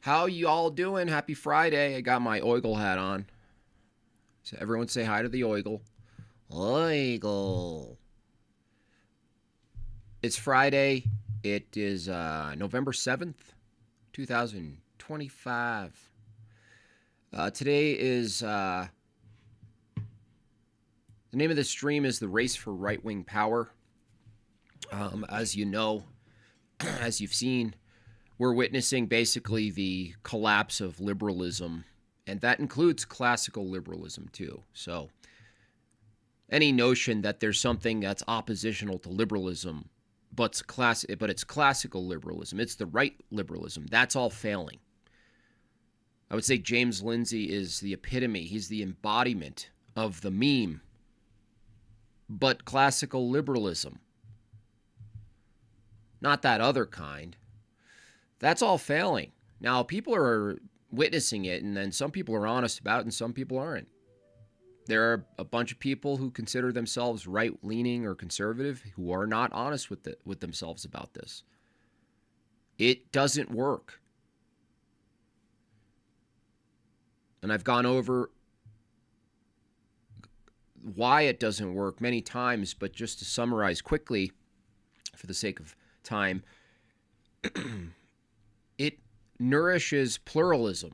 How you all doing? Happy Friday. I got my Oigle hat on. So everyone say hi to the Oigle. Oigle. It's Friday. It is November 7th, 2025. Today is, the name of the stream is The Race for Right-Wing Power. As you know, as you've seen, we're witnessing basically the collapse of liberalism, and that includes classical liberalism too. So any notion that there's something that's oppositional to liberalism, but it's classical liberalism, it's the right liberalism, that's all failing. I would say James Lindsay is the epitome, he's the embodiment of the meme, but classical liberalism, not that other kind. That's all failing. Now, people are witnessing it, and then some people are honest about it, and some people aren't. There are a bunch of people who consider themselves right-leaning or conservative who are not honest with themselves about this. It doesn't work. And I've gone over why it doesn't work many times, but just to summarize quickly, for the sake of time, it nourishes pluralism,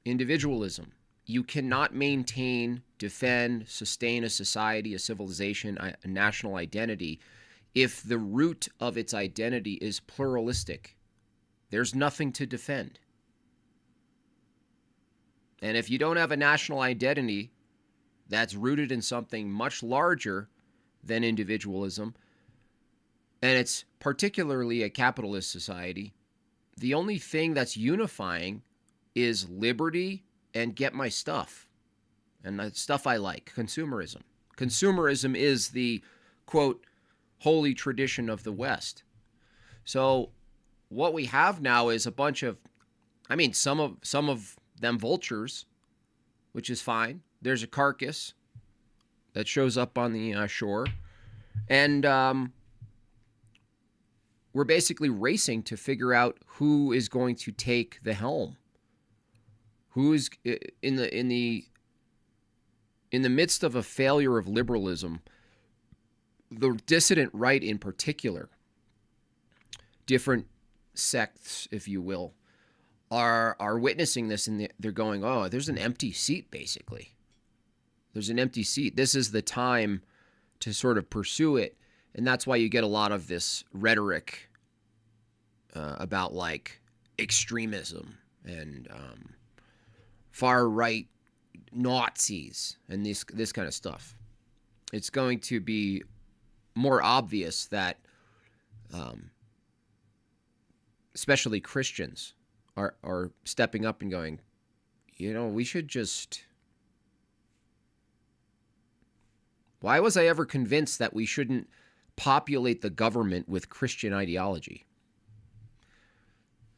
individualism. You cannot maintain, defend, sustain a society, a civilization, a national identity if the root of its identity is pluralistic. There's nothing to defend. And if you don't have a national identity that's rooted in something much larger than individualism, and it's particularly a capitalist society, the only thing that's unifying is liberty and get my stuff. And the stuff I like, consumerism. Consumerism is the, quote, holy tradition of the West. So what we have now is a bunch of, some of them vultures, which is fine. There's a carcass that shows up on the shore. And we're basically racing to figure out who is going to take the helm. Who is in the midst of a failure of liberalism, the dissident right in particular, different sects, if you will, are witnessing this, and they're going, oh, there's an empty seat, basically. There's an empty seat. This is the time to sort of pursue it. And that's why you get a lot of this rhetoric about like extremism and far-right Nazis and this kind of stuff. It's going to be more obvious that especially Christians are stepping up and going, we should just... Why was I ever convinced that we shouldn't populate the government with Christian ideology?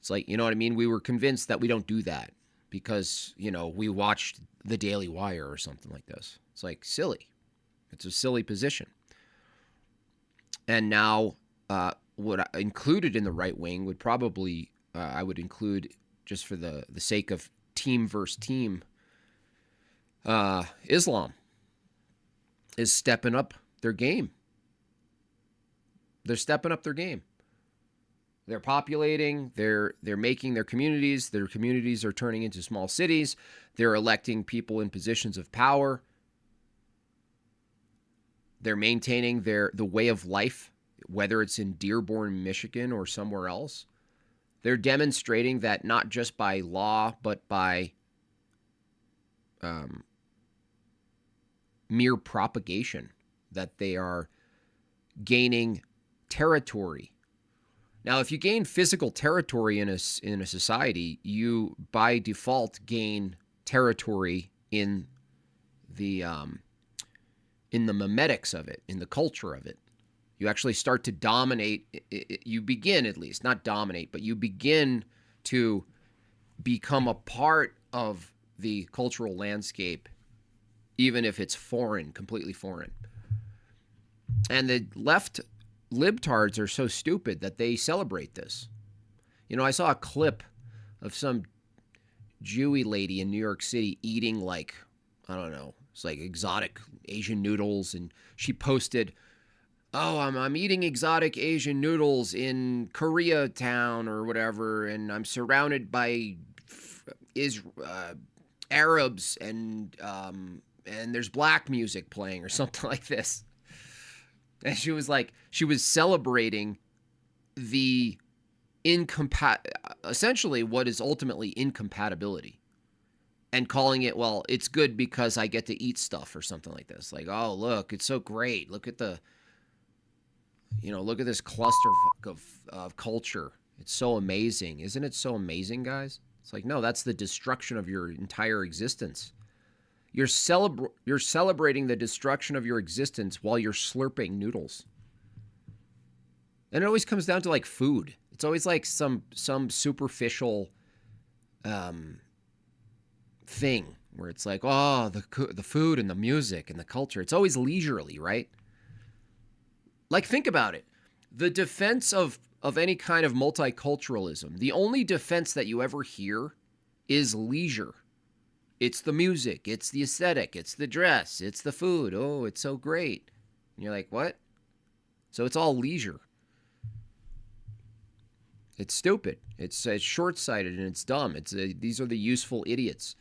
It's like, you know what I mean? We were convinced that we don't do that because, we watched The Daily Wire or something like this. It's like silly. It's a silly position. And now what I included in the right wing would probably, I would include, just for the sake of team versus team, Islam is stepping up their game. They're stepping up their game. They're populating, they're making their communities are turning into small cities, they're electing people in positions of power, they're maintaining the way of life, whether it's in Dearborn, Michigan or somewhere else. They're demonstrating that not just by law, but by mere propagation, that they are gaining territory. Now, if you gain physical territory in a society, you by default gain territory in the memetics of it, in the culture of it. You actually start to dominate. You begin, at least, not dominate, but you begin to become a part of the cultural landscape, even if it's foreign, completely foreign. And the left libtards are so stupid that they celebrate this. I saw a clip of some Jewy lady in New York City eating like, I don't know, it's like exotic Asian noodles, and she posted, "Oh, I'm eating exotic Asian noodles in Koreatown or whatever, and I'm surrounded by is Arabs, and there's black music playing or something like this." And she was like, she was celebrating the essentially what is ultimately incompatibility, and calling it, well, it's good because I get to eat stuff or something like this. Like, oh, look, it's so great. Look at look at this cluster of culture. It's so amazing. Isn't it so amazing, guys? It's like, no, that's the destruction of your entire existence. You're celebrating the destruction of your existence while you're slurping noodles. And it always comes down to like food. It's always like some superficial thing where it's like, oh, the food and the music and the culture. It's always leisurely, right? Like, think about it. The defense of any kind of multiculturalism, the only defense that you ever hear is leisure. It's the music, it's the aesthetic, it's the dress, it's the food. Oh, it's so great. And you're like, what? So it's all leisure. It's stupid. It's short-sighted and it's dumb. These are the useful idiots.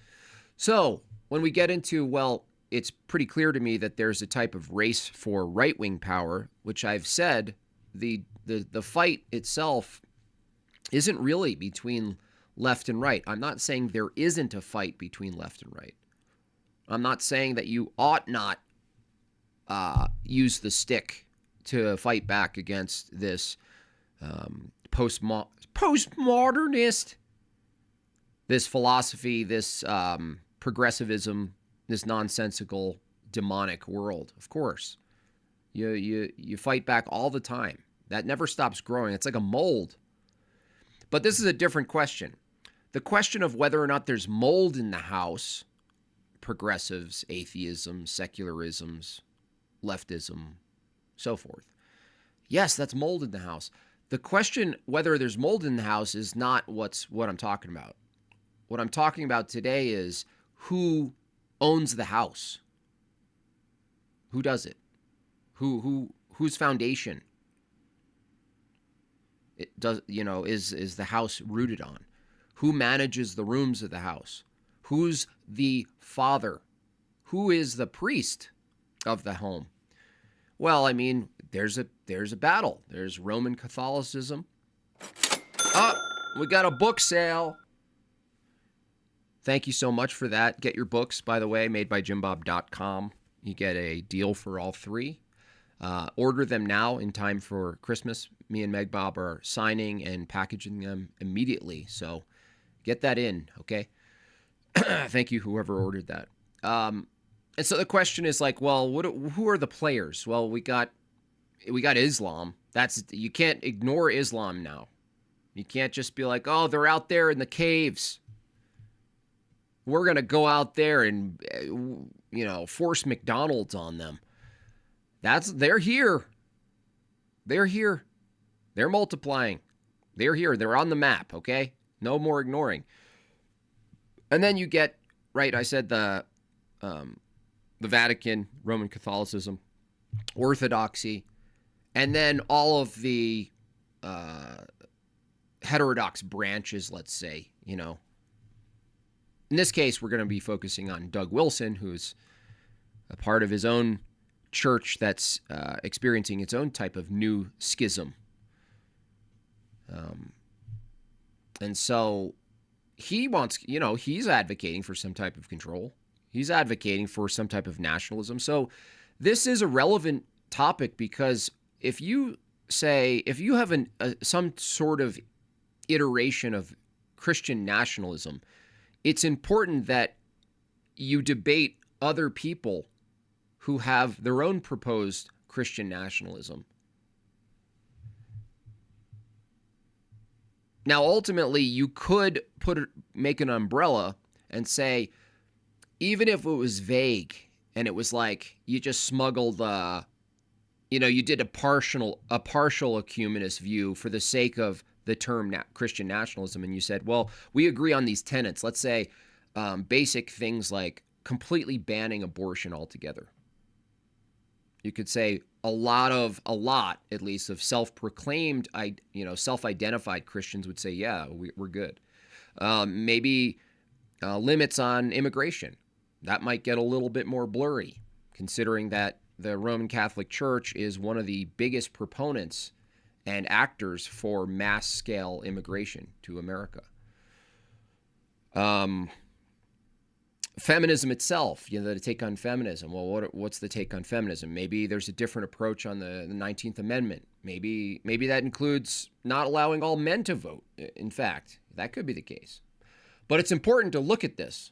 So when we get into, well, it's pretty clear to me that there's a type of race for right-wing power, which I've said the fight itself isn't really between left and right. I'm not saying there isn't a fight between left and right. I'm not saying that you ought not use the stick to fight back against this postmodernist, this philosophy, this progressivism, this nonsensical demonic world. Of course, you fight back all the time. That never stops growing. It's like a mold. But this is a different question. The question of whether or not there's mold in the house, progressives, atheism, secularisms, leftism, so forth. Yes, that's mold in the house. The question whether there's mold in the house is not what I'm talking about. What I'm talking about today is who owns the house. Who does it? Whose foundation it does, is the house rooted on? Who manages the rooms of the house? Who's the father? Who is the priest of the home? Well, I mean, there's a battle. There's Roman Catholicism. Oh, we got a book sale. Thank you so much for that. Get your books, by the way, madebyjimbob.com. You get a deal for all three. Order them now in time for Christmas. Me and Meg Bob are signing and packaging them immediately. So get that in, okay? Thank you, whoever ordered that. And so the question is like, well, who are the players? Well, we got Islam. You can't ignore Islam now. You can't just be like, oh, they're out there in the caves. We're going to go out there and, force McDonald's on them. They're here. They're here. They're multiplying. They're here. They're on the map, okay? No more ignoring. And then you get, right, I said the Vatican, Roman Catholicism, Orthodoxy, and then all of the heterodox branches, let's say, In this case, we're going to be focusing on Doug Wilson, who's a part of his own church that's experiencing its own type of new schism. And so he wants, he's advocating for some type of control. He's advocating for some type of nationalism. So this is a relevant topic because if you have some sort of iteration of Christian nationalism, it's important that you debate other people who have their own proposed Christian nationalism. Now, ultimately, you could make an umbrella and say, even if it was vague and it was like you just smuggled, you did a partial ecumenist view for the sake of the term Christian nationalism and you said, well, we agree on these tenets. Let's say basic things like completely banning abortion altogether. You could say a lot, at least, of self-proclaimed, self-identified Christians would say, yeah, we're good. Maybe limits on immigration. That might get a little bit more blurry, considering that the Roman Catholic Church is one of the biggest proponents and actors for mass-scale immigration to America. Feminism itself, the take on feminism. Well, what's the take on feminism? Maybe there's a different approach on the 19th Amendment. Maybe that includes not allowing all men to vote. In fact, that could be the case. But it's important to look at this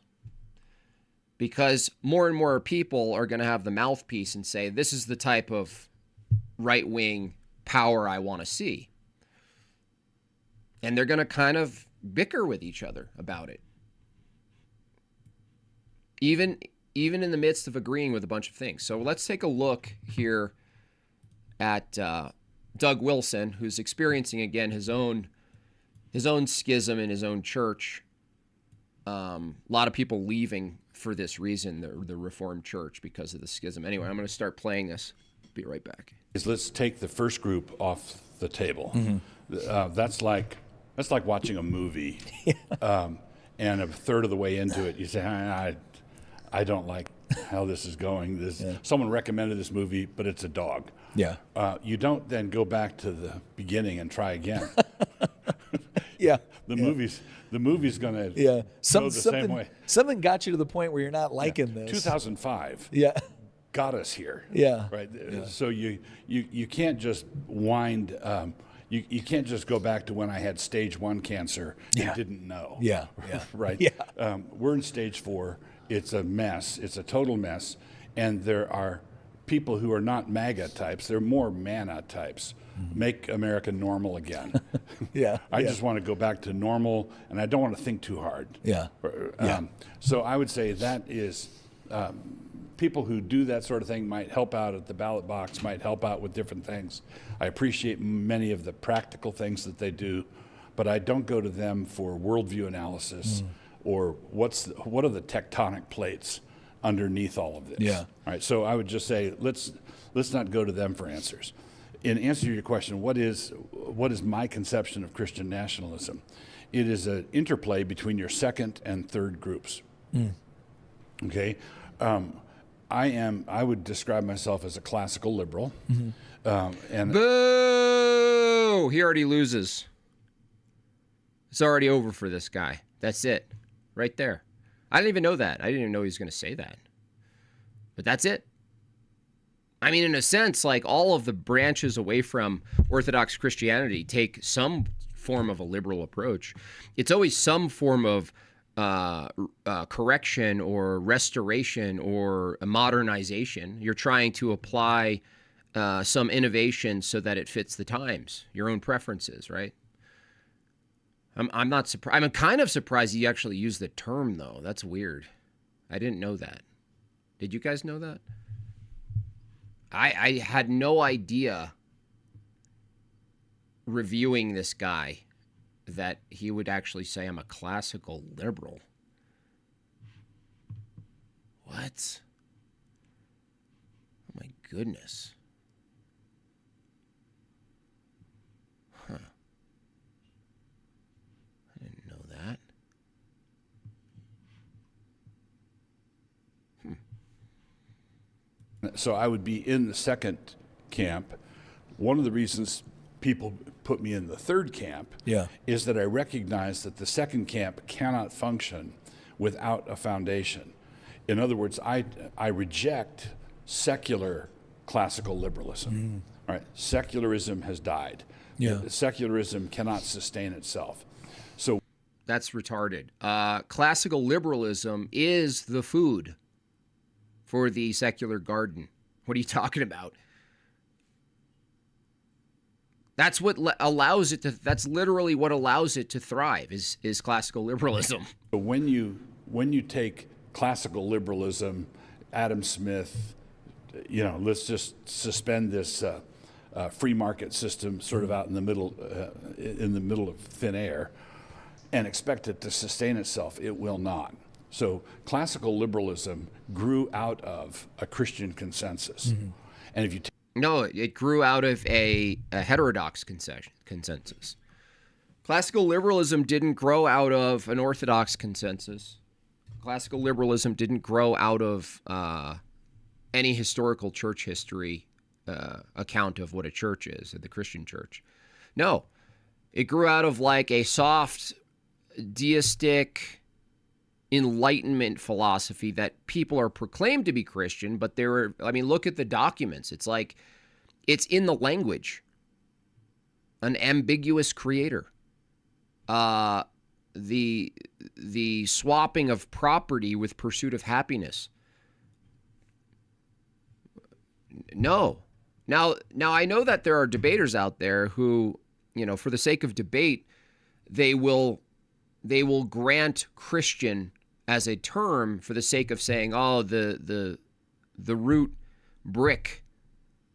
because more and more people are going to have the mouthpiece and say, this is the type of right-wing power I want to see. And they're going to kind of bicker with each other about it. Even in the midst of agreeing with a bunch of things. So let's take a look here at Doug Wilson, who's experiencing, again, his own schism in his own church. A lot of people leaving for this reason, the Reformed Church, because of the schism. Anyway, I'm going to start playing this. Be right back. Let's take the first group off the table. Mm-hmm. That's like watching a movie, and a third of the way into it, you say, I don't like how this is going. Someone recommended this movie, but it's a dog. Yeah. You don't then go back to the beginning and try again. Yeah. The movie's going to go the same way. Something got you to the point where you're not liking this. 2005. Yeah. Got us here. Yeah. Right. Yeah. So you can't just wind. You can't just go back to when I had stage 1 cancer and didn't know. Yeah. Yeah. Right. Yeah. We're in stage 4. It's a mess. It's a total mess. And there are people who are not MAGA types. They're more MANA types. Mm-hmm. Make America normal again. I just want to go back to normal, and I don't want to think too hard. So I would say that is people who do that sort of thing might help out at the ballot box, might help out with different things. I appreciate many of the practical things that they do, but I don't go to them for worldview analysis or what are the tectonic plates underneath all of this. Yeah. All right. So I would just say let's not go to them for answers. In answer to your question, what is my conception of Christian nationalism? It is an interplay between your second and third groups. Okay. I would describe myself as a classical liberal. And boo! He already loses. It's already over for this guy. That's it. Right there. I didn't even know that. I didn't even know he was going to say that. But that's it. I mean, in a sense, like all of the branches away from Orthodox Christianity take some form of a liberal approach. It's always some form of correction or restoration or a modernization. You're trying to apply some innovation so that it fits the times, your own preferences, right? I'm not surprised. I'm kind of surprised you actually used the term, though. That's weird. I didn't know that. Did you guys know that? I had no idea reviewing this guy that he would actually say I'm a classical liberal. What? Oh my goodness. Huh. I didn't know that. So I would be in the second camp. One of the reasons people put me in the third camp is that I recognize that the second camp cannot function without a foundation. In other words, I reject secular classical liberalism. Right? Secularism has died. Secularism cannot sustain itself. So that's retarded. Classical liberalism is the food for the secular garden. What are you talking about? That's what allows it to. That's literally what allows it to thrive. Is classical liberalism. When you take classical liberalism, Adam Smith, let's just suspend this free market system sort of out in the middle of thin air and expect it to sustain itself. It will not. So classical liberalism grew out of a Christian consensus. Mm-hmm. And if you no, it grew out of a heterodox consensus. Classical liberalism didn't grow out of an orthodox consensus. Classical liberalism didn't grow out of any historical church history account of what a church is, the Christian church. No, it grew out of like a soft, deistic Enlightenment philosophy that people are proclaimed to be Christian, but look at the documents. It's like, it's in the language. An ambiguous creator. The swapping of property with pursuit of happiness. No. Now I know that there are debaters out there who, for the sake of debate, they will grant Christian as a term for the sake of saying, oh, the root brick,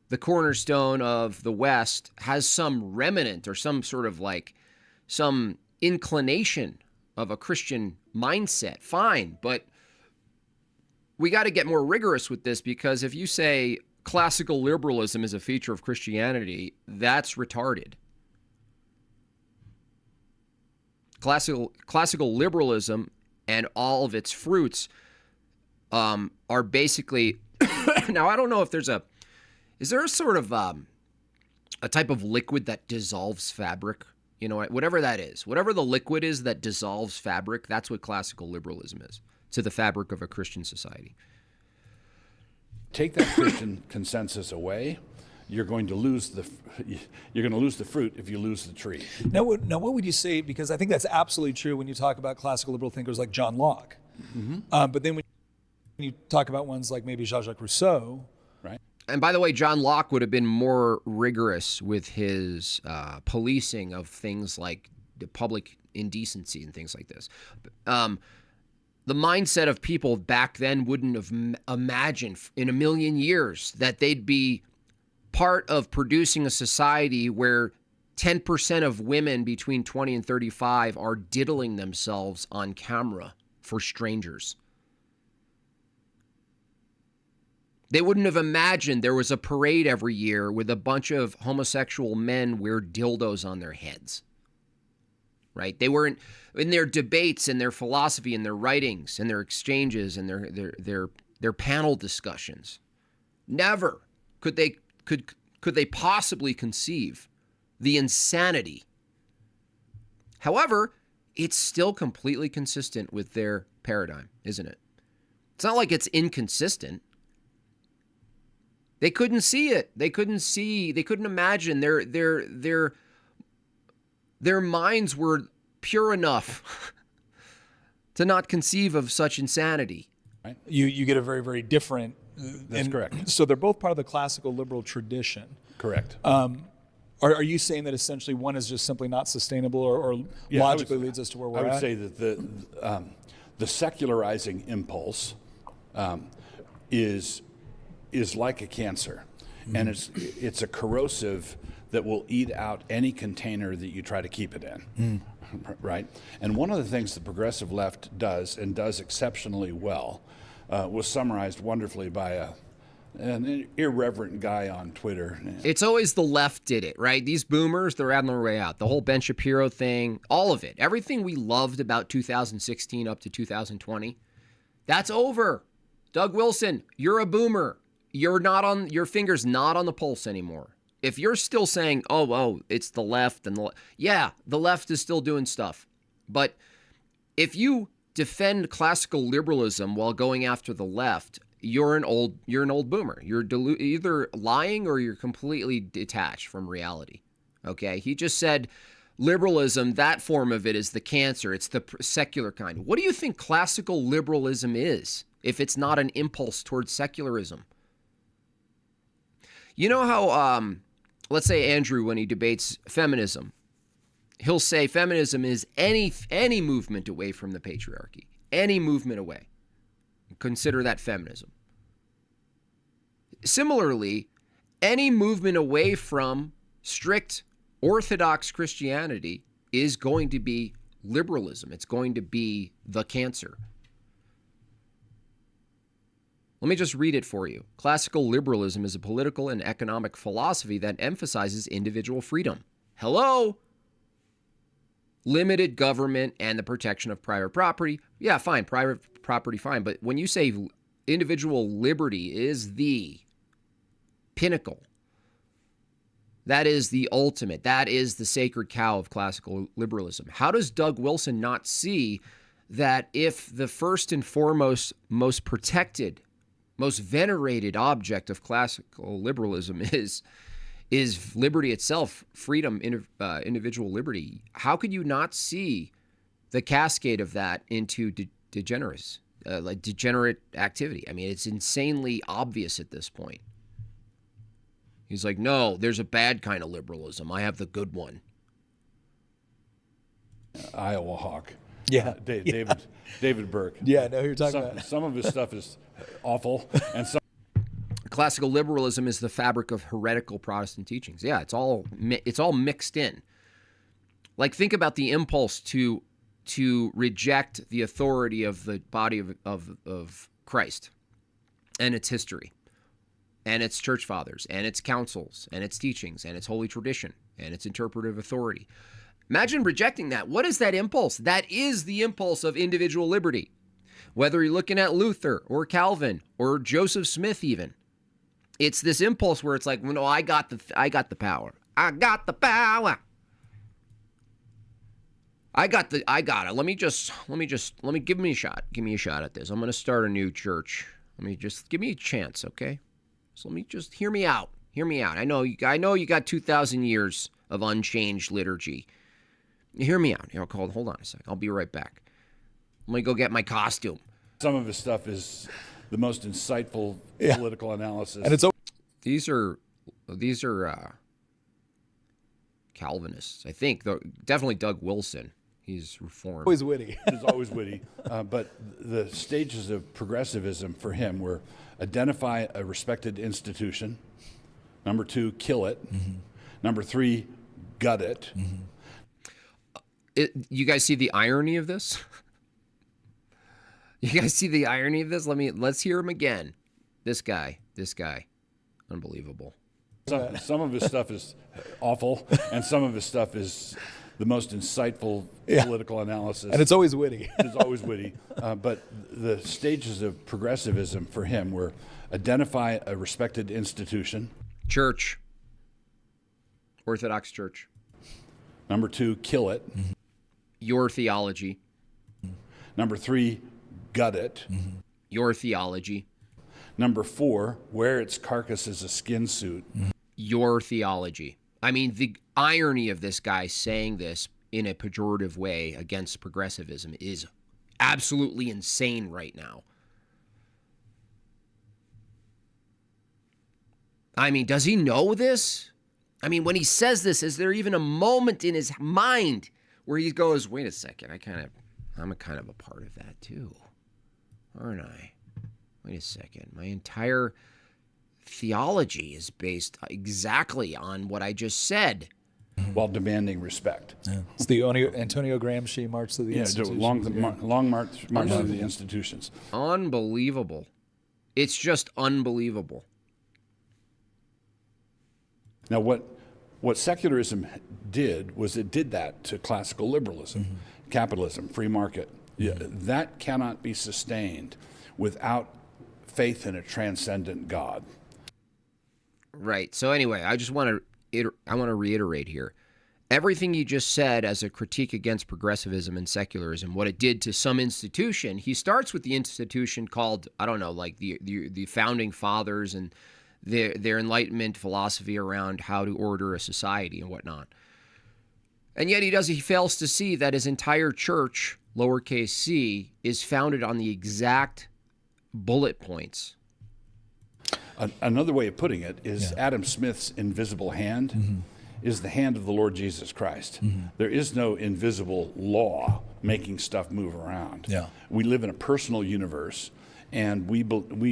the cornerstone of the West has some remnant or some sort of like some inclination of a Christian mindset. Fine, but we got to get more rigorous with this, because if you say classical liberalism is a feature of Christianity, that's retarded. Classical liberalism and all of its fruits are basically now I don't know if is there a sort of a type of liquid that dissolves fabric? Whatever that is, whatever the liquid is that dissolves fabric, that's what classical liberalism is to the fabric of a Christian society. Take that Christian consensus away, you're going to lose the fruit if you lose the tree. Now, what would you say? Because I think that's absolutely true when you talk about classical liberal thinkers like John Locke. Mm-hmm. But then when you talk about ones like maybe Jean-Jacques Rousseau, right? And by the way, John Locke would have been more rigorous with his policing of things like the public indecency and things like this. The mindset of people back then wouldn't have imagined in a million years that they'd be part of producing a society where 10% of women between 20 and 35 are diddling themselves on camera for strangers. They wouldn't have imagined there was a parade every year with a bunch of homosexual men wear dildos on their heads. Right? They weren't in their debates and their philosophy and their writings and their exchanges and their panel discussions. Never could they possibly conceive the insanity. However, it's still completely consistent with their paradigm, isn't it? It's not like it's inconsistent. They couldn't see it. They couldn't imagine. Their minds were pure enough to not conceive of such insanity. Right. You get a very, very different. That's correct. So they're both part of the classical liberal tradition. Correct. Are you saying that essentially one is just simply not sustainable, or logically leads us to where we're at? I would say that the secularizing impulse is like a cancer, and it's a corrosive that will eat out any container that you try to keep it in, right? And one of the things the progressive left does, and does exceptionally well, was summarized wonderfully by an irreverent guy on Twitter. It's always the left did it, right? These boomers, they're on their way out. The whole Ben Shapiro thing, all of it. Everything we loved about 2016 up to 2020, that's over. Doug Wilson, you're a boomer. Your finger's not on the pulse anymore. If you're still saying, oh, it's the left and the left is still doing stuff. But if you defend classical liberalism while going after the left, you're an old boomer. You're either lying or you're completely detached from reality. Okay? He just said liberalism, that form of it is the cancer. It's the secular kind. What do you think classical liberalism is if it's not an impulse towards secularism? You know how, let's say Andrew, when he debates feminism, he'll say feminism is any movement away from the patriarchy, any movement away. Consider that feminism. Similarly, Any movement away from strict Orthodox Christianity is going to be liberalism. It's going to be the cancer. Let me just read it for you. Classical liberalism is a political and economic philosophy that emphasizes individual freedom. Hello? Limited government and the protection of private property. Yeah, fine. Private property, fine. But when you say individual liberty is the pinnacle, that is the ultimate, that is the sacred cow of classical liberalism. How does Doug Wilson not see that if the first and foremost, most protected, most venerated object of classical liberalism is liberty itself, freedom, individual liberty, how could you not see the cascade of that into degenerate activity? I mean, it's insanely obvious at this point. He's like, no, there's a bad kind of liberalism. I have the good one. Iowa Hawk. Yeah. David Burke. Yeah, I know who you're talking about. Some of his stuff is awful, and some. Classical liberalism is the fabric of heretical Protestant teachings. Yeah, it's all mixed in. Like, think about the impulse to reject the authority of the body of Christ and its history and its church fathers and its councils and its teachings and its holy tradition and its interpretive authority. Imagine rejecting that. What is that impulse? That is the impulse of individual liberty. Whether you're looking at Luther or Calvin or Joseph Smith even. It's this impulse where it's like, no, I got the power. I got the power. I got it. Let me give me a shot. Give me a shot at this. I'm going to start a new church. Give me a chance, okay? So let me just hear me out. Hear me out. I know you got 2,000 years of unchanged liturgy. Hear me out. Hold on a second. I'll be right back. Let me go get my costume. Some of his stuff is the most insightful political analysis. And these are Calvinists, I think. Definitely Doug Wilson. He's reformed. Always witty. He's always witty. But the stages of progressivism for him were identify a respected institution. Number 2, kill it. Mm-hmm. Number 3, gut it. Mm-hmm. You guys see the irony of this? You guys see the irony of this? Let's hear him again. This guy. Unbelievable. Some of his stuff is awful, and some of his stuff is the most insightful political analysis. And it's always witty. It's always witty. But the stages of progressivism for him were identify a respected institution. Church. Orthodox Church. Number 2, kill it. Mm-hmm. Your theology. Number 3, gut it. Mm-hmm. Your theology. Number 4, wear its carcass as a skin suit. Mm-hmm. Your theology. I mean, the irony of this guy saying this in a pejorative way against progressivism is absolutely insane right now. I mean, does he know this? I mean, when he says this, is there even a moment in his mind where he goes, wait a second, I'm a kind of a part of that too, aren't I? Wait a second, my entire theology is based exactly on what I just said. While demanding respect. Yeah. It's the Antonio Gramsci march to the institutions. Long march to the institutions. Unbelievable. It's just unbelievable. Now, what secularism did was it did that to classical liberalism, capitalism, free market. Yeah, that cannot be sustained without faith in a transcendent God. Right. So anyway, I want to reiterate here. Everything you just said as a critique against progressivism and secularism, what it did to some institution, he starts with the institution called, I don't know, like the founding fathers and their Enlightenment philosophy around how to order a society and whatnot. And yet he fails to see that his entire church, lowercase c, is founded on the exact bullet points. Another way of putting it is Adam Smith's invisible hand is the hand of the Lord Jesus Christ. There is no invisible law making stuff move around. Yeah. We live in a personal universe, and we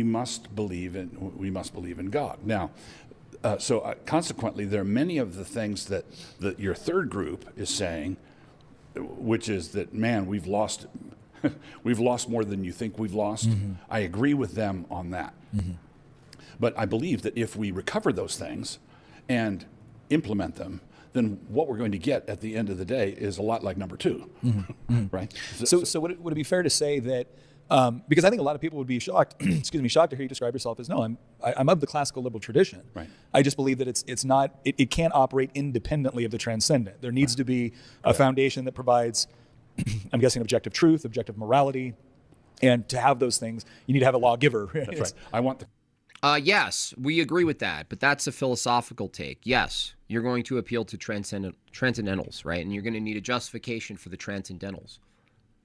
must believe in God. Now, Consequently, there are many of the things that your third group is saying, which is that, man, we've lost we've lost more than you think we've lost. I agree with them on that. But I believe that if we recover those things and implement them, then what we're going to get at the end of the day is a lot like number two, right? So would it be fair to say that, because I think a lot of people would be shocked, shocked to hear you describe yourself as, no, I'm of the classical liberal tradition. Right. I just believe that it can't operate independently of the transcendent. There needs to be a foundation that provides, I'm guessing, objective truth, objective morality, and to have those things, you need to have a lawgiver. That's right. I want the Yes, we agree with that, but that's a philosophical take. Yes, you're going to appeal to transcendentals, right? And you're going to need a justification for the transcendentals.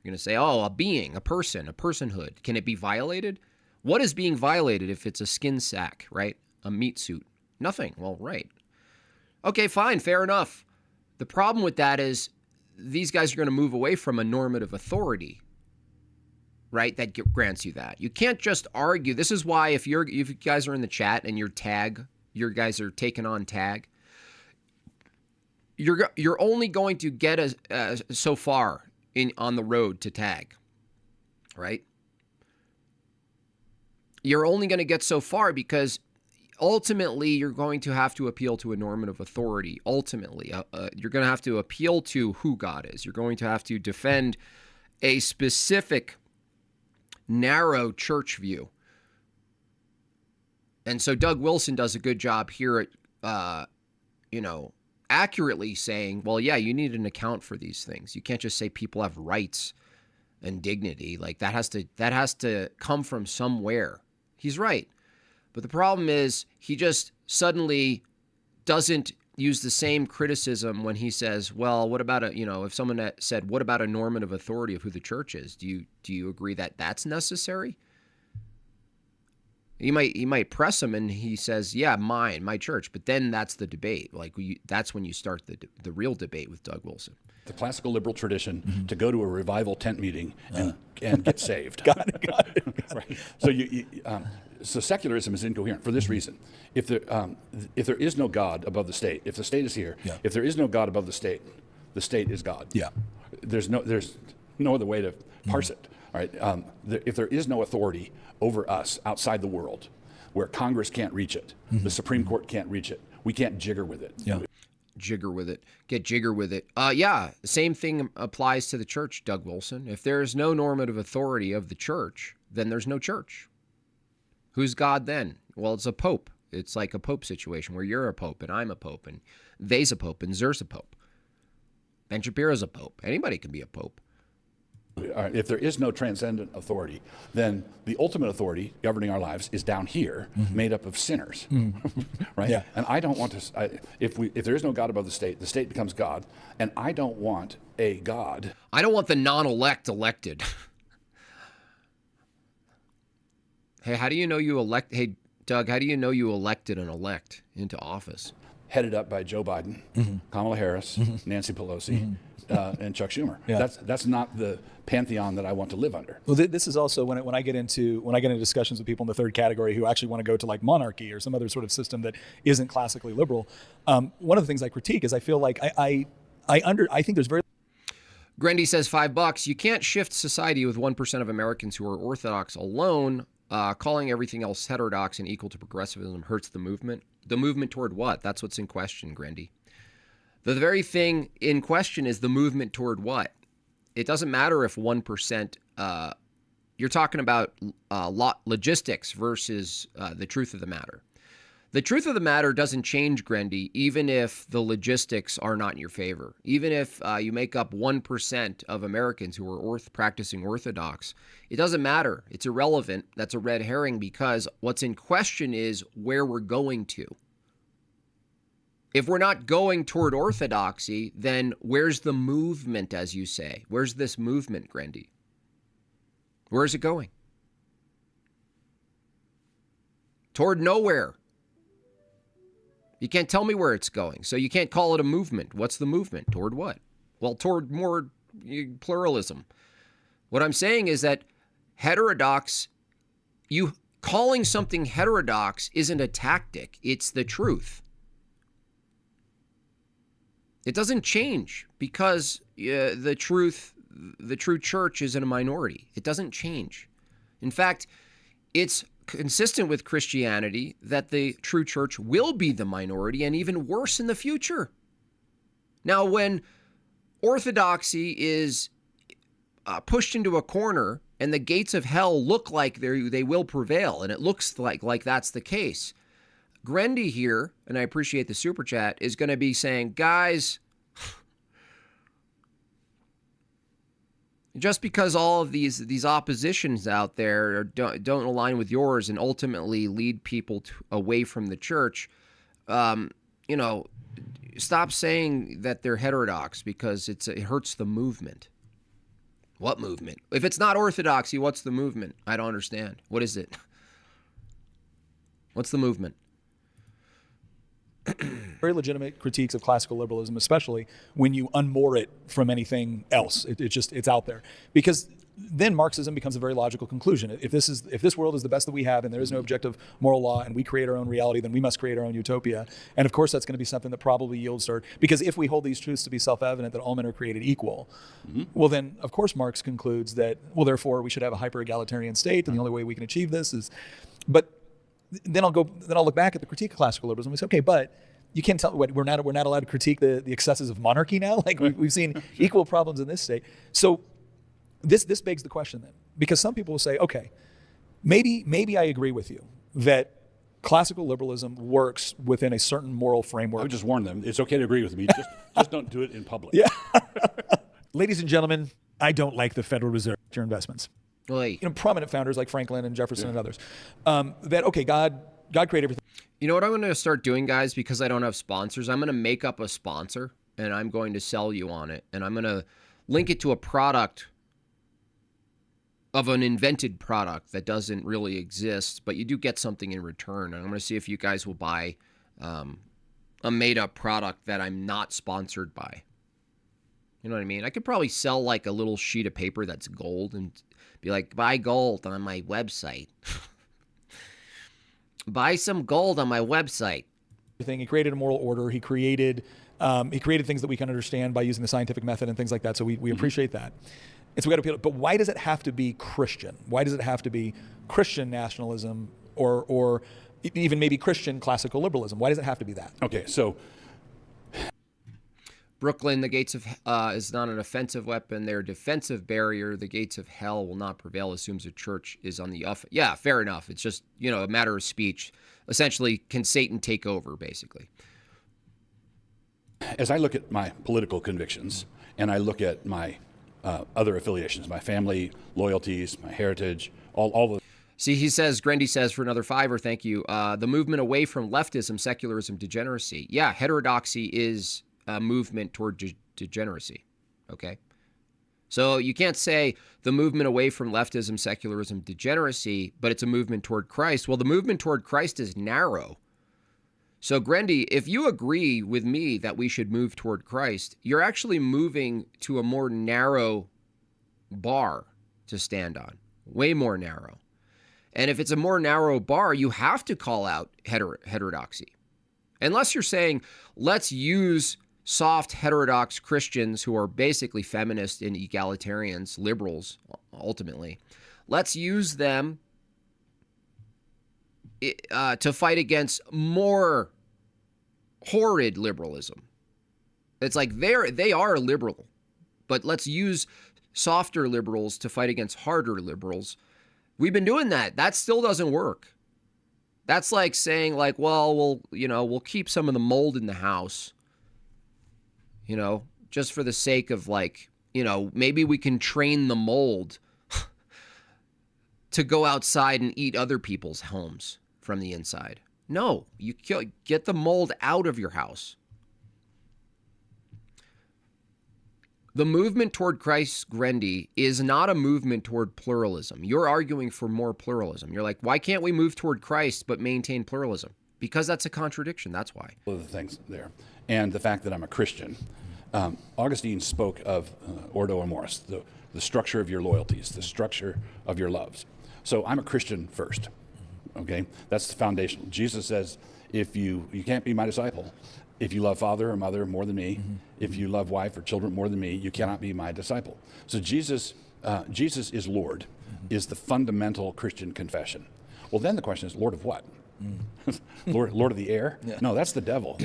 You're going to say, oh, a being, a person, a personhood. Can it be violated? What is being violated if it's a skin sack, right? A meat suit? Nothing. Well, right. Okay, fine, fair enough. The problem with that is these guys are going to move away from a normative authority, right, that grants you that. You can't just argue. This is why if you guys are in the chat and your guys are taking on tag, you're only going to get so far on the road to tag, right? You're only going to get so far because ultimately you're going to have to appeal to a normative authority. Ultimately, you're going to have to appeal to who God is. You're going to have to defend a specific narrow church view. And so Doug Wilson does a good job here at, accurately saying, well, yeah, you need an account for these things. You can't just say people have rights and dignity. Like that has to come from somewhere. He's right. But the problem is he just suddenly doesn't use the same criticism when he says, well, what about if someone said, what about a normative authority of who the church is? Do you agree that that's necessary? He might press him and he says, yeah, my church. But then that's the debate. Like that's when you start the real debate with Doug Wilson. The classical liberal tradition to go to a revival tent meeting and get saved. Got it. Right. So secularism is incoherent for this reason. If there is no God above the state, if the state is here, if there is no God above the state is God. Yeah. There's no other way to parse it. All right. If there is no authority over us outside the world, where Congress can't reach it, the Supreme Court can't reach it, we can't jigger with it. Yeah. Jigger with it. Get jigger with it. The same thing applies to the church, Doug Wilson. If there is no normative authority of the church, then there's no church. Who's God then? Well, it's a pope. It's like a pope situation where you're a pope and I'm a pope and they's a pope and Zer's a pope. Ben Shapiro's a pope. Anybody can be a pope. If there is no transcendent authority, then the ultimate authority governing our lives is down here, made up of sinners, right? Yeah. And I don't want to. If there is no God above the state becomes God, and I don't want a God. I don't want the non-elect elected. Hey, how do you know you elect? Hey, Doug, how do you know you elected an elect into office? Headed up by Joe Biden, Kamala Harris, Nancy Pelosi, and Chuck Schumer. Yeah. That's not the pantheon that I want to live under. Well, this is also when I get into discussions with people in the third category who actually want to go to like monarchy or some other sort of system that isn't classically liberal. One of the things I critique is I feel like I think there's very. Grendy says $5. You can't shift society with 1% of Americans who are Orthodox alone. Calling everything else heterodox and equal to progressivism hurts the movement. The movement toward what? That's what's in question, Grendy. The very thing in question is the movement toward what? It doesn't matter if 1%, you're talking about logistics versus the truth of the matter. The truth of the matter doesn't change, Grendy, even if the logistics are not in your favor. Even if you make up 1% of Americans who are practicing Orthodox, it doesn't matter. It's irrelevant. That's a red herring because what's in question is where we're going to. If we're not going toward orthodoxy, then where's the movement, as you say? Where's this movement, Grendy? Where is it going? Toward nowhere. You can't tell me where it's going, so you can't call it a movement. What's the movement? Toward what? Well, toward more pluralism. What I'm saying is that heterodox, calling something heterodox isn't a tactic, it's the truth. It doesn't change because the true church is in a minority. It doesn't change. In fact, it's consistent with Christianity that the true church will be the minority and even worse in the future. Now, when orthodoxy is pushed into a corner and the gates of hell look like they will prevail, and it looks like that's the case, Grendy here, and I appreciate the super chat, is going to be saying, guys, just because all of these oppositions out there don't align with yours and ultimately lead people away from the church, stop saying that they're heterodox because it hurts the movement. What movement? If it's not orthodoxy, what's the movement? I don't understand. What is it? What's the movement? Very legitimate critiques of classical liberalism, especially when you unmoor it from anything else. It's out there. Because then Marxism becomes a very logical conclusion. If this world is the best that we have and there is no objective moral law and we create our own reality, then we must create our own utopia. And of course that's going to be something that probably yields toward, because if we hold these truths to be self-evident that all men are created equal, well then of course Marx concludes that, well therefore we should have a hyper-egalitarian state and the only way we can achieve this is, but then I'll look back at the critique of classical liberalism and say, okay, but you can't tell, we're not allowed to critique the excesses of monarchy now? Like we've seen equal problems in this state. So this begs the question then, because some people will say, okay, maybe I agree with you that classical liberalism works within a certain moral framework. I would just warn them, it's okay to agree with me, just don't do it in public. Yeah. Ladies and gentlemen, I don't like the Federal Reserve your investments. Prominent founders like Franklin and Jefferson and others, that, okay, God created everything. You know what I'm going to start doing, guys, because I don't have sponsors? I'm going to make up a sponsor, and I'm going to sell you on it, and I'm going to link it to a product of an invented product that doesn't really exist, but you do get something in return, and I'm going to see if you guys will buy a made-up product that I'm not sponsored by. You know what I mean? I could probably sell like a little sheet of paper that's gold and be like, buy gold on my website. Buy some gold on my website. He created a moral order. He created things that we can understand by using the scientific method and things like that. So we appreciate that. And so we got to appeal. But why does it have to be Christian? Why does it have to be Christian nationalism or even maybe Christian classical liberalism? Why does it have to be that? Okay, so Brooklyn, the gates of is not an offensive weapon. They're a defensive barrier. The gates of hell will not prevail. Assumes a church is on the off. Yeah, fair enough. It's just, a matter of speech. Essentially, can Satan take over, basically? As I look at my political convictions and I look at my other affiliations, my family loyalties, my heritage, all the... See, Grendy says, for another $5, thank you, the movement away from leftism, secularism, degeneracy. Yeah, heterodoxy is a movement toward degeneracy, okay? So you can't say the movement away from leftism, secularism, degeneracy, but it's a movement toward Christ. Well, the movement toward Christ is narrow. So, Grendy, if you agree with me that we should move toward Christ, you're actually moving to a more narrow bar to stand on, way more narrow. And if it's a more narrow bar, you have to call out heterodoxy. Unless you're saying, let's use soft heterodox Christians who are basically feminists and egalitarians, liberals, ultimately. Let's use them to fight against more horrid liberalism. It's like they are liberal, but let's use softer liberals to fight against harder liberals. We've been doing that. That still doesn't work. That's like saying, like, well, we'll keep some of the mold in the house, just for the sake of, like, maybe we can train the mold to go outside and eat other people's homes from the inside. No, you get the mold out of your house. The movement toward Christ, Grendy, is not a movement toward pluralism. You're arguing for more pluralism. You're like, why can't we move toward Christ but maintain pluralism? Because that's a contradiction. That's why. One of the things there. And the fact that I'm a Christian. Augustine spoke of ordo amoris, the structure of your loyalties, the structure of your loves. So I'm a Christian first. Okay, that's the foundational. Jesus says, if you can't be my disciple if you love father or mother more than me, if you love wife or children more than me, you cannot be my disciple. So Jesus is Lord, is the fundamental Christian confession. Well, then the question is, Lord of what? Lord of the air? Yeah. No, that's the devil.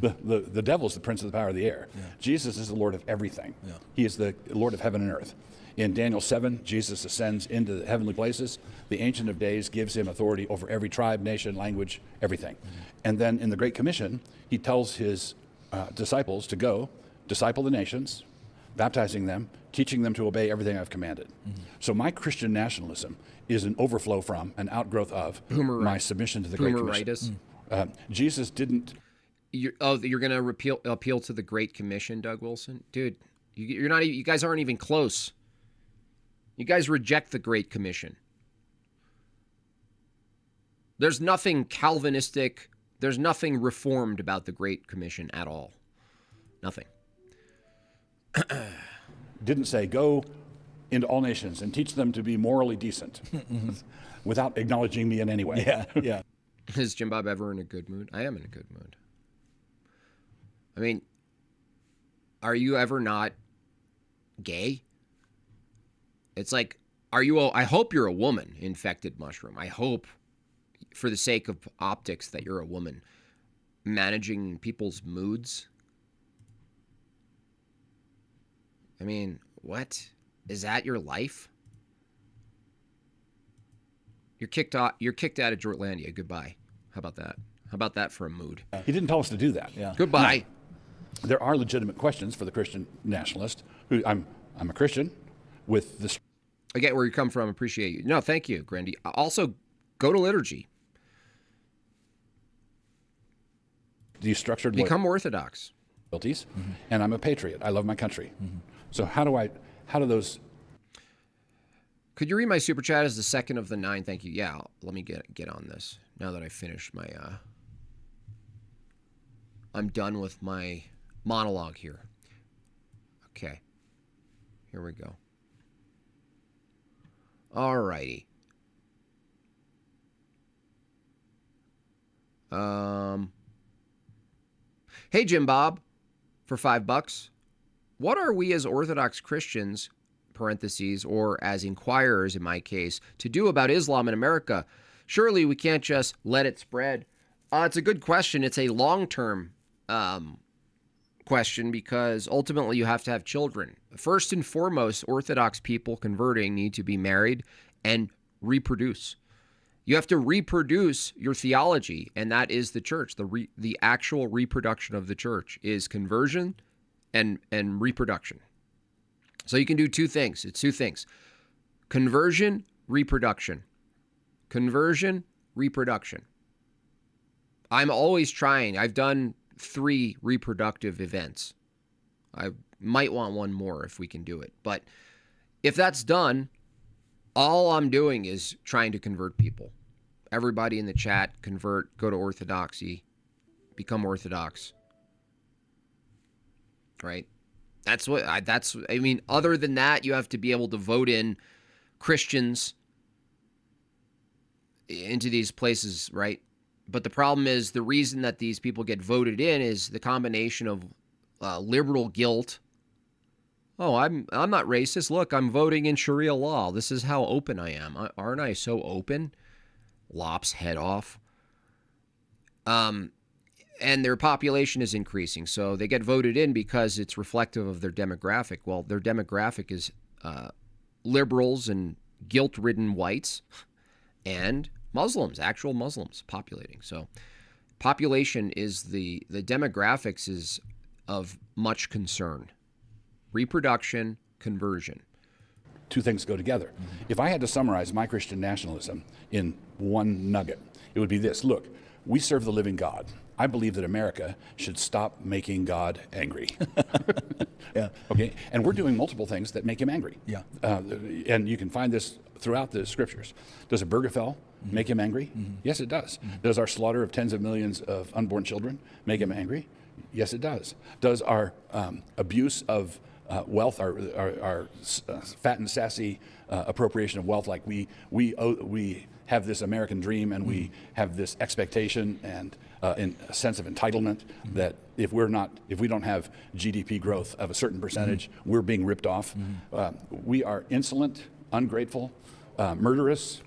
The devil is the prince of the power of the air. Yeah. Jesus is the Lord of everything. Yeah. He is the Lord of heaven and earth. In Daniel 7, Jesus ascends into the heavenly places. The Ancient of Days gives him authority over every tribe, nation, language, everything. And then in the Great Commission, he tells his disciples to go, disciple the nations, baptizing them, teaching them to obey everything I've commanded. So my Christian nationalism is an overflow from, an outgrowth of my submission to the Great Commission. Jesus didn't... You're going to appeal to the Great Commission, Doug Wilson? Dude, you're not. You guys aren't even close. You guys reject the Great Commission. There's nothing Calvinistic, there's nothing reformed about the Great Commission at all. Nothing. Didn't say, go into all nations and teach them to be morally decent without acknowledging me in any way. Yeah, yeah. Is Jim Bob ever in a good mood? I am in a good mood. I mean, are you ever not gay? It's like, I hope you're a woman, infected mushroom. I hope, for the sake of optics, that you're a woman. Managing people's moods. I mean, what? Is that your life? You're kicked out of Jortlandia. Goodbye. How about that? How about that for a mood? He didn't tell us to do that. Yeah. Goodbye. No. There are legitimate questions for the Christian nationalist. Who I'm a Christian with this. I get where you come from. Appreciate you. No, thank you, Grandy. Also, go to liturgy. Destructured Become Orthodox. loyalties, and I'm a patriot. I love my country. So how do those... Could you read my super chat as the second of the 9? Thank you. Yeah, let me get on this now that I finished my... I'm done with my monologue here. Okay. Here we go. All righty. Hey, Jim Bob, for $5. What are we as Orthodox Christians, parentheses, or as inquirers in my case, to do about Islam in America? Surely we can't just let it spread. It's a good question. It's a long-term question because ultimately you have to have children. First and foremost, Orthodox people converting need to be married and reproduce. You have to reproduce your theology, and that is the church. The actual reproduction of the church is conversion and reproduction. So you can do two things. It's two things. Conversion, reproduction. Conversion, reproduction. I'm always trying. I've done 3 reproductive events. I might want one more if we can do it. But if that's done, all I'm doing is trying to convert people. Everybody in the chat, convert, go to Orthodoxy, become Orthodox. Right? I mean, other than that, you have to be able to vote in Christians into these places, right? But the problem is the reason that these people get voted in is the combination of liberal guilt. Oh, I'm not racist. Look, I'm voting in Sharia law. This is how open I am. Aren't I so open? Lops head off. And their population is increasing, so they get voted in because it's reflective of their demographic. Well, their demographic is liberals and guilt-ridden whites and Muslims, actual Muslims populating. So population is the demographics is of much concern. Reproduction, conversion. Two things go together. If I had to summarize my Christian nationalism in one nugget, it would be this. Look, we serve the living God. I believe that America should stop making God angry. Yeah. Okay. And we're doing multiple things that make him angry. Yeah. And you can find this throughout the scriptures. Does a Burgerfell make him angry? Yes, it does. Does our slaughter of tens of millions of unborn children make him angry? Yes, it does. Does our abuse of wealth, our fat and sassy appropriation of wealth, like we have this American dream, and we have this expectation and a sense of entitlement that if we don't have GDP growth of a certain percentage, we're being ripped off. We are insolent, ungrateful, murderous,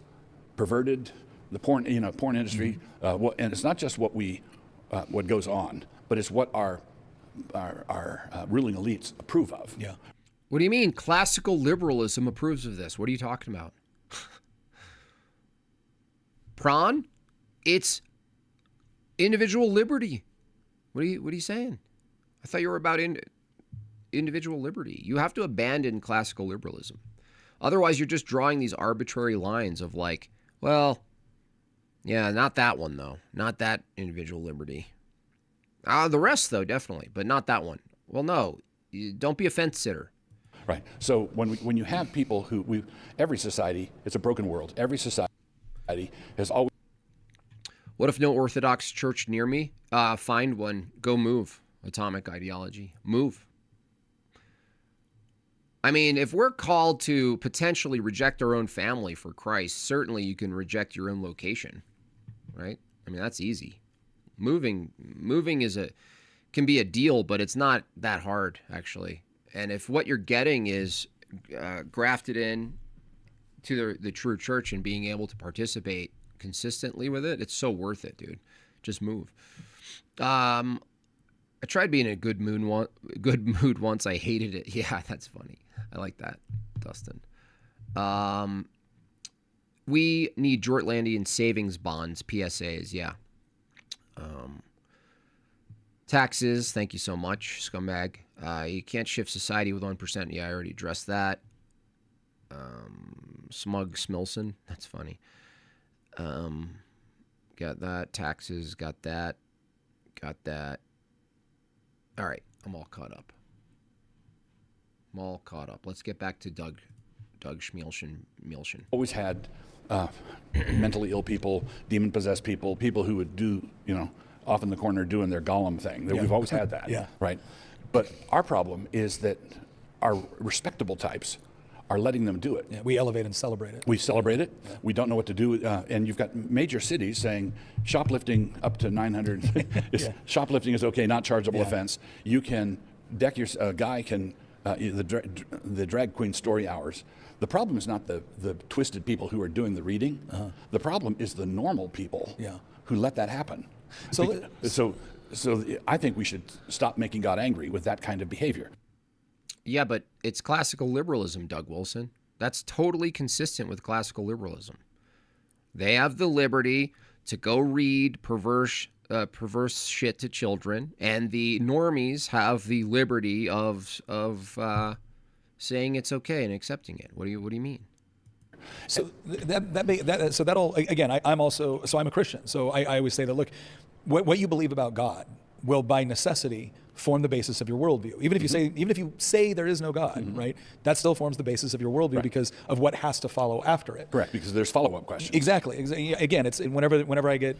perverted. The porn industry, and it's not just what goes on, but it's what our ruling elites approve of. Yeah. What do you mean? Classical liberalism approves of this. What are you talking about? Prawn? It's individual liberty. What are you saying? I thought you were about individual liberty. You have to abandon classical liberalism. Otherwise, you're just drawing these arbitrary lines of like, well, yeah, not that one though. Not that individual liberty. The rest though, definitely, but not that one. Well, no, don't be a fence sitter. Right. So when you have people who every society, it's a broken world. Every society has always. What if no Orthodox church near me? Find one. Go move. Atomic ideology. Move. I mean, if we're called to potentially reject our own family for Christ, certainly you can reject your own location, right? I mean, that's easy. Moving can be a deal, but it's not that hard, actually. And if what you're getting is grafted in to the true church and being able to participate consistently with it, it's so worth it, dude. Just move. I tried being in a good mood once. I hated it. Yeah, that's funny. I like that, Dustin. We need Jortlandian savings bonds, PSAs. Yeah. Taxes. Thank you so much, scumbag. You can't shift society with 1%. Yeah, I already addressed that. Smug Smilson. That's funny. Got that. Taxes. Got that. Got that. All right. I'm all caught up. Let's get back to Doug Schmielchen. Always had mentally ill people, demon-possessed people who would do, off in the corner doing their Gollum thing. We've always had that, right? But our problem is that our respectable types are letting them do it. Yeah, we elevate and celebrate it. We celebrate it. Yeah. We don't know what to do. And you've got major cities saying shoplifting up to 900. Shoplifting is okay, not chargeable offense. You can deck your guy can the drag queen story hours. The problem is not the twisted people who are doing the reading. The problem is the normal people who let that happen. So I think we should stop making God angry with that kind of behavior. Yeah, but it's classical liberalism, Doug Wilson. That's totally consistent with classical liberalism. They have the liberty to go read perverse shit to children, and the normies have the liberty of saying it's okay and accepting it. What do you mean? So that'll again. I'm a Christian. So I always say that look, what you believe about God will by necessity form the basis of your worldview. Even if you say there is no God, right? That still forms the basis of your worldview because of what has to follow after it. Correct, because there's follow-up questions. Exactly. Again, it's whenever I get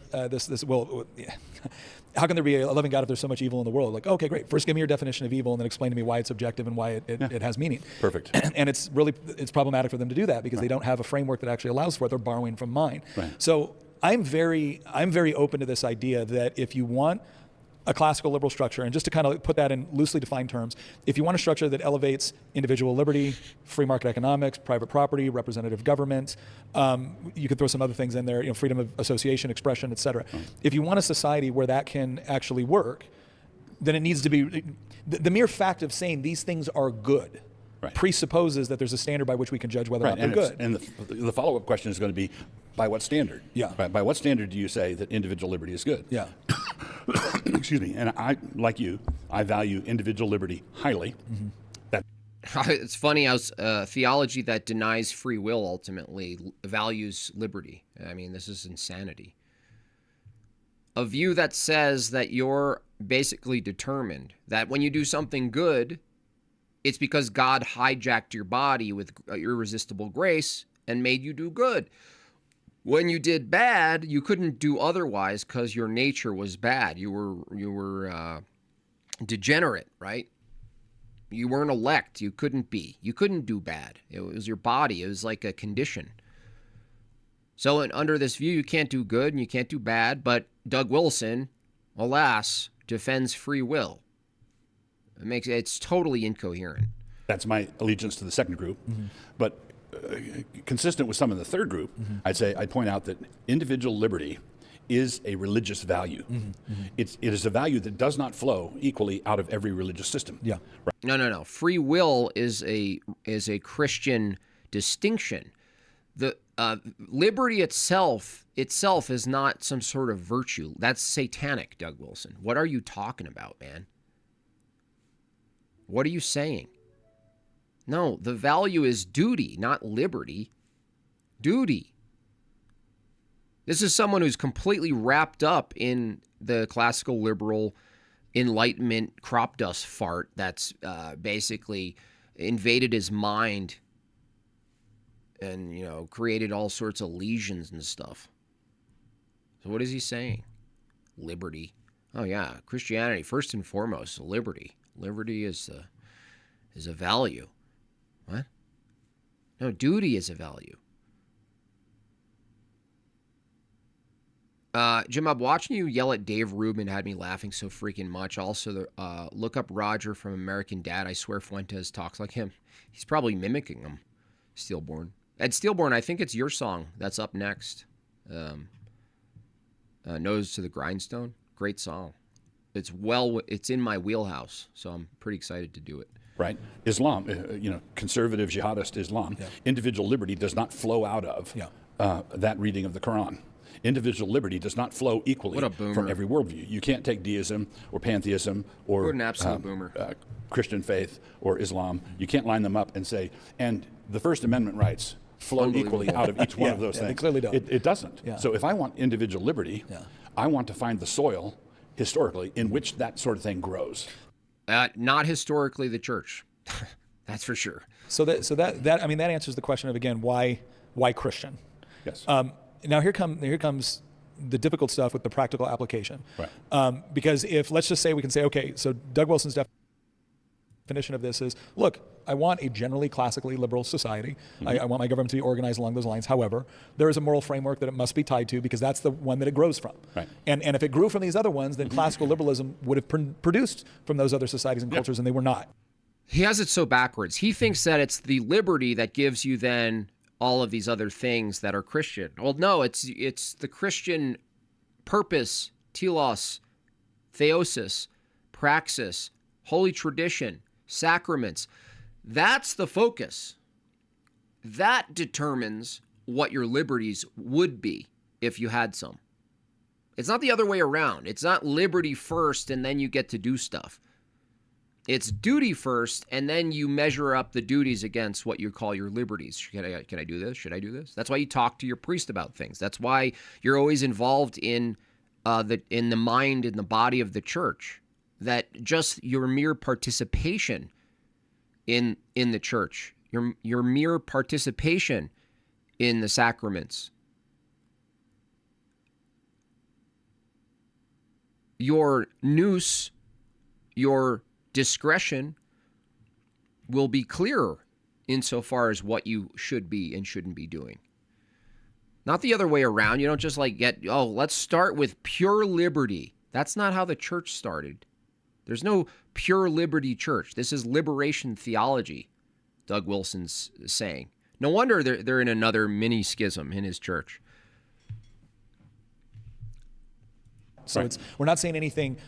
how can there be a loving God if there's so much evil in the world? Like, okay, great. First, give me your definition of evil, and then explain to me why it's objective and why it has meaning. Perfect. And it's problematic for them to do that because they don't have a framework that actually allows for it. They're borrowing from mine. Right. So I'm very open to this idea that if you want a classical liberal structure, and just to kind of put that in loosely defined terms, if you want a structure that elevates individual liberty, free market economics, private property, representative government, you could throw some other things in there, freedom of association, expression, et cetera. If you want a society where that can actually work, then it needs to be, the mere fact of saying these things are good presupposes that there's a standard by which we can judge whether or not they're good. And the follow-up question is going to be, by what standard? Yeah. By what standard do you say that individual liberty is good? Yeah. Excuse me. And I, like you, I value individual liberty highly. It's funny how theology that denies free will ultimately values liberty. I mean, this is insanity. A view that says that you're basically determined, that when you do something good, it's because God hijacked your body with irresistible grace and made you do good. When you did bad, you couldn't do otherwise because your nature was bad. You were degenerate, right? You weren't elect. You couldn't be. You couldn't do bad. It was your body. It was like a condition. So under this view, you can't do good and you can't do bad, but Doug Wilson, alas, defends free will. It's totally incoherent. That's my allegiance to the second group. But consistent with some of the third group, I'd point out that individual liberty is a religious value. It is a value that does not flow equally out of every religious system. Yeah. Right. No. Free will is a Christian distinction. The liberty itself is not some sort of virtue. That's satanic, Doug Wilson. What are you talking about, man? What are you saying? No, the value is duty, not liberty. Duty. This is someone who's completely wrapped up in the classical liberal Enlightenment crop dust fart that's basically invaded his mind and, created all sorts of lesions and stuff. So what is he saying? Liberty. Oh, yeah, Christianity, first and foremost, liberty. Liberty is a value. What? No, duty is a value. Jim, I'm watching you yell at Dave Rubin had me laughing so freaking much. Also, look up Roger from American Dad. I swear Fuentes talks like him. He's probably mimicking him. Steelborn. Ed Steelborn, I think it's your song that's up next. Nose to the Grindstone. Great song. It's in my wheelhouse, so I'm pretty excited to do it. Right. Islam, conservative jihadist Islam, individual liberty does not flow out of that reading of the Quran. Individual liberty does not flow equally from every worldview. You can't take deism or pantheism or what an absolute boomer. Christian faith or Islam. You can't line them up and say, and the First Amendment rights flow equally out of each one of those things. They clearly don't. It doesn't. Yeah. So if I want individual liberty, I want to find the soil historically in which that sort of thing grows. Not historically the church. That's for sure. So that answers the question of, again, why Christian? Yes. Now here comes the difficult stuff with the practical application. Right. Because if, let's just say we can say, okay, so Doug Wilson's definition of this is, look, I want a generally classically liberal society. I want my government to be organized along those lines. However, there is a moral framework that it must be tied to because that's the one that it grows from. Right. And if it grew from these other ones, then classical liberalism would have produced from those other societies and cultures, and they were not. He has it so backwards. He thinks that it's the liberty that gives you then all of these other things that are Christian. Well, no, it's the Christian purpose, telos, theosis, praxis, holy tradition, sacraments. That's the focus. That determines what your liberties would be if you had some. It's not the other way around. It's not liberty first and then you get to do stuff. It's duty first, and then you measure up the duties against what you call your liberties. Can I do this? Should I do this? That's why you talk to your priest about things. That's why you're always involved in the mind and the body of the church. That just your mere participation in the church, your mere participation in the sacraments, your nous, your discretion will be clearer insofar as what you should be and shouldn't be doing. Not the other way around. You don't just let's start with pure liberty. That's not how the church started. There's no pure liberty church. This is liberation theology, Doug Wilson's saying. No wonder they're in another mini schism in his church. So we're not saying anything.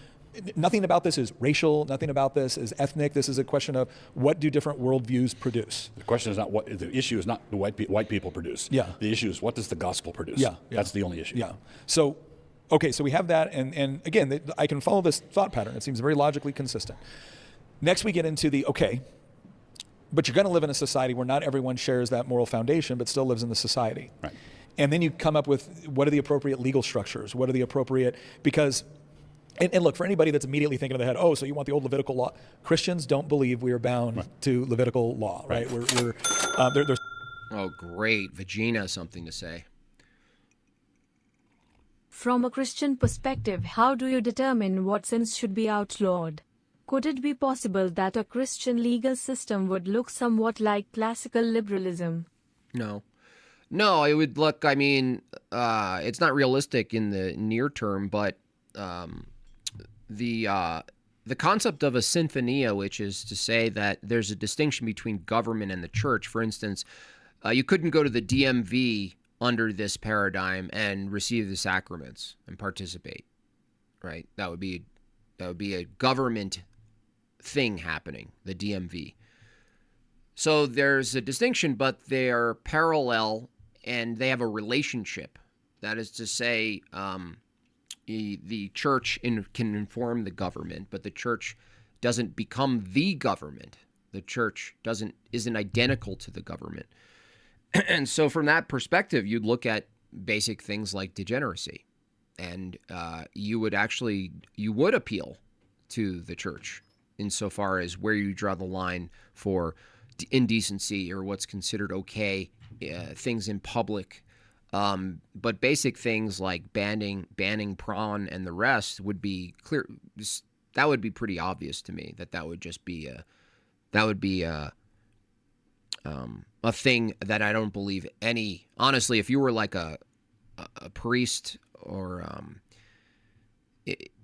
Nothing about this is racial. Nothing about this is ethnic. This is a question of what do different worldviews produce. The question is not what the issue is not the white people produce. Yeah. The issue is what does the gospel produce. Yeah. That's the only issue. Yeah. So, okay, so we have that, and again, I can follow this thought pattern. It seems very logically consistent. Next, we get into but you're going to live in a society where not everyone shares that moral foundation, but still lives in the society. Right. And then you come up with what are the appropriate legal structures? What are the appropriate because. And look, for anybody that's immediately thinking in the head, oh, so you want the old Levitical law? Christians don't believe we are bound to Levitical law, right? There's Oh, great. Vagina has something to say. From a Christian perspective, how do you determine what sins should be outlawed? Could it be possible that a Christian legal system would look somewhat like classical liberalism? No. No, it would look. I mean, it's not realistic in the near term, but the the concept of a sinfonia, which is to say that there's a distinction between government and the church. For instance, you couldn't go to the DMV under this paradigm and receive the sacraments and participate. Right? That would be a government thing happening. The DMV. So there's a distinction, but they are parallel and they have a relationship. That is to say, the church can inform the government, but the church doesn't become the government. The church isn't identical to the government. And so from that perspective, you'd look at basic things like degeneracy, and you would appeal to the church insofar as where you draw the line for indecency or what's considered okay, things in public. But basic things like banning prawn and the rest would be clear. That would be pretty obvious to me that would just be a thing that I don't believe any. Honestly, if you were like a priest or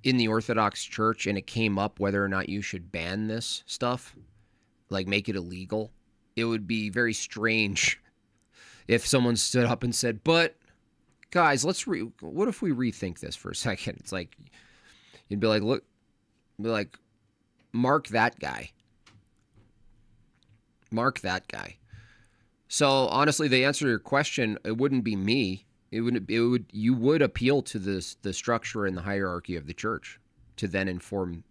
in the Orthodox Church and it came up whether or not you should ban this stuff, like make it illegal, it would be very strange if someone stood up and said, "But guys, what if we rethink this for a second?" It's like you'd be like, mark that guy. Mark that guy. So honestly, the answer to your question, it wouldn't be me. You would appeal to the structure and the hierarchy of the church to then inform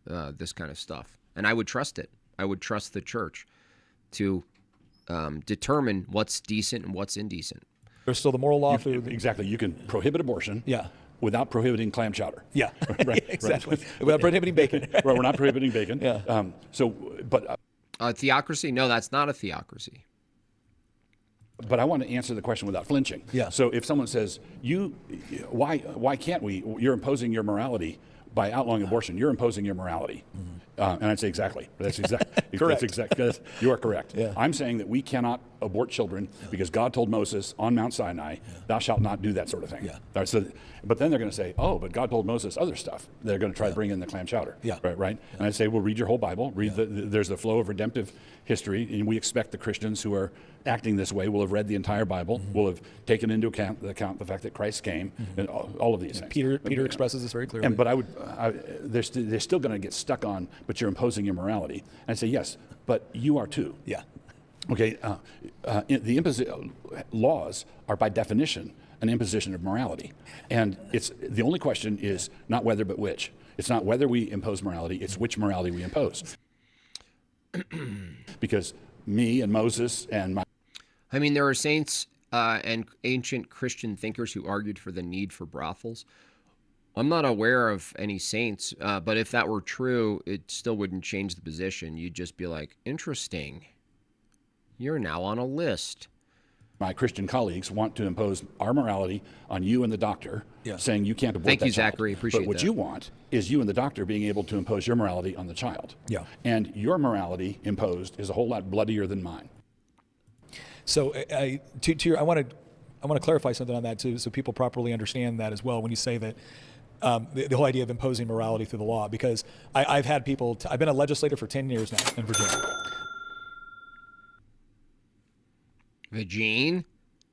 this kind of stuff, and I would trust it. I would trust the church to determine what's decent and what's indecent. There's still the moral law. Exactly. You can prohibit abortion. Yeah. Without prohibiting clam chowder. Yeah. Right. Exactly. Right. Without prohibiting bacon. Right. We're not prohibiting bacon. Yeah. Theocracy? No, that's not a theocracy. But I want to answer the question without flinching. Yeah. So if someone says, why can't we? You're imposing your morality by outlawing abortion. You're imposing your morality. Mm-hmm. And I'd say exactly. That's exactly. Correct. That's exactly. You are correct. Yeah. I'm saying that we cannot abort children because God told Moses on Mount Sinai, "Thou shalt not do that sort of thing." Yeah. All right, so, but then they're going to say, "Oh, but God told Moses other stuff." They're going to try to bring in the clam chowder. Yeah. Right. Yeah. And I'd say, well, read your whole Bible. Read there's the flow of redemptive history, and we expect the Christians who are acting this way will have read the entire Bible, will have taken into account the fact that Christ came, and all of these things. Peter expresses this very clearly. But they're still going to get stuck on, but you're imposing your morality. And I say, yes, but you are too. Yeah. Okay. The laws are by definition an imposition of morality, and the only question is not whether but which. It's not whether we impose morality; it's which morality we impose. Because me and Moses and I mean, there are saints and ancient Christian thinkers who argued for the need for brothels. I'm not aware of any saints, but if that were true, it still wouldn't change the position. You'd just be like, interesting. You're now on a list. my Christian colleagues want to impose our morality on you and the doctor, saying you can't abort Thank that you, child. Zachary. Appreciate But what that. you want is you and the doctor being able to impose your morality on the child. Yeah. And your morality imposed is a whole lot bloodier than mine. So I want to clarify something on that too, so people properly understand that as well. When you say that the whole idea of imposing morality through the law, because I've had people. I've been a legislator for 10 years now in Virginia. Virgin?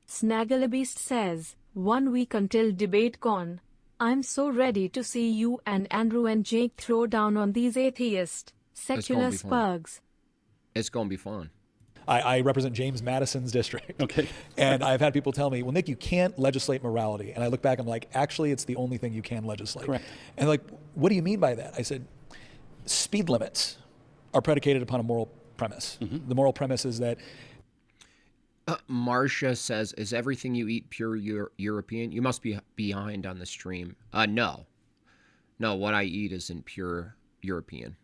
Snagglebeast says, 1 week until DebateCon. I'm so ready to see you and Andrew and Jake throw down on these atheist, secular be fun. spugs. It's going to be fun. I represent James Madison's district. Okay. And I've had people tell me, well, Nick, you can't legislate morality. And I look back, I'm like, actually, it's the only thing you can legislate. Correct. And like, what do you mean by that? I said, speed limits are predicated upon a moral premise. Mm-hmm. The moral premise is that Marcia says, is everything you eat pure European? You must be behind on the stream. No, what I eat isn't pure European.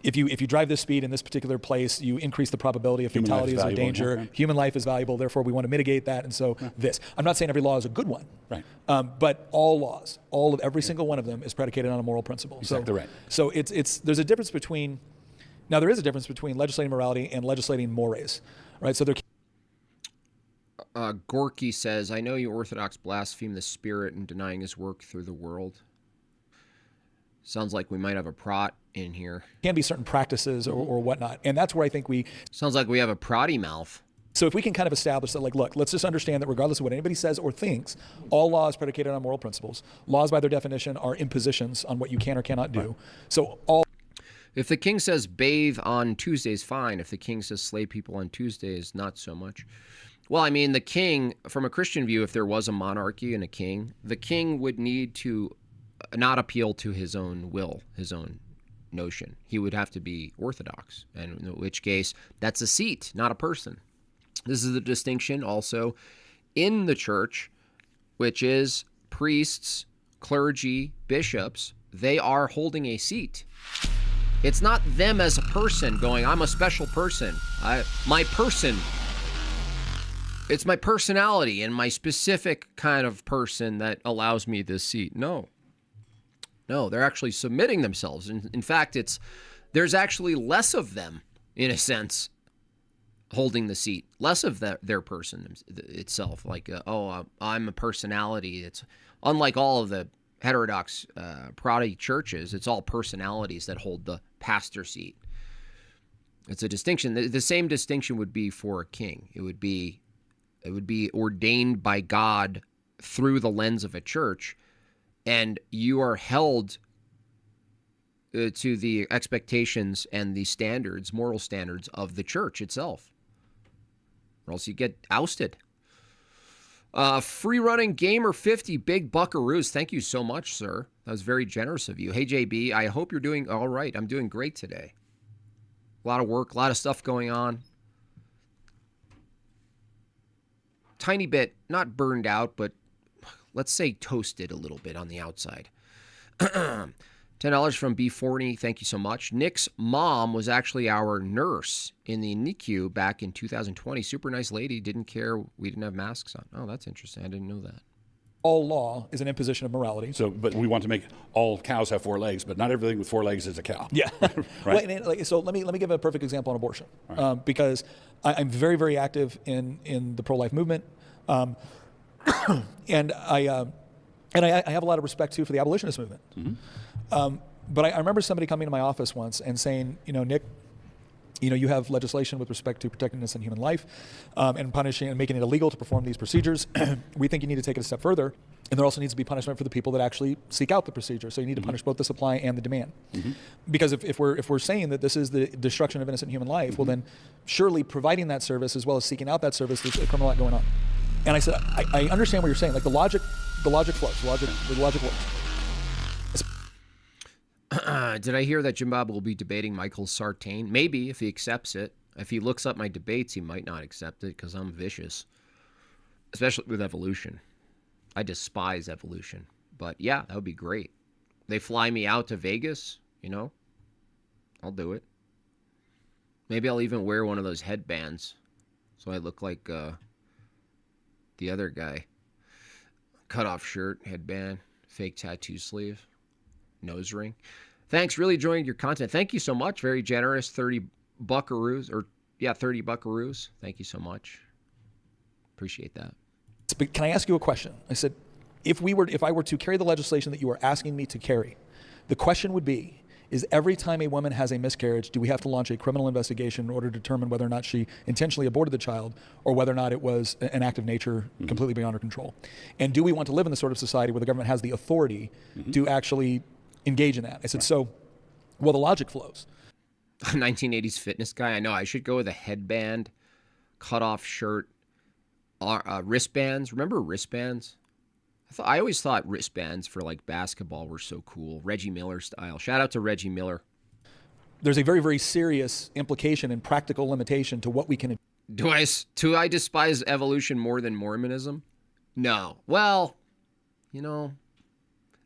if you drive this speed in this particular place, you increase the probability of fatalities or danger. Okay. Human life is valuable, therefore we want to mitigate that. And so this. I'm not saying every law is a good one. Right. But all laws, every single one of them is predicated on a moral principle. Exactly right. So there's a difference between, now there is a difference between legislating morality and legislating mores, right? So there. Gorky says, I know you Orthodox blaspheme the Spirit and denying his work through the world. Sounds like we might have a prot in here. Can be certain practices or whatnot. And that's where I think Sounds like we have a protty mouth. So if we can kind of establish that, like, look, let's just understand that regardless of what anybody says or thinks, all law is predicated on moral principles. Laws, by their definition, are impositions on what you can or cannot do. Right. So if the king says bathe on Tuesdays, fine. If the king says slay people on Tuesdays, not so much. Well, I mean, the king, from a Christian view, if there was a monarchy and a king, the king would need to not appeal to his own will, his own notion. He would have to be Orthodox, and in which case, that's a seat, not a person. This is the distinction also in the church, which is priests, clergy, bishops, they are holding a seat. It's not them as a person going, I'm a special person. My person. It's my personality and my specific kind of person that allows me this seat. No, they're actually submitting themselves. In fact, there's actually less of them, in a sense, holding the seat, less of their person itself. Like, I'm a personality. It's unlike all of the heterodox Protestant churches. It's all personalities that hold the pastor seat. It's a distinction. The same distinction would be for a king. It would be ordained by God through the lens of a church, and you are held to the expectations and the standards, moral standards of the church itself, or else you get ousted. Free running gamer 50 big buckaroos. Thank you so much, sir. That was very generous of you. Hey, JB, I hope you're doing all right. I'm doing great today. A lot of work, a lot of stuff going on. Tiny bit, not burned out, but let's say toasted a little bit on the outside. $10 from B40. Thank you so much. Nick's mom was actually our nurse in the NICU back in 2020. Super nice lady. Didn't care we didn't have masks on. Oh, that's interesting. I didn't know that. All law is an imposition of morality. So, but we want to make all cows have 4 legs, but not everything with 4 legs is a cow. Yeah. Right. Well, so let me give a perfect example on abortion, right. Because I'm very, very active in the pro-life movement, and I have a lot of respect too for the abolitionist movement. Mm-hmm. But I remember somebody coming to my office once and saying, Nick, you have legislation with respect to protecting innocent human life and punishing and making it illegal to perform these procedures. We think you need to take it a step further. And there also needs to be punishment for the people that actually seek out the procedure. So you need to punish both the supply and the demand. Mm-hmm. Because if we're saying that this is the destruction of innocent human life, well then surely providing that service as well as seeking out that service, there's a criminal act going on. And I said, I understand what you're saying. Like the logic flows. The logic works. Did I hear that Jim Bob will be debating Michael Sartain? Maybe, if he accepts it. If he looks up my debates, he might not accept it because I'm vicious, especially with evolution. I despise evolution. But yeah, that would be great. They fly me out to Vegas, I'll do it. Maybe I'll even wear one of those headbands so I look like the other guy. Cut off shirt, headband, fake tattoo sleeve, nose ring. Thanks, really enjoying your content. Thank you so much. Very generous. 30 buckaroos. Thank you so much. Appreciate that. But can I ask you a question? I said, if I were to carry the legislation that you are asking me to carry, the question would be, is every time a woman has a miscarriage, do we have to launch a criminal investigation in order to determine whether or not she intentionally aborted the child or whether or not it was an act of nature completely beyond her control? And do we want to live in the sort of society where the government has the authority to actually engage in that? I said, the logic flows. 1980s fitness guy. I know I should go with a headband, cut off shirt, wristbands. Remember wristbands? I always thought wristbands for like basketball were so cool. Reggie Miller style. Shout out to Reggie Miller. There's a very, very serious implication and practical limitation to what we can. Do I despise evolution more than Mormonism? No. Well,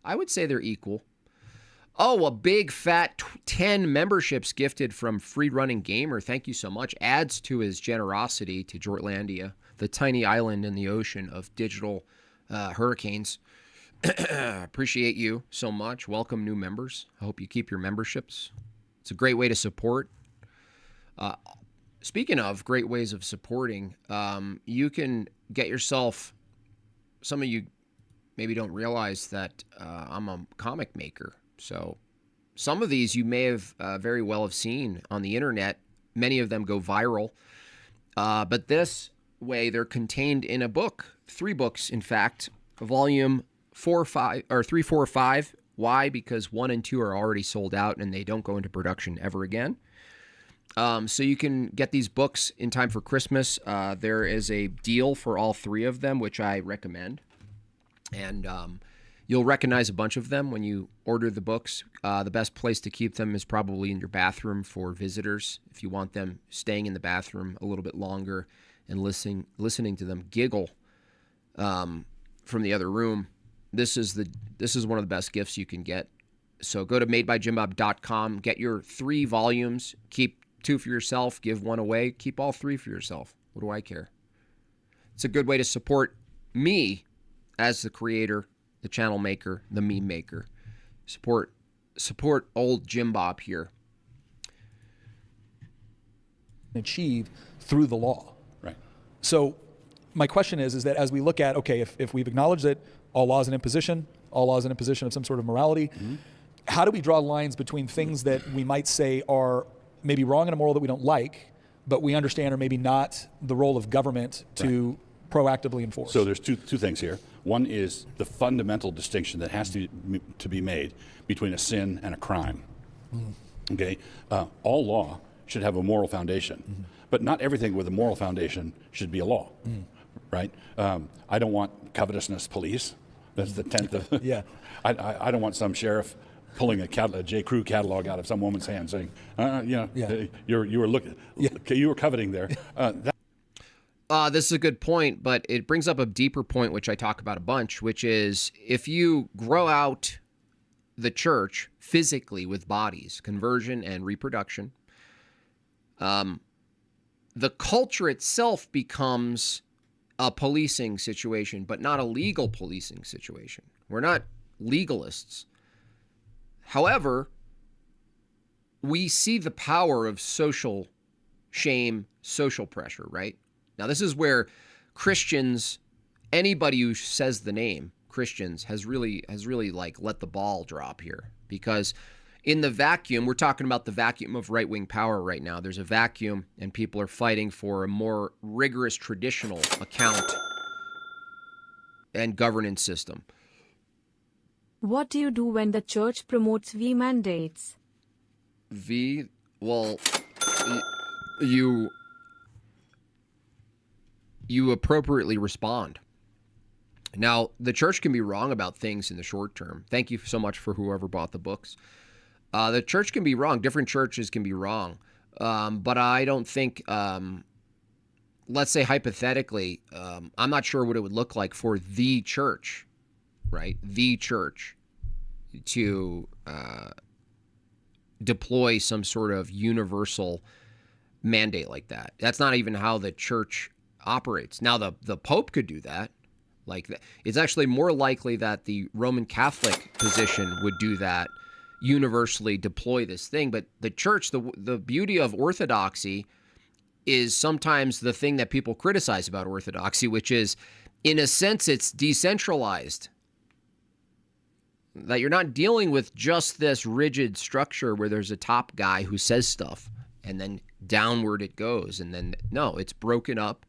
I would say they're equal. Oh, a big fat 10 memberships gifted from Free Running Gamer. Thank you so much. Adds to his generosity to Jortlandia, the tiny island in the ocean of digital hurricanes. Appreciate you so much. Welcome new members. I hope you keep your memberships. It's a great way to support. speaking of great ways of supporting, you can get yourself, some of you maybe don't realize that I'm a comic maker. So some of these you may have very well have seen on the internet. Many of them go viral. But this way, they're contained in a book, 3 books, in fact, volume 4, 5, or 3, 4, 5. Why? Because 1 and 2 are already sold out and they don't go into production ever again. So you can get these books in time for Christmas. There is a deal for all 3 of them, which I recommend. And you'll recognize a bunch of them when you order the books. The best place to keep them is probably in your bathroom for visitors. If you want them staying in the bathroom a little bit longer and listening to them giggle from the other room, this is one of the best gifts you can get. So go to madebyjimbob.com, get your 3 volumes, keep 2 for yourself, give 1 away, keep all 3 for yourself. What do I care? It's a good way to support me as the creator, the channel maker, the meme maker. Support old Jim Bob here. Achieve through the law. Right. So my question is that as we look at, okay, if we've acknowledged that all law is an imposition of some sort of morality, how do we draw lines between things that we might say are maybe wrong and immoral that we don't like, but we understand are maybe not the role of government to proactively enforce? So there's two things here. One is the fundamental distinction that has to be made between a sin and a crime. Okay, all law should have a moral foundation, but not everything with a moral foundation should be a law, right? I don't want covetousness police. That's the 10th of. Yeah. I don't want some sheriff pulling a J. Crew catalog out of some woman's hand, saying, you were coveting there. This is a good point, but it brings up a deeper point, which I talk about a bunch, which is if you grow out the church physically with bodies, conversion and reproduction, the culture itself becomes a policing situation, but not a legal policing situation. We're not legalists. However, we see the power of social shame, social pressure, right? Now, this is where Christians, anybody who says the name Christians has really like let the ball drop here, because in the vacuum, we're talking about the vacuum of right-wing power right now. There's a vacuum and people are fighting for a more rigorous traditional account and governance system. What do you do when the church promotes V mandates? Well, you appropriately respond. Now, the church can be wrong about things in the short term. Thank you so much for whoever bought the books. The church can be wrong. Different churches can be wrong. But I don't think, let's say hypothetically, I'm not sure what it would look like for the church, right? The church to deploy some sort of universal mandate like that. That's not even how the church operates. Now, the Pope could do that. It's actually more likely that the Roman Catholic position would do that, universally deploy this thing. But the church, the beauty of orthodoxy is sometimes the thing that people criticize about orthodoxy, which is, in a sense, it's decentralized. That you're not dealing with just this rigid structure where there's a top guy who says stuff and then downward it goes. And then, no, it's broken up.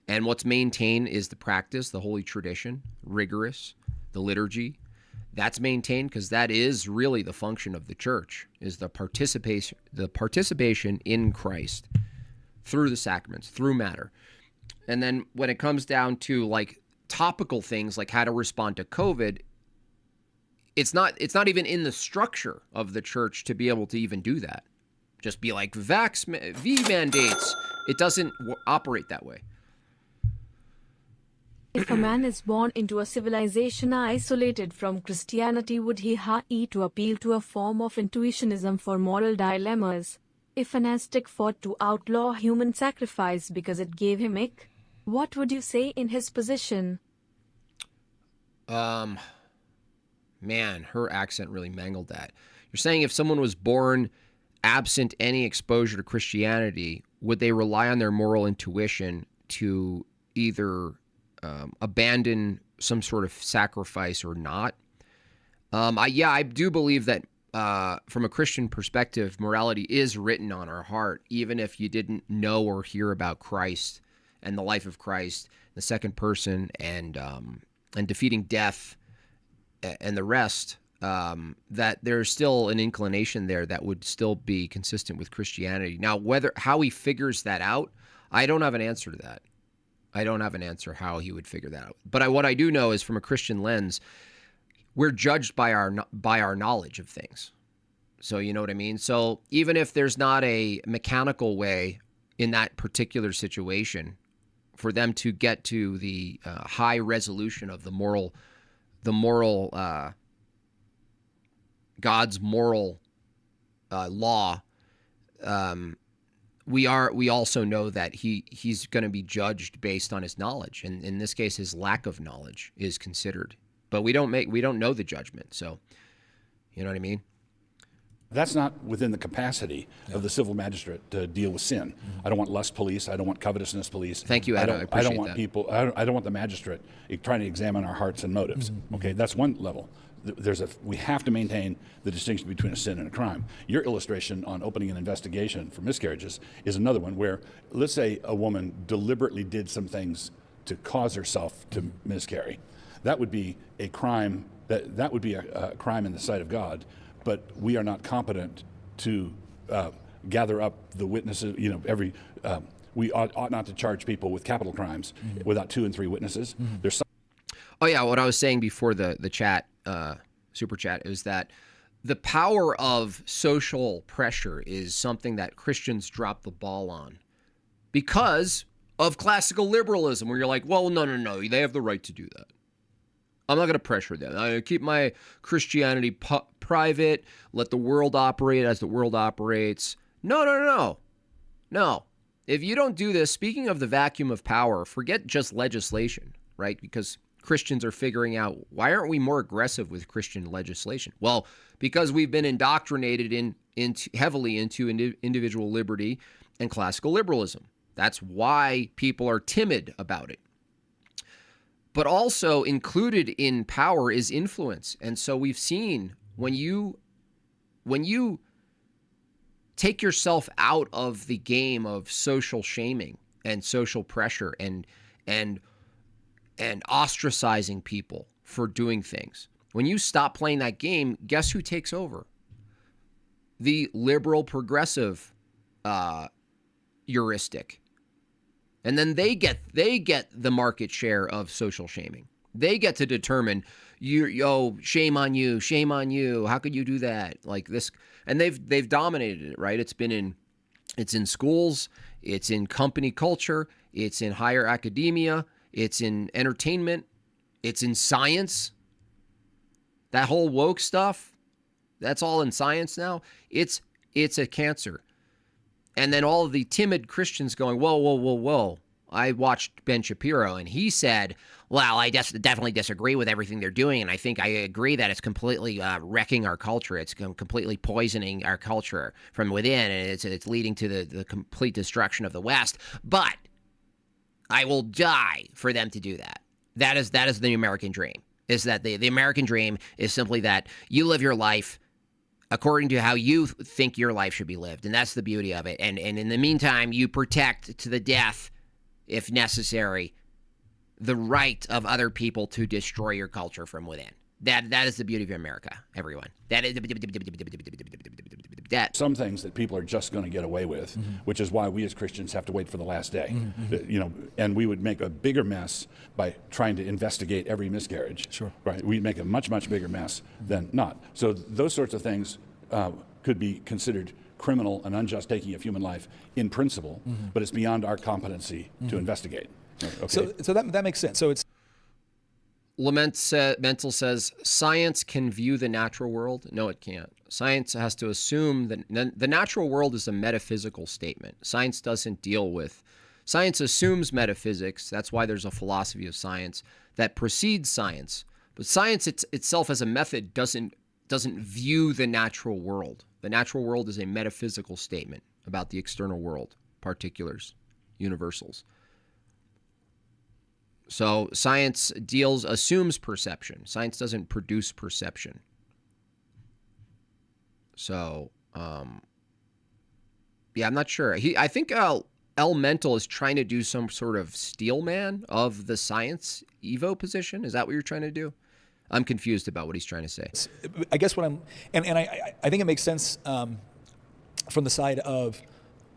And what's maintained is the practice, the holy tradition, rigorous, the liturgy. That's maintained because that is really the function of the church, is the participation in Christ through the sacraments, through matter. And then when it comes down to like topical things like how to respond to COVID, it's not even in the structure of the church to be able to even do that. Just be like V mandates. It doesn't operate that way. If a man is born into a civilization isolated from Christianity, would he need to appeal to a form of intuitionism for moral dilemmas? If an Aztec fought to outlaw human sacrifice because it gave him ick, what would you say in his position? Man, her accent really mangled that. You're saying if someone was born absent any exposure to Christianity, would they rely on their moral intuition to either abandon some sort of sacrifice or not? I do believe that from a Christian perspective, morality is written on our heart, even if you didn't know or hear about Christ and the life of Christ, the second person, and defeating death and the rest. That there's still an inclination there that would still be consistent with Christianity. Now, how he figures that out, I don't have an answer to that. I don't have an answer how he would figure that out. But what I do know is, from a Christian lens, we're judged by our knowledge of things. So you know what I mean? So even if there's not a mechanical way in that particular situation for them to get to the high resolution of the moral God's moral law, we also know that he's going to be judged based on his knowledge, and in this case, his lack of knowledge is considered. But we don't know the judgment, so you know what I mean. That's not within the capacity of the civil magistrate to deal with sin. I don't want lust police. I don't want covetousness police. Thank you, Adam. I don't want people. I don't want the magistrate trying to examine our hearts and motives. Okay, that's one level. We have to maintain the distinction between a sin and a crime. Your illustration on opening an investigation for miscarriages is another one where, let's say, a woman deliberately did some things to cause herself to miscarry. That would be a crime. That would be a crime in the sight of God. But we are not competent to gather up the witnesses. We ought not to charge people with capital crimes without 2 and 3 witnesses. There's some. Oh yeah, what I was saying before the chat, super chat, is that the power of social pressure is something that Christians drop the ball on because of classical liberalism, where you're like, well, no, they have the right to do that. I'm not going to pressure them. I keep my Christianity private, let the world operate as the world operates. No. If you don't do this, speaking of the vacuum of power, forget just legislation, right? Because Christians are figuring out, why aren't we more aggressive with Christian legislation? Well, because we've been indoctrinated heavily into individual liberty and classical liberalism. That's why people are timid about it. But also included in power is influence. And so we've seen when you take yourself out of the game of social shaming and social pressure and ostracizing people for doing things, when you stop playing that game, guess who takes over? The liberal progressive heuristic. And then they get the market share of social shaming. They get to determine, shame on you. How could you do that? Like this, and they've dominated it, right? It's in schools, it's in company culture, it's in higher academia, it's in entertainment, it's in science. That whole woke stuff, that's all in science now. It's a cancer. And then all of the timid Christians going, whoa. I watched Ben Shapiro, and he said, well, I definitely disagree with everything they're doing, and I think I agree that it's completely wrecking our culture. It's completely poisoning our culture from within, and it's leading to the complete destruction of the West. But I will die for them to do that. That is the American dream, is that the American dream is simply that you live your life according to how you think your life should be lived. And that's the beauty of it. And in the meantime, you protect to the death, if necessary, the right of other people to destroy your culture from within. That is the beauty of America, everyone. That is that. Some things that people are just going to get away with, which is why we as Christians have to wait for the last day. And we would make a bigger mess by trying to investigate every miscarriage. Sure. Right. We'd make a much, much bigger mess than not. So those sorts of things could be considered criminal and unjust taking of human life in principle, but it's beyond our competency to investigate. Okay. So that makes sense. So it's Mental says, science can view the natural world. No, it can't. Science has to assume that the natural world is a metaphysical statement. Science assumes metaphysics. That's why there's a philosophy of science that precedes science. But science itself as a method doesn't view the natural world. The natural world is a metaphysical statement about the external world, particulars, universals. So science assumes perception. Science doesn't produce perception. So, yeah, I'm not sure. I think Elemental is trying to do some sort of steelman of the science Evo position. Is that what you're trying to do? I'm confused about what he's trying to say. I guess what I think it makes sense from the side of,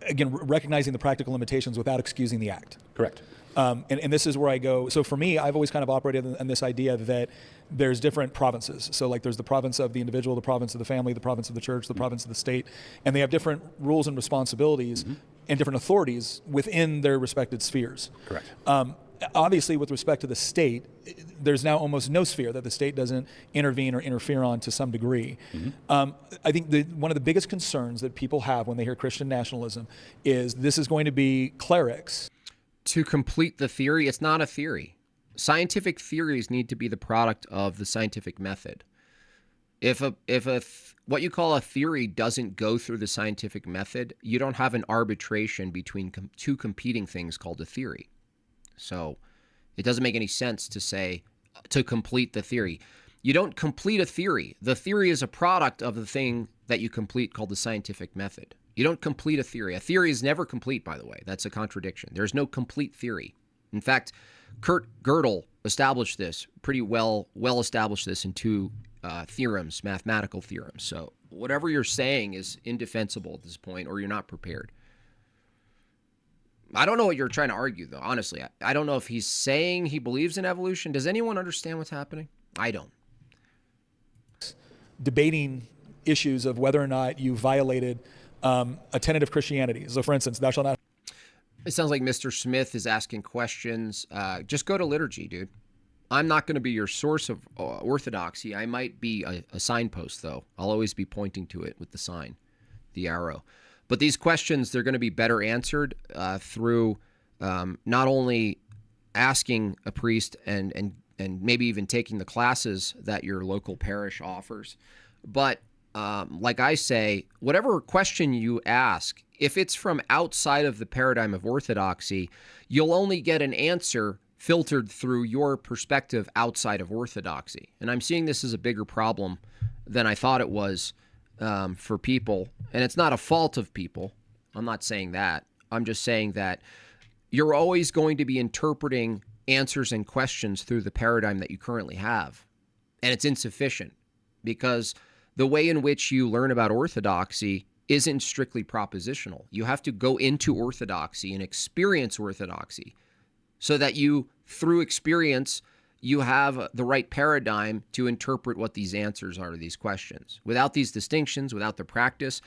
again, recognizing the practical limitations without excusing the act. Correct. And this is where I go. So for me, I've always kind of operated in this idea that there's different provinces. So like there's the province of the individual, the province of the family, the province of the church, the province of the state, and they have different rules and responsibilities and different authorities within their respected spheres. Correct. Obviously, with respect to the state, there's now almost no sphere that the state doesn't intervene or interfere on to some degree. I think one of the biggest concerns that people have when they hear Christian nationalism is this is going to be clerics. To complete the theory, it's not a theory. Scientific theories need to be the product of the scientific method. If what you call a theory doesn't go through the scientific method, you don't have an arbitration between two competing things called a theory. So it doesn't make any sense to say to complete the theory. You don't complete a theory. The theory is a product of the thing that you complete called the scientific method. You don't complete a theory. A theory is never complete, by the way. That's a contradiction. There's no complete theory. In fact, Kurt Gödel established this, pretty well established this in two theorems, mathematical theorems. So whatever you're saying is indefensible at this point, or you're not prepared. I don't know what you're trying to argue, though, honestly. I don't know if he's saying he believes in evolution. Does anyone understand what's happening? I don't. Debating issues of whether or not you violated a tenet of Christianity. So, for instance, thou shalt not. It sounds like Mr. Smith is asking questions. Just go to liturgy, dude. I'm not going to be your source of orthodoxy. I might be a signpost, though. I'll always be pointing to it with the sign, the arrow. But these questions, they're going to be better answered through not only asking a priest and maybe even taking the classes that your local parish offers, but like I say, whatever question you ask, if it's from outside of the paradigm of orthodoxy, you'll only get an answer filtered through your perspective outside of orthodoxy. And I'm seeing this as a bigger problem than I thought it was for people. And it's not a fault of people. I'm not saying that. I'm just saying that you're always going to be interpreting answers and questions through the paradigm that you currently have. And it's insufficient because the way in which you learn about orthodoxy isn't strictly propositional. You have to go into orthodoxy and experience orthodoxy so that you, through experience, you have the right paradigm to interpret what these answers are to these questions. Without these distinctions, without the practice,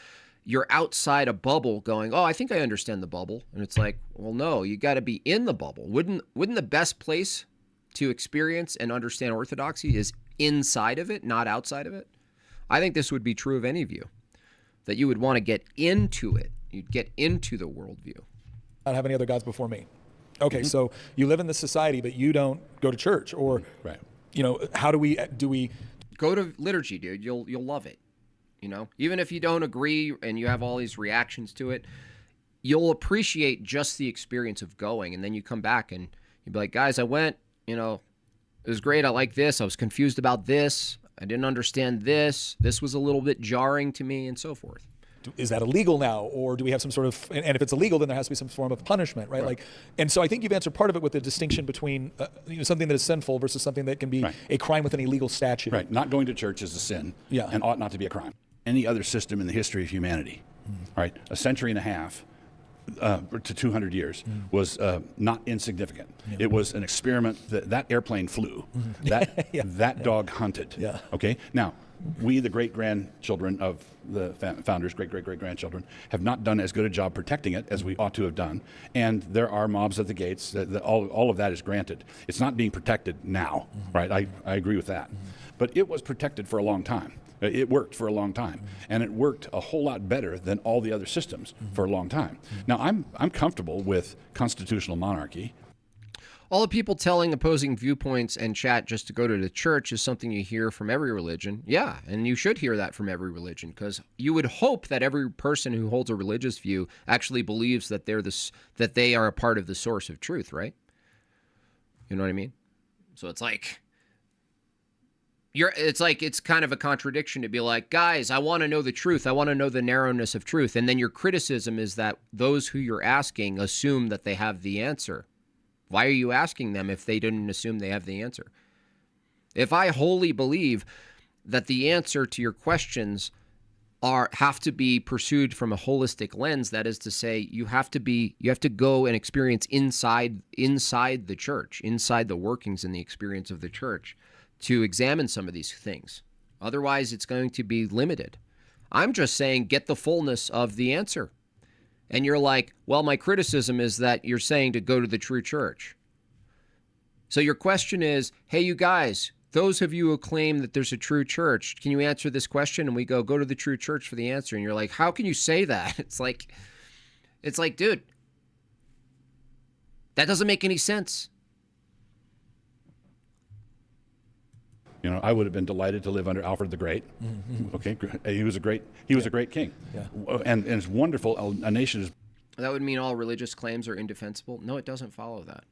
you're outside a bubble going, oh, I think I understand the bubble. And it's like, well, no, you got to be in the bubble. Wouldn't the best place to experience and understand orthodoxy is inside of it, not outside of it? I think this would be true of any of you, that you would want to get into it. You'd get into the worldview. Not have any other gods before me. Okay, so you live in this society, but you don't go to church, or, right. You know, how do we go to liturgy, dude? You'll love it. You know, even if you don't agree and you have all these reactions to it, you'll appreciate just the experience of going. And then you come back and you'll be like, guys, I went, you know, it was great. I like this. I was confused about this. I didn't understand this. This was a little bit jarring to me, and so forth. Is that illegal now, or do we have some sort of? And if it's illegal, then there has to be some form of punishment, right? Like, and so I think you've answered part of it with the distinction between something that is sinful versus something that can be a crime with an illegal statute. Right. Not going to church is a sin, and ought not to be a crime. Any other system in the history of humanity, right? A century and a half to 200 years was not insignificant. It was an experiment. That airplane flew. That dog hunted. Okay. Now, we, the great-grandchildren of the founders, great-great-great-grandchildren, have not done as good a job protecting it as we ought to have done. And there are mobs at the gates. All of that is granted. It's not being protected now, right? I agree with that. But it was protected for a long time. It worked for a long time. And it worked a whole lot better than all the other systems for a long time. Now, I'm comfortable with constitutional monarchy. All the people telling opposing viewpoints and chat just to go to the church is something you hear from every religion. Yeah, and you should hear that from every religion, because you would hope that every person who holds a religious view actually believes that that they are a part of the source of truth, right? You know what I mean? So it's like it's kind of a contradiction to be like, guys, I want to know the truth. I want to know the narrowness of truth. And then your criticism is that those who you're asking assume that they have the answer. Why are you asking them if they didn't assume they have the answer? If I wholly believe that the answer to your questions have to be pursued from a holistic lens, that is to say, you have to go and experience inside the church, inside the workings and the experience of the church, to examine some of these things. Otherwise, it's going to be limited. I'm just saying, get the fullness of the answer. And you're like, well, my criticism is that you're saying to go to the true church. So your question is, hey, you guys, those of you who claim that there's a true church, can you answer this question? And we go to the true church for the answer. And you're like, how can you say that? It's like, dude, that doesn't make any sense. You know, I would have been delighted to live under Alfred the Great. Mm-hmm. Okay, he was a great king. Yeah. And it's wonderful. A nation is. That would mean all religious claims are indefensible? No, it doesn't follow that.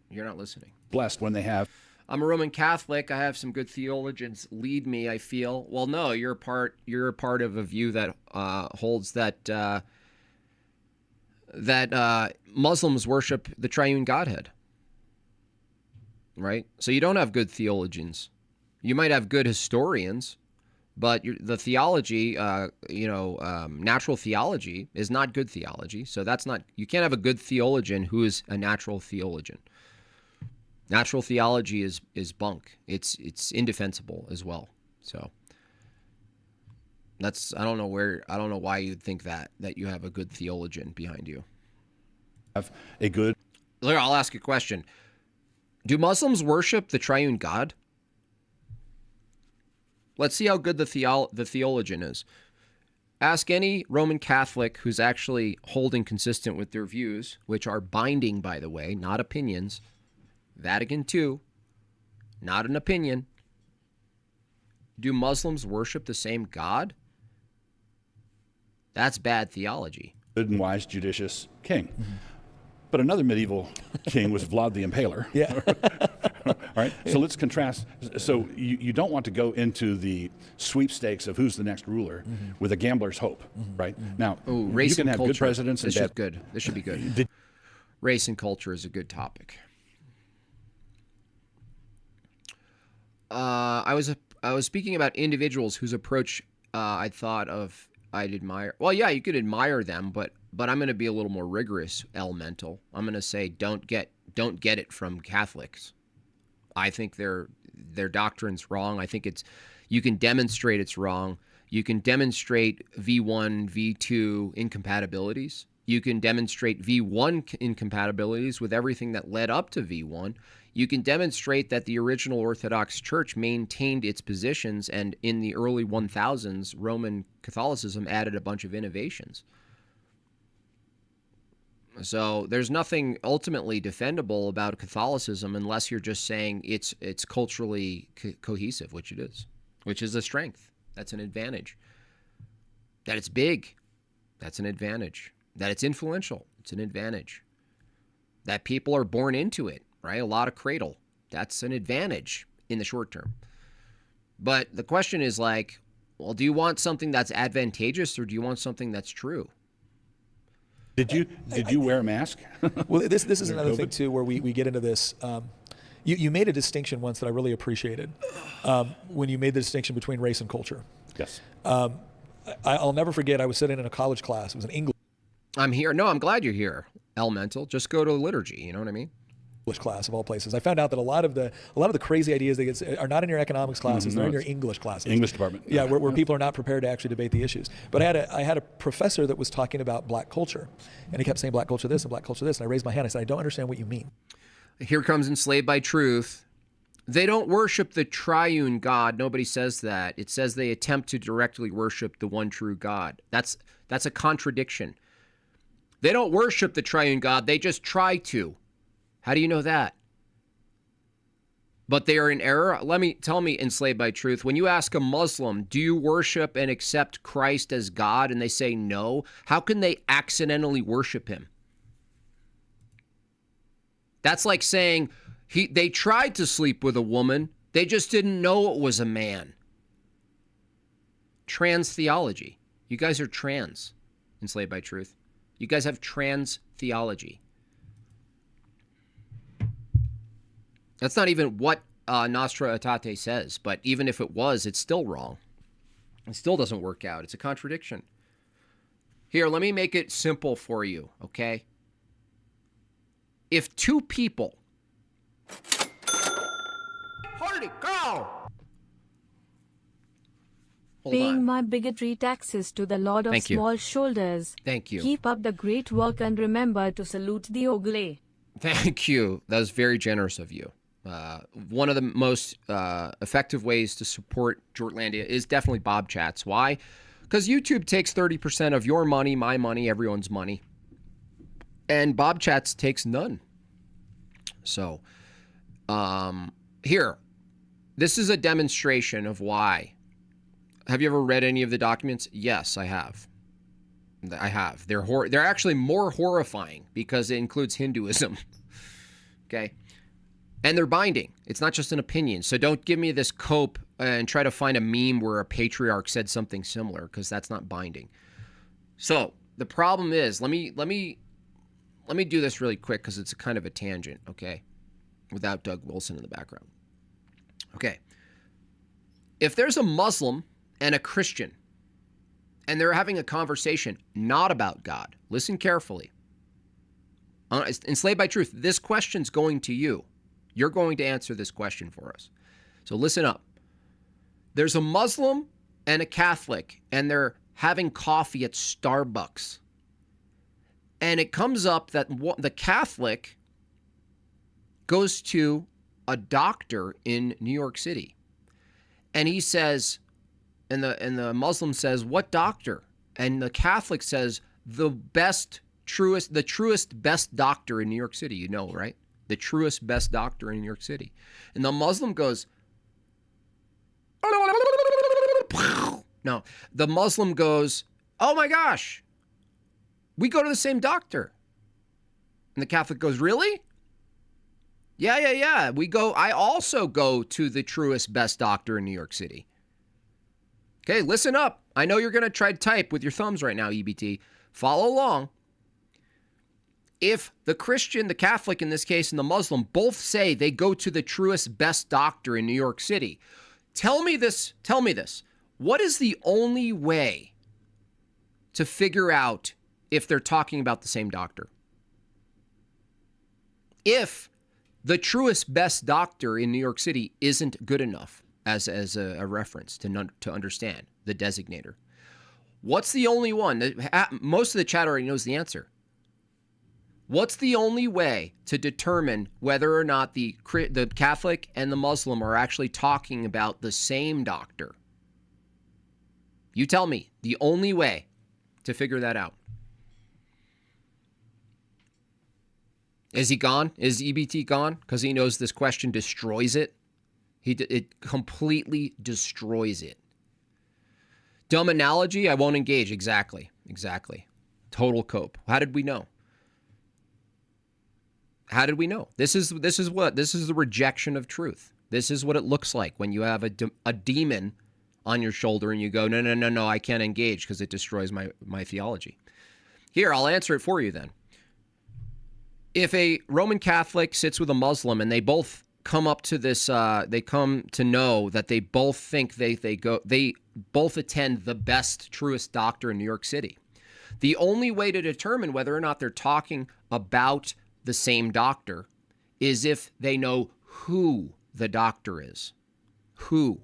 You're not listening. Blessed when they have. I'm a Roman Catholic. I have some good theologians lead me, I feel. Well, no, you're a part of a view that holds that Muslims worship the triune Godhead. Right? So you don't have good theologians. You might have good historians, but the theology, natural theology is not good theology. So you can't have a good theologian who is a natural theologian. Natural theology is bunk. It's indefensible as well. So I don't know why you'd think that you have a good theologian behind you. Have a good. I'll ask a question. Do Muslims worship the triune God? Let's see how good the theologian is. Ask any Roman Catholic who's actually holding consistent with their views, which are binding, by the way, not opinions. Vatican II, not an opinion. Do Muslims worship the same God? That's bad theology. Good and wise, judicious king. Mm-hmm. But another medieval king was Vlad the Impaler. Yeah. All right. So let's contrast. So you don't want to go into the sweepstakes of who's the next ruler with a gambler's hope, right? Now, race you can and have culture. good presidents and bad. Good. This should be good. Race and culture is a good topic. I was speaking about individuals whose approach I'd admire. Well, yeah, you could admire them, but I'm going to be a little more rigorous, elemental. I'm going to say don't get it from Catholics. I think their doctrine's wrong. I think you can demonstrate it's wrong. You can demonstrate V1, V2 incompatibilities. You can demonstrate V1 incompatibilities with everything that led up to V1. You can demonstrate that the original Orthodox Church maintained its positions, and in the early 1000s, Roman Catholicism added a bunch of innovations. So there's nothing ultimately defendable about Catholicism unless you're just saying it's culturally cohesive, which it is, which is a strength. That's an advantage. That it's big, that's an advantage. That it's influential, it's an advantage. That people are born into it, right? A lot of cradle. That's an advantage in the short term. But the question is like, well, do you want something that's advantageous or do you want something that's true? Did you wear a mask? Well, this is another thing too, where we get into this. You made a distinction once that I really appreciated when you made the distinction between race and culture. Yes. I'll never forget. I was sitting in a college class. It was an English. I'm here. No, I'm glad you're here. Elemental. Just go to liturgy. You know what I mean? English class of all places. I found out that a lot of the crazy ideas they get are not in your economics classes. They're in your English classes. English department. Yeah, where people are not prepared to actually debate the issues. But I had a professor that was talking about black culture, and he kept saying black culture this and black culture this, and I raised my hand. I said, I don't understand what you mean. Here comes enslaved by truth. They don't worship the triune God. Nobody says that. It says they attempt to directly worship the one true God. That's a contradiction. They don't worship the triune God. They just try to. How do you know that? But they are in error. Tell me, enslaved by truth, when you ask a Muslim, do you worship and accept Christ as God? And they say no. How can they accidentally worship him? That's like saying they tried to sleep with a woman. They just didn't know it was a man. Trans theology. You guys are trans, enslaved by truth. You guys have trans theology. That's not even what Nostra Aetate says, but even if it was, it's still wrong. It still doesn't work out. It's a contradiction. Here, let me make it simple for you, okay? If two people... Holy cow! Paying my bigotry taxes to the Lord of Thank you. Small Shoulders. Thank you. Keep up the great work and remember to salute the Ogle. Thank you. That was very generous of you. One of the most effective ways to support Jortlandia is definitely Bob Chats. Why? Because YouTube takes 30% of your money, my money, everyone's money. And Bob Chats takes none. So, here. This is a demonstration of why. Have you ever read any of the documents? Yes, I have. I have. They're actually more horrifying because it includes Hinduism. Okay? And they're binding. It's not just an opinion. So don't give me this cope and try to find a meme where a patriarch said something similar, because that's not binding. So the problem is, let me do this really quick because it's a kind of a tangent, okay? Without Doug Wilson in the background. Okay. If there's a Muslim and a Christian, and they're having a conversation not about God, listen carefully. Enslaved by truth, this question's going to you. You're going to answer this question for us. So listen up. There's a Muslim and a Catholic, and they're having coffee at Starbucks. And it comes up that the Catholic goes to a doctor in New York City. And he says, and the Muslim says, what doctor? And the Catholic says, the truest, best doctor in New York City. You know, right? The truest, best doctor in New York City. And the Muslim goes, no, the Muslim goes, oh my gosh, we go to the same doctor. And the Catholic goes, really? Yeah. I also go to the truest, best doctor in New York City. Okay, listen up. I know you're going to try to type with your thumbs right now, EBT. Follow along. If the Christian, the Catholic in this case, and the Muslim both say they go to the truest, best doctor in New York City, tell me this. What is the only way to figure out if they're talking about the same doctor? If the truest, best doctor in New York City isn't good enough as a reference to understand the designator, what's the only one? Most of the chat already knows the answer. What's the only way to determine whether or not the Catholic and the Muslim are actually talking about the same doctor? You tell me the only way to figure that out. Is he gone? Is EBT gone? Because he knows this question destroys it. It completely destroys it. Dumb analogy, I won't engage. Exactly. Total cope. How did we know? This is the rejection of truth. This is what it looks like when you have a demon on your shoulder and you go, no, I can't engage because it destroys my theology. Here, I'll answer it for you then. If a Roman Catholic sits with a Muslim and they both come up to this, they come to know that they both think they both attend the best, truest doctor in New York City. The only way to determine whether or not they're talking about the same doctor is if they know who the doctor is. Who.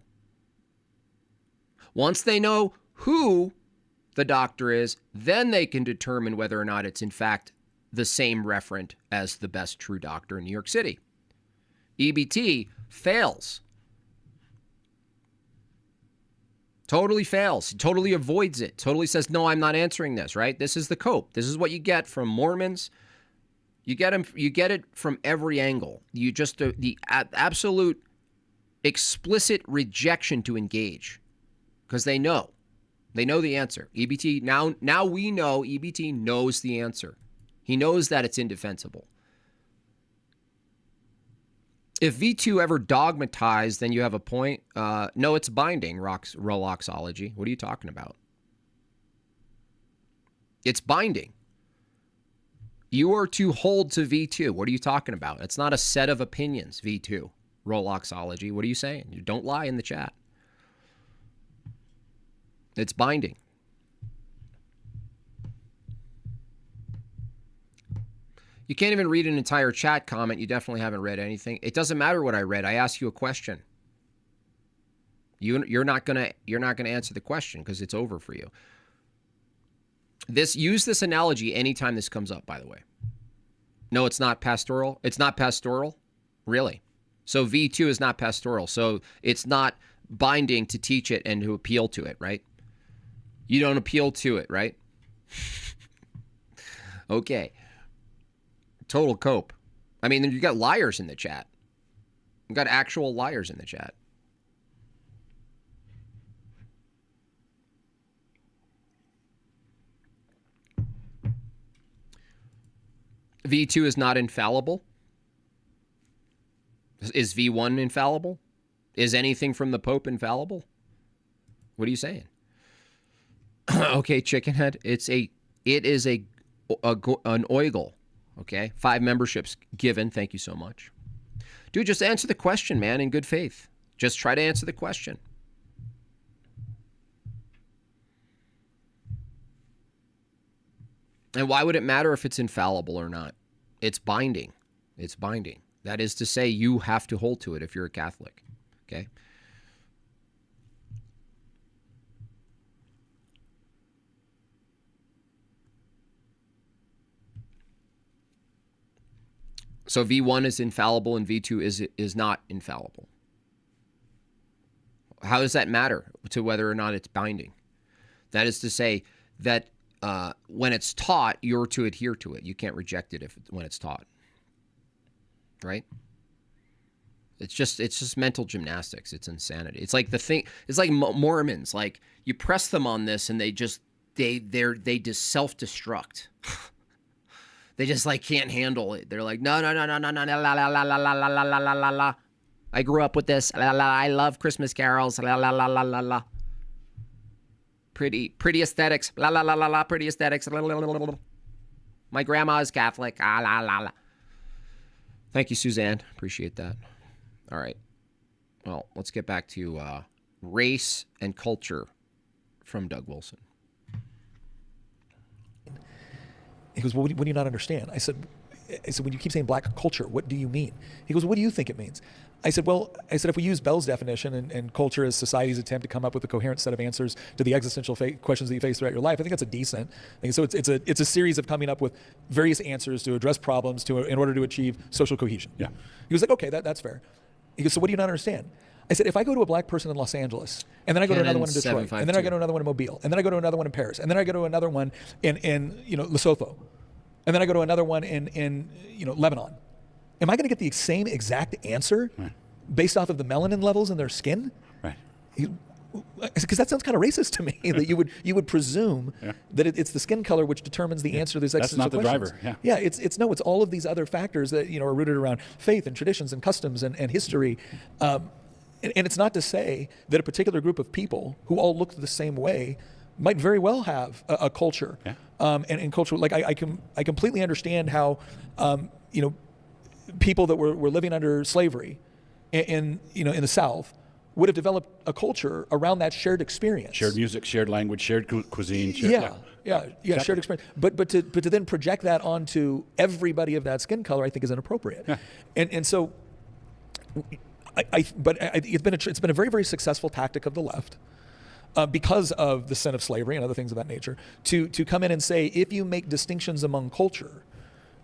Once they know who the doctor is, then they can determine whether or not it's in fact the same referent as the best true doctor in New York City. EBT fails. Totally fails. Totally avoids it. Totally says, no, I'm not answering this, right? This is the cope. This is what you get from Mormons. You get it from every angle. You just, the absolute explicit rejection to engage because they know the answer. EBT, now we know EBT knows the answer. He knows that it's indefensible. If V2 ever dogmatized, then you have a point. No, it's binding, Roloxology. What are you talking about? It's binding. You are to hold to V2. What are you talking about? It's not a set of opinions, V2. Roloxology. What are you saying? You don't lie in the chat. It's binding. You can't even read an entire chat comment. You definitely haven't read anything. It doesn't matter what I read. I asked you a question. You're not gonna answer the question because it's over for you. Use this analogy anytime this comes up, by the way. No, it's not pastoral. It's not pastoral? Really? So V2 is not pastoral. So it's not binding to teach it and to appeal to it, right? You don't appeal to it, right? Okay. Total cope. I mean, you got liars in the chat. You got actual liars in the chat. V2 is not infallible. Is V1 infallible? Is anything from the Pope infallible? What are you saying? Okay, Chickenhead. It is an oigle. Okay, 5 memberships given. Thank you so much. Dude, just answer the question, man, in good faith. Just try to answer the question. And why would it matter if it's infallible or not? It's binding. It's binding. That is to say, you have to hold to it if you're a Catholic. Okay? So V1 is infallible and V2 is not infallible. How does that matter to whether or not it's binding? That is to say that when it's taught, you're to adhere to it. You can't reject it when it's taught. Right? It's just mental gymnastics. It's insanity. It's like it's like Mormons. Like you press them on this and they just self-destruct. They just like can't handle it. They're like, no, la la la la la la la la la la. I grew up with this. La, la, I love Christmas carols. La la la la la la. Pretty aesthetics. La la la la la. Pretty aesthetics. La, la, la, la, la. My grandma is Catholic. Ah, la la la. Thank you, Suzanne. Appreciate that. All right. Well, let's get back to race and culture from Doug Wilson. He goes, well, what do you not understand? I said, when you keep saying black culture, what do you mean? He goes, what do you think it means? I said, if we use Bell's definition and culture as society's attempt to come up with a coherent set of answers to the existential questions that you face throughout your life, I think that's a decent thing. So it's a series of coming up with various answers to address problems in order to achieve social cohesion. Yeah. He was like, okay, that's fair. He goes, so what do you not understand? I said, if I go to a black person in Los Angeles, and then I go to another one in Detroit, and then I go to another one in Mobile, and then I go to another one in Paris, and then I go to another one in Lesotho, and then I go to another one in Lebanon, am I going to get the same exact answer based off of the melanin levels in their skin? Right. Because that sounds kind of racist to me. That you would presume that it's the skin color which determines the answer to these existential questions. That's not the driver. Yeah. It's all of these other factors that are rooted around faith and traditions and customs and history. And it's not to say that a particular group of people who all look the same way might very well have a culture. Yeah. And culture, like I completely understand how people that were living under slavery in the South would have developed a culture around that shared experience. Shared music, shared language, shared cuisine. Shared experience. But to then project that onto everybody of that skin color, I think is inappropriate. Yeah. And so, it's been a very, very successful tactic of the left. Because of the sin of slavery and other things of that nature, to come in and say, if you make distinctions among culture,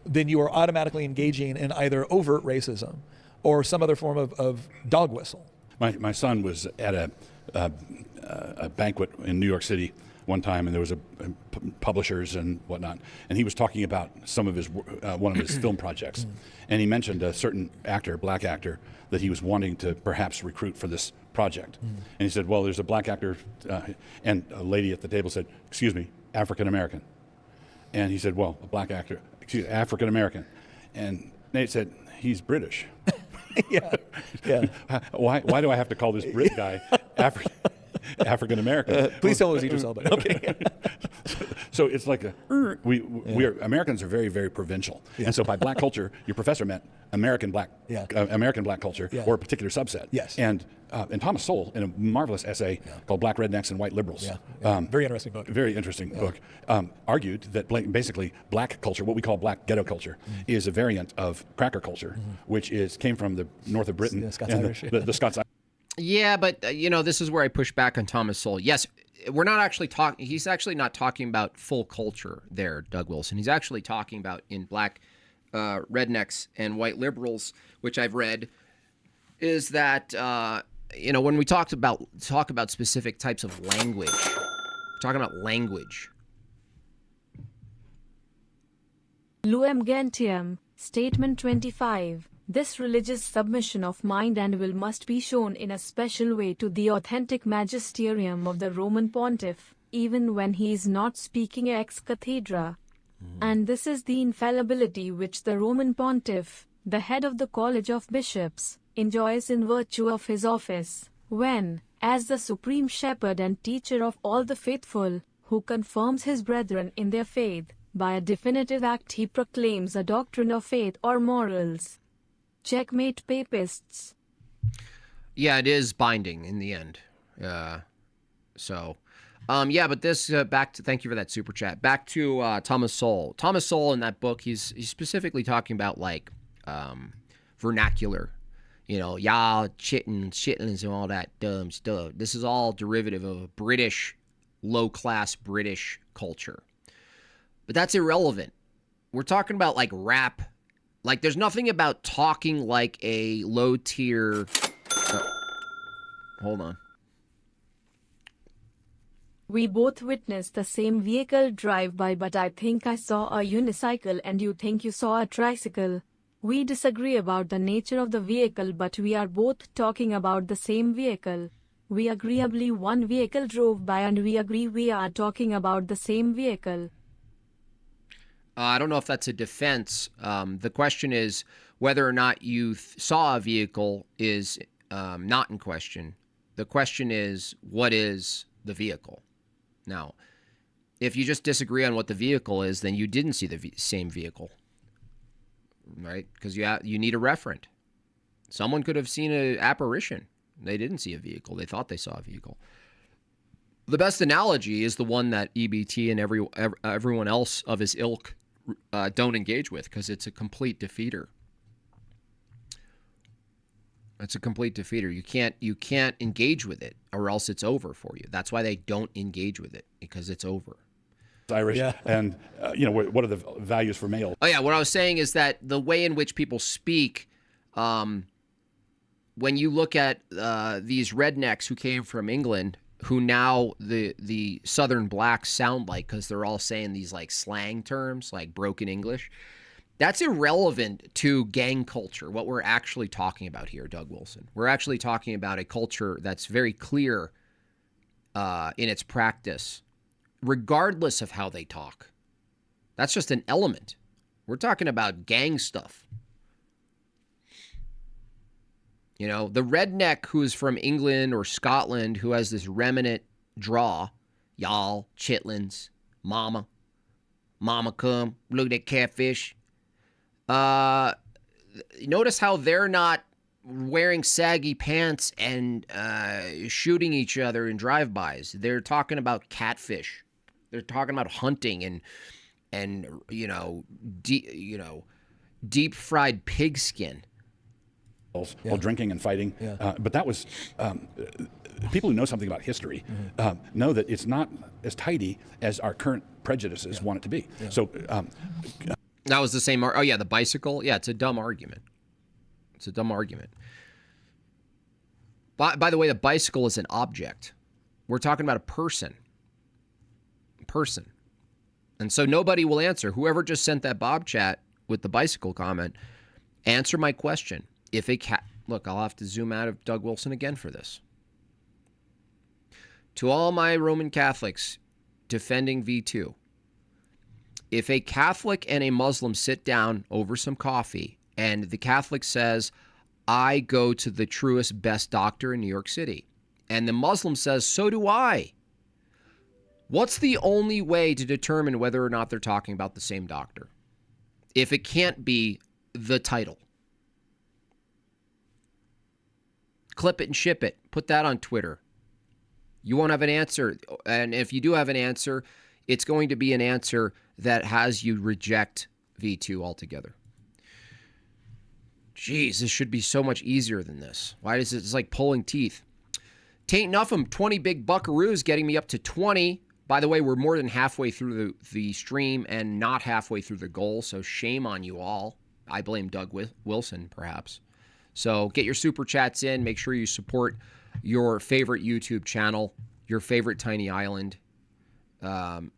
then you are automatically engaging in either overt racism or some other form of dog whistle. My son was at a banquet in New York City one time, and there was publishers and whatnot, and he was talking about some of his one of his film projects, and he mentioned a certain actor, black actor, that he was wanting to perhaps recruit for this project. And he said, well, there's a black actor, and a lady at the table said, excuse me, African American. And he said, well, a black actor, African American. And Nate said, he's British. Yeah. Why do I have to call this Brit guy African American? Please tell us Idris Elba. Okay. So it's like we are Americans are very, very provincial, and so by black culture, your professor meant American black culture or a particular subset. Yes. And Thomas Sowell, in a marvelous essay called "Black Rednecks and White Liberals," very interesting book. Very interesting book. Argued that basically black culture, what we call black ghetto culture, is a variant of cracker culture, which came from the north of Britain, the Scots-Irish. The Scots. Yeah, but this is where I push back on Thomas Sowell. Yes, we're not actually talking. He's actually not talking about full culture there, Doug Wilson. He's actually talking about in Black Rednecks and White Liberals, which I've read, is that when we talk about specific types of language, we're talking about language. Luem Gentium, Statement 25. This religious submission of mind and will must be shown in a special way to the authentic magisterium of the Roman Pontiff, even when he is not speaking ex cathedra. And this is the infallibility which the Roman Pontiff, the head of the College of Bishops, enjoys in virtue of his office, when, as the supreme shepherd and teacher of all the faithful, who confirms his brethren in their faith, by a definitive act he proclaims a doctrine of faith or morals. Checkmate, Papists. Yeah, it is binding in the end. But this back to, thank you for that super chat. Back to Thomas Sowell. Thomas Sowell in that book, he's specifically talking about like vernacular, y'all chitlins and all that dumb stuff. This is all derivative of a British, low-class British culture. But that's irrelevant. We're talking about like rap. Like, there's nothing about talking like a low-tier... hold on. We both witnessed the same vehicle drive by, but I think I saw a unicycle and you think you saw a tricycle. We disagree about the nature of the vehicle, but we are both talking about the same vehicle. We agreeably one vehicle drove by and we agree we are talking about the same vehicle. I don't know if that's a defense. The question is whether or not you saw a vehicle is not in question. The question is, what is the vehicle? Now, if you just disagree on what the vehicle is, then you didn't see the same vehicle, right? Because you need a referent. Someone could have seen an apparition. They didn't see a vehicle. They thought they saw a vehicle. The best analogy is the one that EBT and everyone else of his ilk don't engage with, because it's a complete defeater. It's a complete defeater. You can't engage with it, or else it's over for you. That's why they don't engage with it, because it's over. Irish, and what are the values for male? Oh yeah, what I was saying is that the way in which people speak, when you look at these rednecks who came from England, who now the Southern blacks sound like, because they're all saying these like slang terms, like broken English. That's irrelevant to gang culture, what we're actually talking about here, Doug Wilson. We're actually talking about a culture that's very clear in its practice, regardless of how they talk. That's just an element. We're talking about gang stuff. The redneck who is from England or Scotland, who has this remnant draw, y'all, chitlins, mama come, look at that catfish. Notice how they're not wearing saggy pants and shooting each other in drive-bys. They're talking about catfish. They're talking about hunting and deep fried pigskin. While drinking and fighting. But that was, people who know something about history know that it's not as tidy as our current prejudices want it to be. So that was the same. Oh yeah, the bicycle. Yeah, it's a dumb argument. By the way, the bicycle is an object. We're talking about a person. person. And so nobody will answer. Whoever just sent that Bob chat with the bicycle comment, answer my question. If a look, I'll have to zoom out of Doug Wilson again for this. To all my Roman Catholics defending V2, if a Catholic and a Muslim sit down over some coffee and the Catholic says, I go to the truest, best doctor in New York City, and the Muslim says, so do I, what's the only way to determine whether or not they're talking about the same doctor? If it can't be the title. Clip it and ship it. Put that on Twitter. You won't have an answer. And if you do have an answer, it's going to be an answer that has you reject V2 altogether. Jeez, this should be so much easier than this. Why is it? It's like pulling teeth. Taint Nuffum, 20 big buckaroos getting me up to 20. By the way, we're more than halfway through the stream and not halfway through the goal, so shame on you all. I blame Doug Wilson, perhaps. So get your super chats in. Make sure you support your favorite YouTube channel, your favorite tiny island. You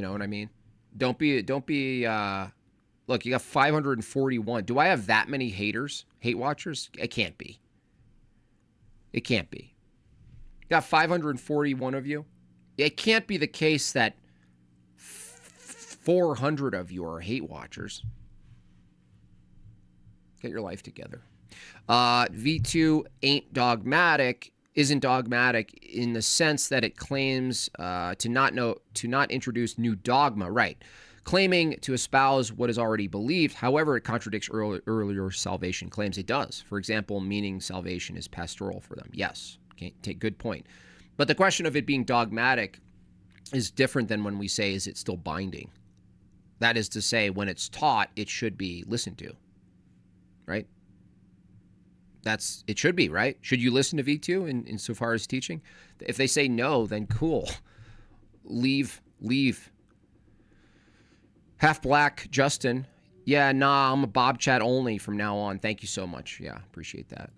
know what I mean? Don't be, look, you got 541. Do I have that many haters, hate watchers? It can't be. It can't be. You got 541 of you. It can't be the case that 400 of you are hate watchers. Get your life together. V2 isn't dogmatic in the sense that it claims to not introduce new dogma, right? Claiming to espouse what is already believed. However, it contradicts earlier salvation claims. It does. For example, meaning salvation is pastoral for them. Yes, okay, take good point. But the question of it being dogmatic is different than when we say, is it still binding? That is to say, when it's taught, it should be listened to, right? It should be, right? Should you listen to V2 insofar as teaching? If they say no, then cool. Leave. Half Black Justin. Yeah, nah, I'm a Bob chat only from now on. Thank you so much. Yeah, appreciate that.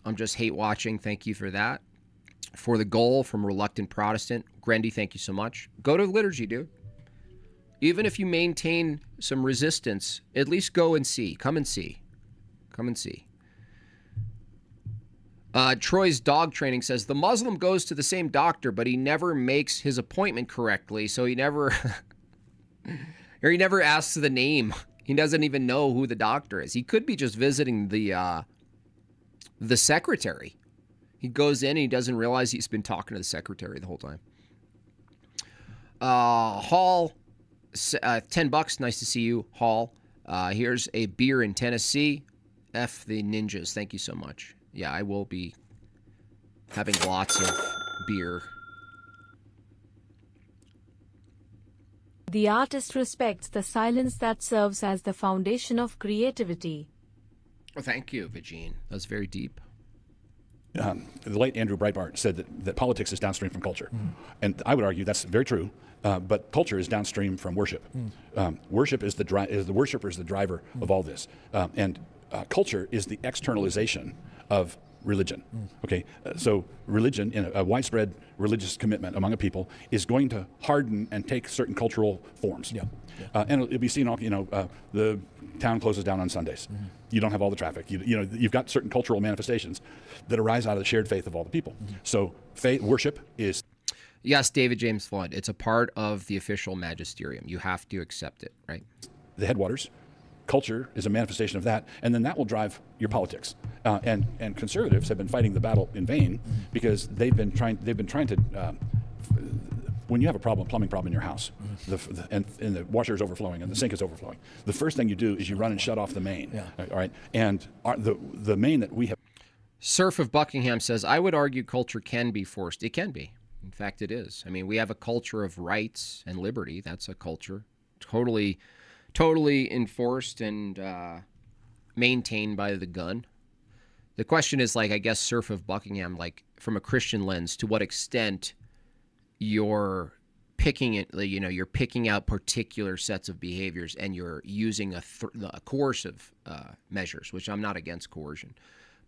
I'm just hate watching. Thank you for that. For the goal from Reluctant Protestant. Grendy, thank you so much. Go to liturgy, dude. Even if you maintain some resistance, at least go and see. Come and see. Troy's dog training says, the Muslim goes to the same doctor, but he never makes his appointment correctly, so he never or he never asks the name. He doesn't even know who the doctor is. He could be just visiting the secretary. He goes in and he doesn't realize he's been talking to the secretary the whole time. Hall, $10. Nice to see you, Hall. Here's a beer in Tennessee. F the ninjas. Thank you so much. Yeah, I will be having lots of beer. The artist respects the silence that serves as the foundation of creativity. Oh, thank you, Vagine. That's very deep. The late Andrew Breitbart said that politics is downstream from culture. And I would argue that's very true, but culture is downstream from worship. Worship is the worshiper is the driver of all this. And culture is the externalization of religion. Okay, so religion, in a widespread religious commitment among a people, is going to harden and take certain cultural forms. And it'll be seen, the town closes down on Sundays. You don't have all the traffic. You've got certain cultural manifestations that arise out of the shared faith of all the people. So faith, worship is. Yes, David James Flood. It's a part of the official magisterium. You have to accept it, right? The headwaters. Culture is a manifestation of that, and then that will drive your politics. And conservatives have been fighting the battle in vain because they've been trying to. When you have a plumbing problem in your house, and the washer is overflowing and the sink is overflowing, the first thing you do is you run and shut off the main. All right, and the main that we have. Surf of Buckingham says, I would argue culture can be forced. It can be. In fact, it is. I mean, we have a culture of rights and liberty. That's a culture totally enforced and maintained by the gun. The question is, I guess, Surf of Buckingham, from a Christian lens, to what extent you're picking it, you're picking out particular sets of behaviors and you're using a coercive measures, which I'm not against coercion,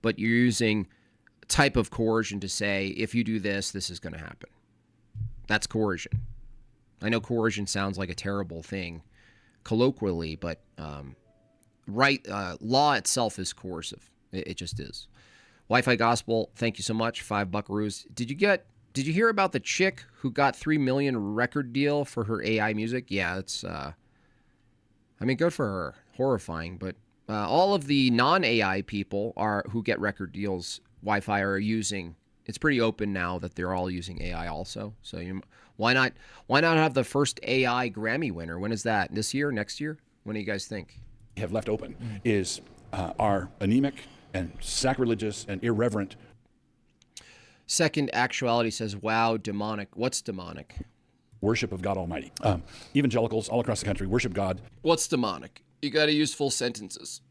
but you're using a type of coercion to say, if you do this, this is going to happen. That's coercion. I know coercion sounds like a terrible thing colloquially, but law itself is coercive. It just is. Wi-Fi Gospel, thank you so much. $5 buckaroos. Did you hear about the chick who got 3 million record deal for her AI music? Yeah, it's good for her. Horrifying, but all of the non-AI people who get record deals, Wi-Fi are using. It's pretty open now that they're all using AI also. So why not have the first AI Grammy winner? When is that? This year? Next year? When do you guys think? Have left open is our anemic and sacrilegious and irreverent. Second Actuality says, wow, demonic. What's demonic? Worship of God Almighty. Evangelicals all across the country worship God. What's demonic? You got to use full sentences.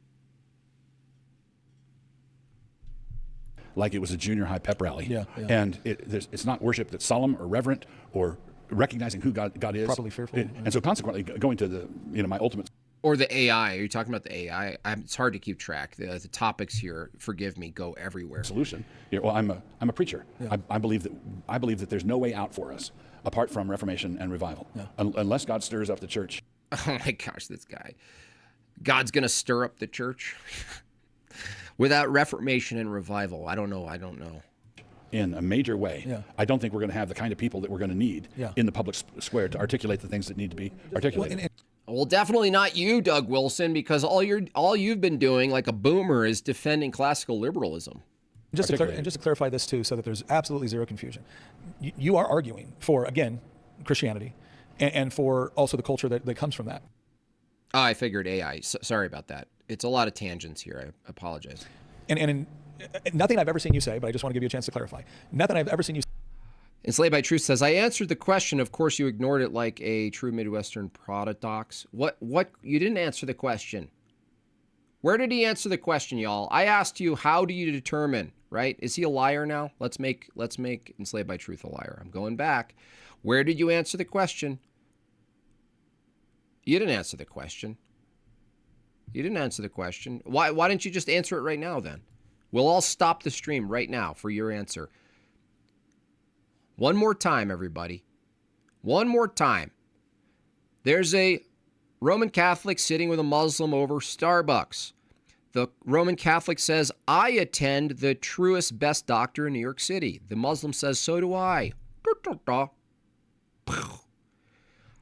Like it was a junior high pep rally. Yeah. And it's not worship that's solemn or reverent or recognizing who God is. Properly fearful. And so consequently, going to my ultimate. Or the AI. Are you talking about the AI? It's hard to keep track. The topics here, forgive me, go everywhere. Solution. Well, I'm a preacher. Yeah. I believe that there's no way out for us apart from Reformation and revival, unless God stirs up the church. Oh my gosh, this guy. God's going to stir up the church? Without Reformation and revival, I don't know. In a major way, I don't think we're going to have the kind of people that we're going to need in the public square to articulate the things that need to be articulated. Well, definitely not you, Doug Wilson, because all you've been doing, like a boomer, is defending classical liberalism. Just to clarify this too, so that there's absolutely zero confusion, you are arguing for, again, Christianity, and for also the culture that comes from that. Oh, I figured AI. Sorry about that. It's a lot of tangents here. I apologize. And nothing I've ever seen you say, but I just want to give you a chance to clarify. Nothing I've ever seen you say. Enslaved by Truth says, I answered the question. Of course, you ignored it like a true Midwestern Protodox. What? You didn't answer the question. Where did he answer the question, y'all? I asked you, how do you determine, right? Is he a liar now? Let's make Enslaved by Truth a liar. I'm going back. Where did you answer the question? You didn't answer the question. You didn't answer the question. Why didn't you just answer it right now then? We'll all stop the stream right now for your answer. One more time, everybody. One more time. There's a Roman Catholic sitting with a Muslim over Starbucks. The Roman Catholic says, I attend the truest, best doctor in New York City. The Muslim says, so do I.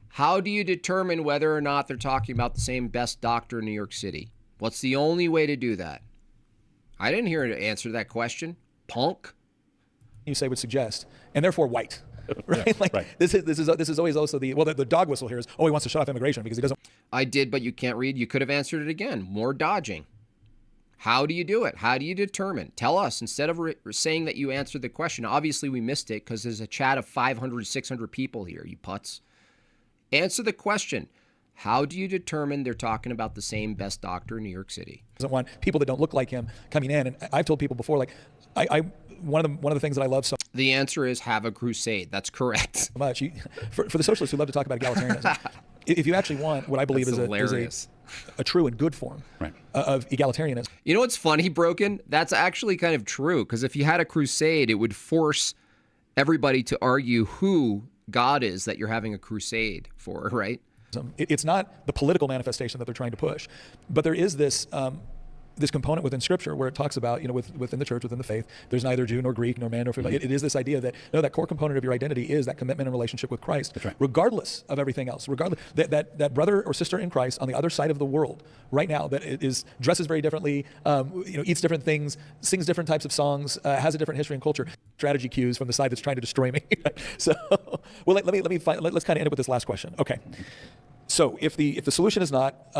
How do you determine whether or not they're talking about the same best doctor in New York City? What's the only way to do that? I didn't hear an answer to that question. Punk. You say would suggest, and therefore white, right? Yeah, right. This is always also the dog whistle here is, he wants to shut off immigration because he doesn't. I did, but you can't read. You could have answered it again. More dodging. How do you do it? How do you determine? Tell us instead of saying that you answered the question. Obviously, we missed it because there's a chat of 500, 600 people here. You putz. Answer the question. How do you determine they're talking about the same best doctor in New York City? Doesn't want people that don't look like him coming in. And I've told people before, like, one of the things that I love so the answer is have a crusade. That's correct. much. For the socialists who love to talk about egalitarianism, if you actually want what I believe is a true and good form of egalitarianism. You know what's funny, Broken? That's actually kind of true, because if you had a crusade, it would force everybody to argue who God is that you're having a crusade for, right? It's not the political manifestation that they're trying to push, but there is this this component within Scripture where it talks about, within the church, within the faith, there's neither Jew nor Greek nor man nor female. It is this idea that that core component of your identity is that commitment and relationship with Christ, That's right. regardless of everything else. Regardless that brother or sister in Christ on the other side of the world right now that dresses very differently, eats different things, sings different types of songs, has a different history and culture. Strategy cues from the side that's trying to destroy me. So, well, let's kind of end it with this last question. Okay. So if the solution is not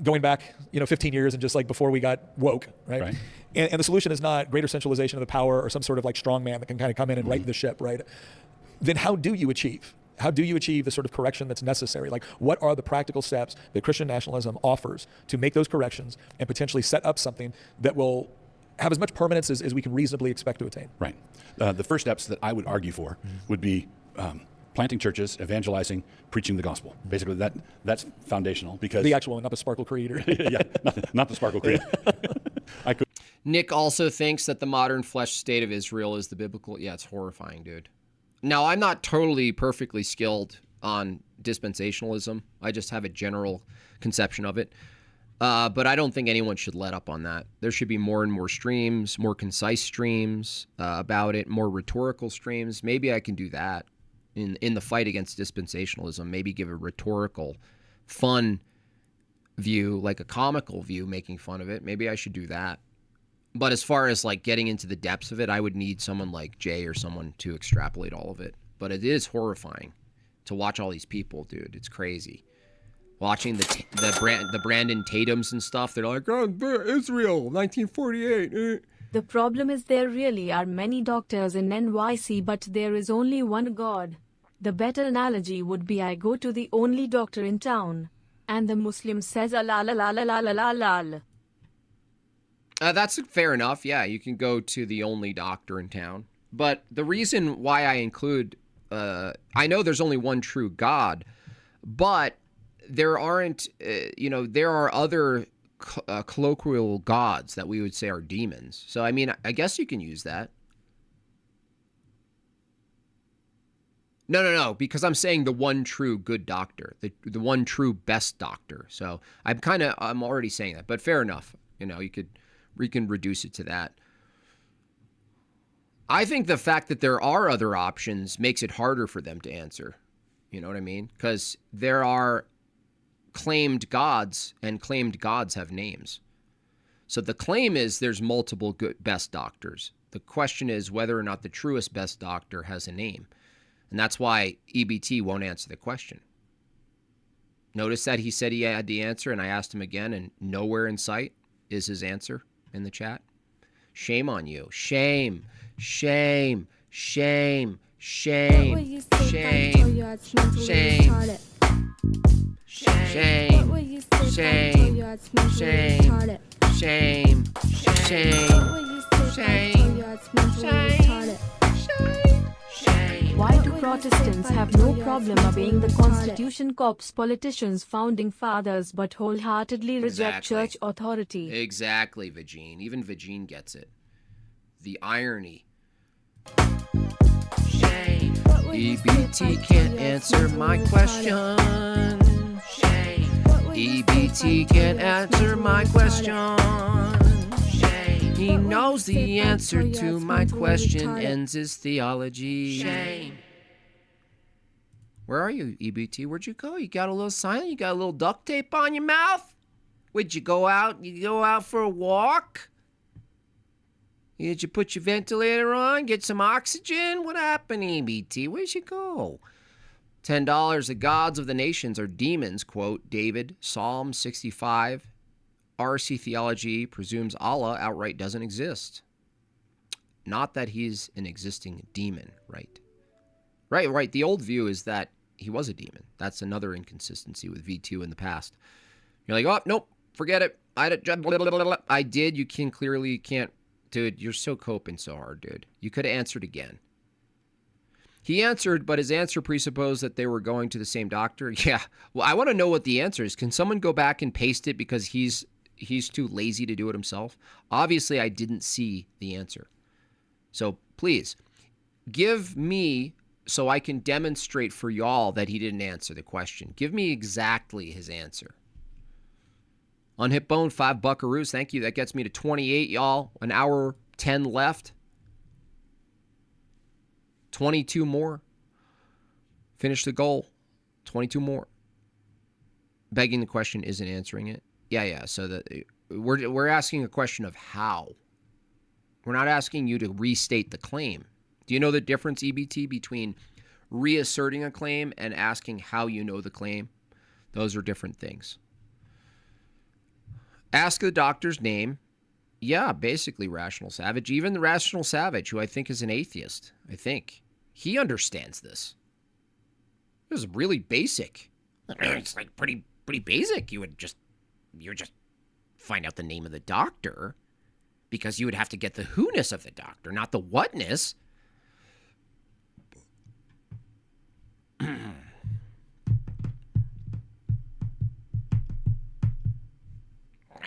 going back 15 years and just like before we got woke, right? And the solution is not greater centralization of the power or some sort of like strong man that can kind of come in and right the ship, right? Then how do you achieve the sort of correction that's necessary? Like, what are the practical steps that Christian nationalism offers to make those corrections and potentially set up something that will have as much permanence as we can reasonably expect to attain? Right. The first steps that I would argue for would be planting churches, evangelizing, preaching the gospel. Basically, that's foundational because the actual one, not the Sparkle Creed. Yeah, not the Sparkle Creed. Nick also thinks that the modern flesh state of Israel is the biblical. Yeah, it's horrifying, dude. Now, I'm not totally perfectly skilled on dispensationalism. I just have a general conception of it. But I don't think anyone should let up on that. There should be more and more streams, more concise streams about it, more rhetorical streams. Maybe I can do that in the fight against dispensationalism. Maybe give a rhetorical, fun view, like a comical view, making fun of it. Maybe I should do that. But as far as like getting into the depths of it, I would need someone like Jay or someone to extrapolate all of it. But it is horrifying to watch all these people, dude. It's crazy. Watching the Brandon Tatums and stuff, they're like, oh, Israel, 1948. The problem is there really are many doctors in NYC, but there is only one God. The better analogy would be I go to the only doctor in town, and the Muslim says, la la la la la la la la. That's fair enough. Yeah, you can go to the only doctor in town. But the reason why I include, I know there's only one true God, but there aren't, there are other colloquial gods that we would say are demons. So, I mean, I guess you can use that. No, because I'm saying the one true good doctor, the one true best doctor. So I'm already saying that, but fair enough. We can reduce it to that. I think the fact that there are other options makes it harder for them to answer. You know what I mean? Because there are claimed gods, and claimed gods have names. So the claim is there's multiple good best doctors. The question is whether or not the truest best doctor has a name. And that's why EBT won't answer the question. Notice that he said he had the answer, and I asked him again, and nowhere in sight is his answer in the chat. Shame on you. Shame. Shame. Shame. Shame. Shame. Shame. Shame. Shame. Shame. Shame. Shame. Shame. Why do Protestants have no problem obeying the Constitution, cops, politicians, founding fathers, but wholeheartedly reject church authority? Exactly, Vagine. Even Vagine gets it. The irony. Shame. EBT can't answer my question. Shame. EBT can't answer my question. Shame. He knows the answer to my question, ends his theology. Shame. Where are you, EBT? Where'd you go? You got a little silent? You got a little duct tape on your mouth? Would you go out? You go out for a walk? Did you put your ventilator on? Get some oxygen? What happened, EBT? Where'd you go? $10. The gods of the nations are demons, quote David, Psalm 65. RC theology presumes Allah outright doesn't exist. Not that he's an existing demon, right? Right. The old view is that he was a demon. That's another inconsistency with V2 in the past. You're like, oh, nope, forget it. I did. You can't. Dude, you're so coping so hard, dude. You could have answered again. He answered, but his answer presupposed that they were going to the same doctor. Yeah. Well, I want to know what the answer is. Can someone go back and paste it because he's too lazy to do it himself? Obviously, I didn't see the answer. So please, give me, so I can demonstrate for y'all that he didn't answer the question. Give me exactly his answer. On Hipbone, 5 buckaroos. Thank you. That gets me to 28, y'all. An hour 10 left. 22 more. Finish the goal. 22 more. Begging the question isn't answering it. Yeah. So that we're asking a question of how. We're not asking you to restate the claim. Do you know the difference, EBT, between reasserting a claim and asking how you know the claim? Those are different things. Ask the doctor's name. Yeah, basically Rational Savage. Even the Rational Savage, who I think is an atheist, he understands this. This is really basic. It's like pretty basic. You would just find out the name of the doctor, because you would have to get the who-ness of the doctor, not the what-ness. I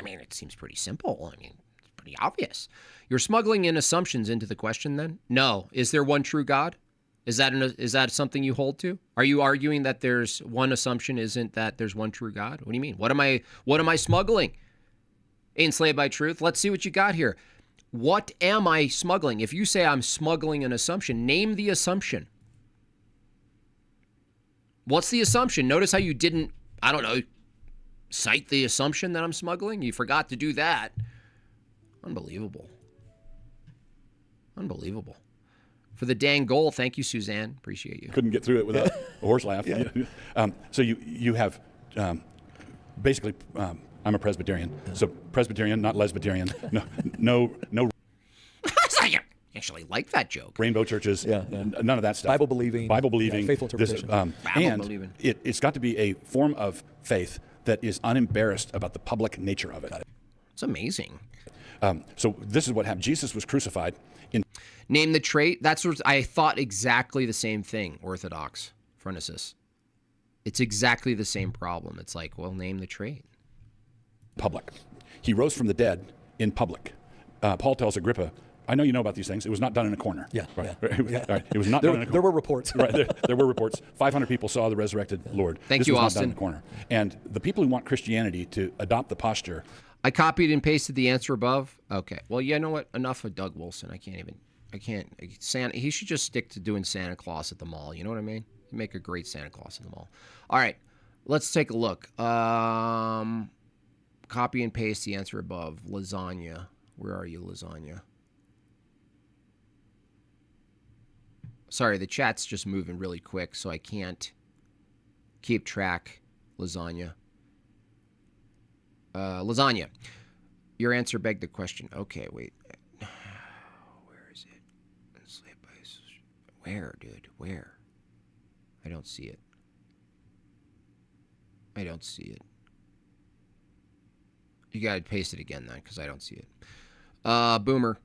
mean, it seems pretty simple. I mean, it's pretty obvious. You're smuggling in assumptions into the question then? No. Is there one true God? Is that something you hold to? Are you arguing that there's one assumption isn't that there's one true God? What do you mean? What am I smuggling? Enslaved by truth. Let's see what you got here. What am I smuggling? If you say I'm smuggling an assumption, name the assumption. What's the assumption? Notice how you didn't, I don't know, cite the assumption that I'm smuggling? You forgot to do that. Unbelievable. Unbelievable. For the dang goal, thank you, Suzanne. Appreciate you. Couldn't get through it without a horse laugh. Yeah. So you have basically, I'm a Presbyterian. So Presbyterian, not Lesbiterian. No. I actually like that joke. Rainbow churches. Yeah. None of that stuff. Bible believing. Faithful faithful interpretation. And believing. It's got to be a form of faith that is unembarrassed about the public nature of it. It's amazing. So this is what happened. Jesus was crucified. Name the trait. That's what I thought exactly the same thing, Orthodox phronesis. It's exactly the same problem. It's like, well, name the trait. Public. He rose from the dead in public. Paul tells Agrippa, I know you know about these things. It was not done in a corner. Yeah. Right. Yeah. Right. It was not done in a corner. There were reports. Right. There were reports. 500 people saw the resurrected Lord. Thank this you, was Austin. Not done in a corner. And the people who want Christianity to adopt the posture. I copied and pasted the answer above. Okay. Well, you know what? Enough of Doug Wilson. He should just stick to doing Santa Claus at the mall. You know what I mean? He'd make a great Santa Claus at the mall. All right. Let's take a look. Copy and paste the answer above. Lasagna. Where are you, lasagna? Sorry, the chat's just moving really quick, so I can't keep track. Lasagna. Lasagna. Your answer begged the question. Okay, wait. Where is it? Enslaved by... Where, dude? Where? I don't see it. I don't see it. You gotta paste it again then, because I don't see it. Boomer.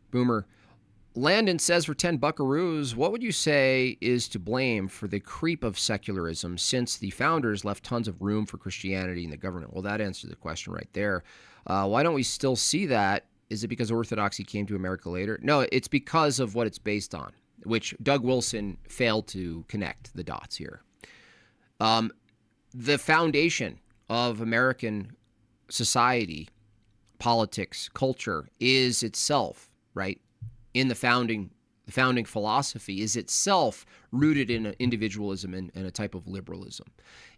Landon says for 10 buckaroos, what would you say is to blame for the creep of secularism since the founders left tons of room for Christianity in the government? Well, that answers the question right there. Why don't we still see that? Is it because Orthodoxy came to America later? No, it's because of what it's based on, which Doug Wilson failed to connect the dots here. The foundation of American society, politics, culture is itself, right? In the founding philosophy is itself rooted in individualism and a type of liberalism.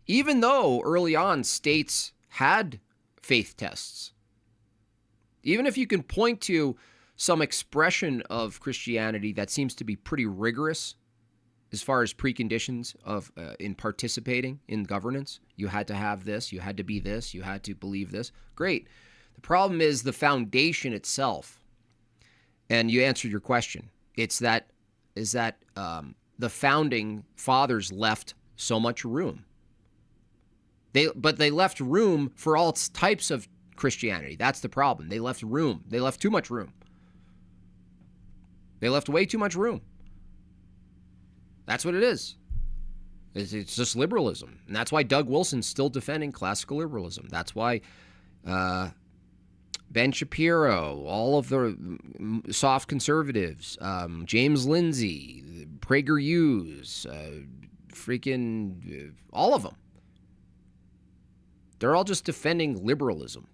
Even though early on states had faith tests, even if you can point to some expression of Christianity that seems to be pretty rigorous as far as preconditions of in participating in governance, you had to have this, you had to be this, you had to believe this. Great. The problem is the foundation itself. And you answered your question. It's that the founding fathers left so much room. But they left room for all types of Christianity. That's the problem. They left room. They left too much room. They left way too much room. That's what it is. It's just liberalism. And that's why Doug Wilson's still defending classical liberalism. That's why Ben Shapiro, all of the soft conservatives, James Lindsay, PragerU's, all of them. They're all just defending liberalism.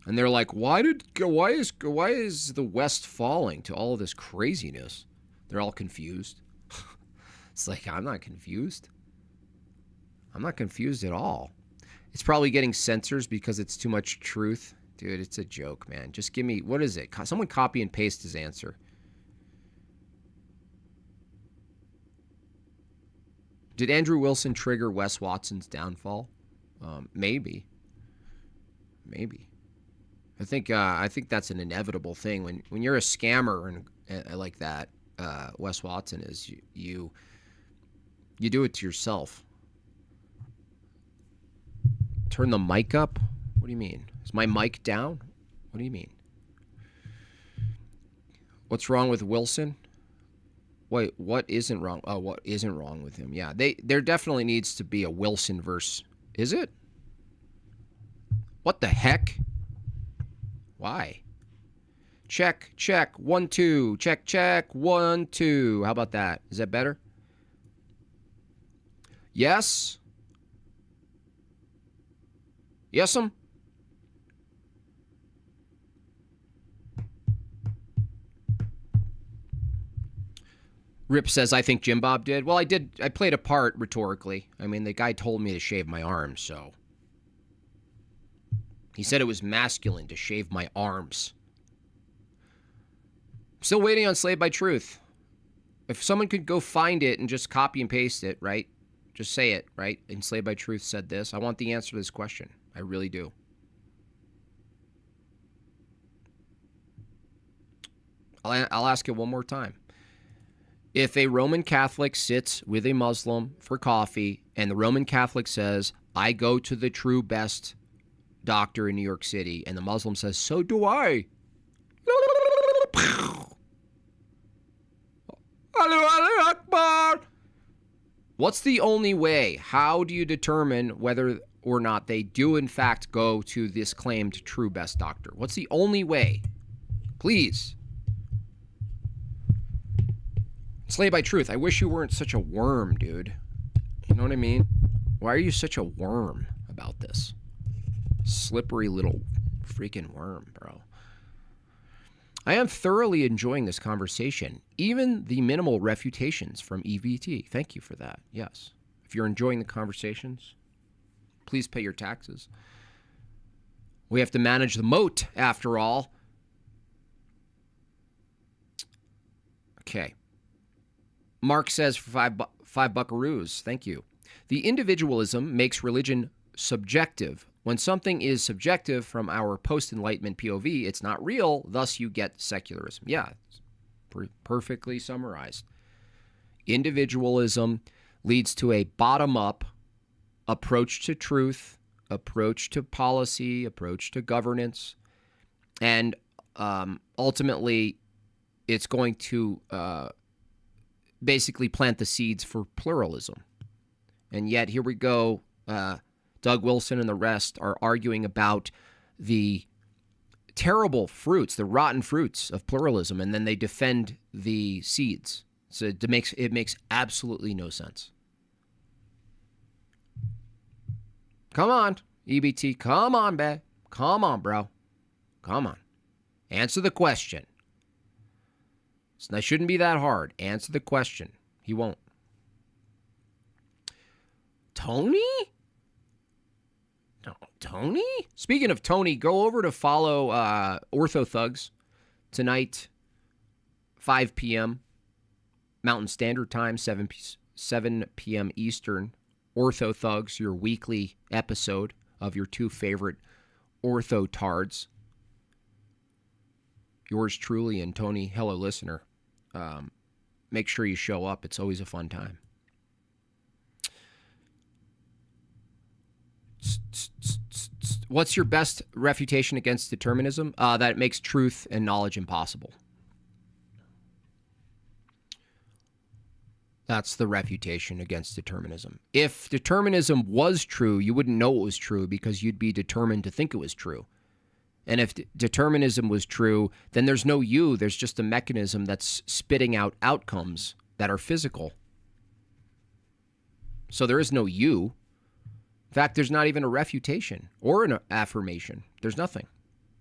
And they're like, why is the West falling to all of this craziness? They're all confused. It's like, I'm not confused. I'm not confused at all. It's probably getting censors because it's too much truth. Dude, it's a joke, man. Just give me, what is it? Someone copy and paste his answer. Did Andrew Wilson trigger Wes Watson's downfall? Maybe. I think that's an inevitable thing. When you're a scammer and like that, Wes Watson is, you do it to yourself. Turn the mic up? What do you mean? Is my mic down? What do you mean? What's wrong with Wilson? Wait, what isn't wrong? Oh, what isn't wrong with him? Yeah, there definitely needs to be a Wilson verse. Is it? What the heck? Why? Check, 1, 2. Check, 1, 2. How about that? Is that better? Yes? Yes'm? Rip says, I think Jim Bob did. Well, I did. I played a part rhetorically. I mean, the guy told me to shave my arms, so. He said it was masculine to shave my arms. Still waiting on Slayed by Truth. If someone could go find it and just copy and paste it, right? Just say it, right? And Slayed by Truth said this. I want the answer to this question. I really do. I'll ask it one more time. If a Roman Catholic sits with a Muslim for coffee and the Roman Catholic says, I go to the true best doctor in New York City, and the Muslim says, so do I. What's the only way? How do you determine whether or not they do in fact go to this claimed true best doctor? What's the only way? Please. Slay by Truth, I wish you weren't such a worm, dude. You know what I mean? Why are you such a worm about this? Slippery little freaking worm, bro. I am thoroughly enjoying this conversation, even the minimal refutations from EVT. Thank you for that. Yes. If you're enjoying the conversations, please pay your taxes. We have to manage the moat, after all. Okay. Mark says for five buckaroos. Thank you. The individualism makes religion subjective. When something is subjective from our post-enlightenment POV, it's not real, thus you get secularism. Yeah, it's perfectly summarized. Individualism leads to a bottom-up approach to truth, approach to policy, approach to governance, and ultimately it's going to basically plant the seeds for pluralism. And yet here we go, Doug Wilson and the rest are arguing about the terrible fruits, the rotten fruits of pluralism, and then they defend the seeds. So it makes absolutely no sense. Come on, EBT. Come on, babe. Come on, bro. Come on. Answer the question. It shouldn't be that hard. Answer the question. He won't. Tony? No, Tony? Speaking of Tony, go over to follow Ortho Thugs tonight, 5 p.m. Mountain Standard Time, 7 p.m. Eastern. Ortho Thugs, your weekly episode of your two favorite ortho tards. Yours truly and Tony, hello listener. Make sure you show up. It's always a fun time. What's your best refutation against determinism? That it makes truth and knowledge impossible. That's the refutation against determinism. If determinism was true, you wouldn't know it was true because you'd be determined to think it was true. And if determinism was true, then there's no you. There's just a mechanism that's spitting out outcomes that are physical. So there is no you. In fact, there's not even a refutation or an affirmation. There's nothing.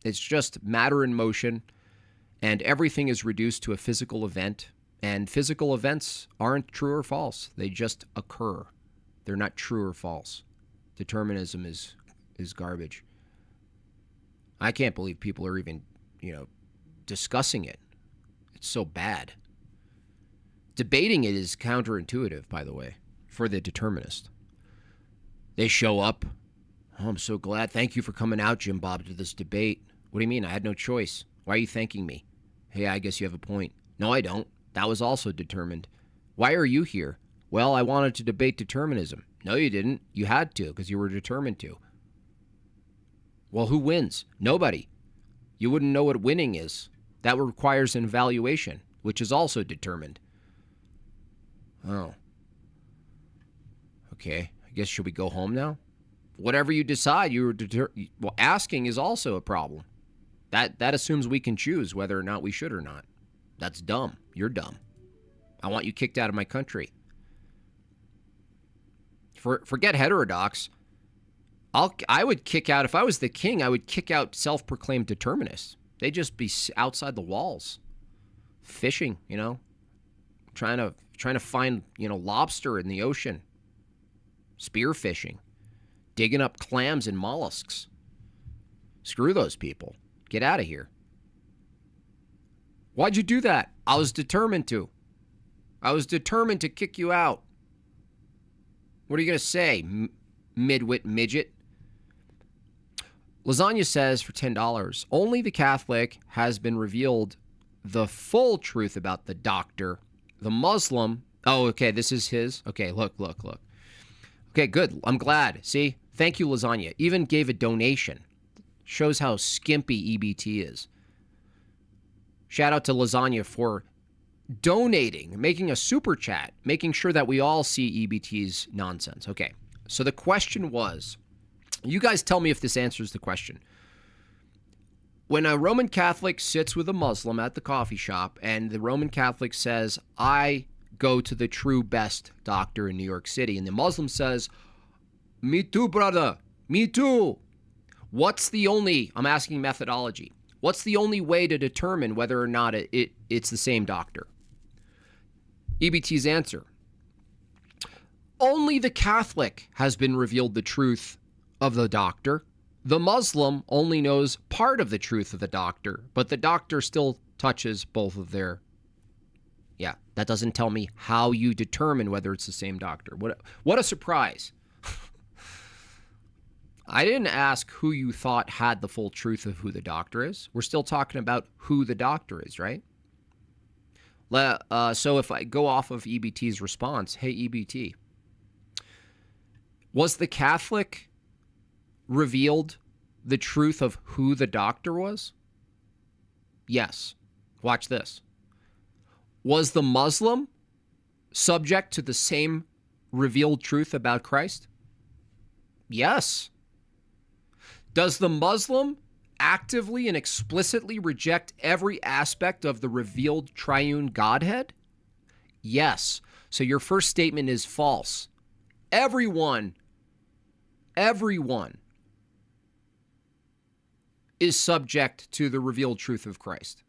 It's just matter in motion, and everything is reduced to a physical event. And physical events aren't true or false. They just occur. They're not true or false. Determinism is garbage. I can't believe people are even, discussing it. It's so bad. Debating it is counterintuitive, by the way, for the determinist. They show up. Oh, I'm so glad. Thank you for coming out, Jim Bob, to this debate. What do you mean? I had no choice. Why are you thanking me? Hey, I guess you have a point. No, I don't. That was also determined. Why are you here? Well, I wanted to debate determinism. No, you didn't. You had to because you were determined to. Well, who wins? Nobody. You wouldn't know what winning is. That requires an evaluation, which is also determined. Oh. Okay. I guess should we go home now? Whatever you decide, well, asking is also a problem. That assumes we can choose whether or not we should or not. That's dumb. You're dumb. I want you kicked out of my country. Forget heterodox. I would kick out, if I was the king, I would kick out self-proclaimed determinists. They'd just be outside the walls, fishing, trying to find, lobster in the ocean, spear fishing, digging up clams and mollusks. Screw those people. Get out of here. Why'd you do that? I was determined to. I was determined to kick you out. What are you going to say, midwit midget? Lasagna says for $10, only the Catholic has been revealed the full truth about the doctor. The Muslim, oh, okay, this is his. Okay, look. Okay, good. I'm glad. See? Thank you, Lasagna. Even gave a donation. Shows how skimpy EBT is. Shout out to Lasagna for donating, making a super chat, making sure that we all see EBT's nonsense. Okay, so the question was, you guys tell me if this answers the question. When a Roman Catholic sits with a Muslim at the coffee shop and the Roman Catholic says, I go to the true best doctor in New York City, and the Muslim says, me too, brother, me too. I'm asking methodology. What's the only way to determine whether or not it's the same doctor? EBT's answer. Only the Catholic has been revealed the truth of the doctor. The Muslim only knows part of the truth of the doctor, but the doctor still touches both of their... Yeah, that doesn't tell me how you determine whether it's the same doctor. What a surprise. I didn't ask who you thought had the full truth of who the doctor is. We're still talking about who the doctor is, right? So if I go off of EBT's response, hey, EBT, was the Catholic revealed the truth of who the doctor was? Yes. Watch this. Was the Muslim subject to the same revealed truth about Christ? Yes. Does the Muslim actively and explicitly reject every aspect of the revealed triune Godhead? Yes. So your first statement is false. Everyone is subject to the revealed truth of Christ.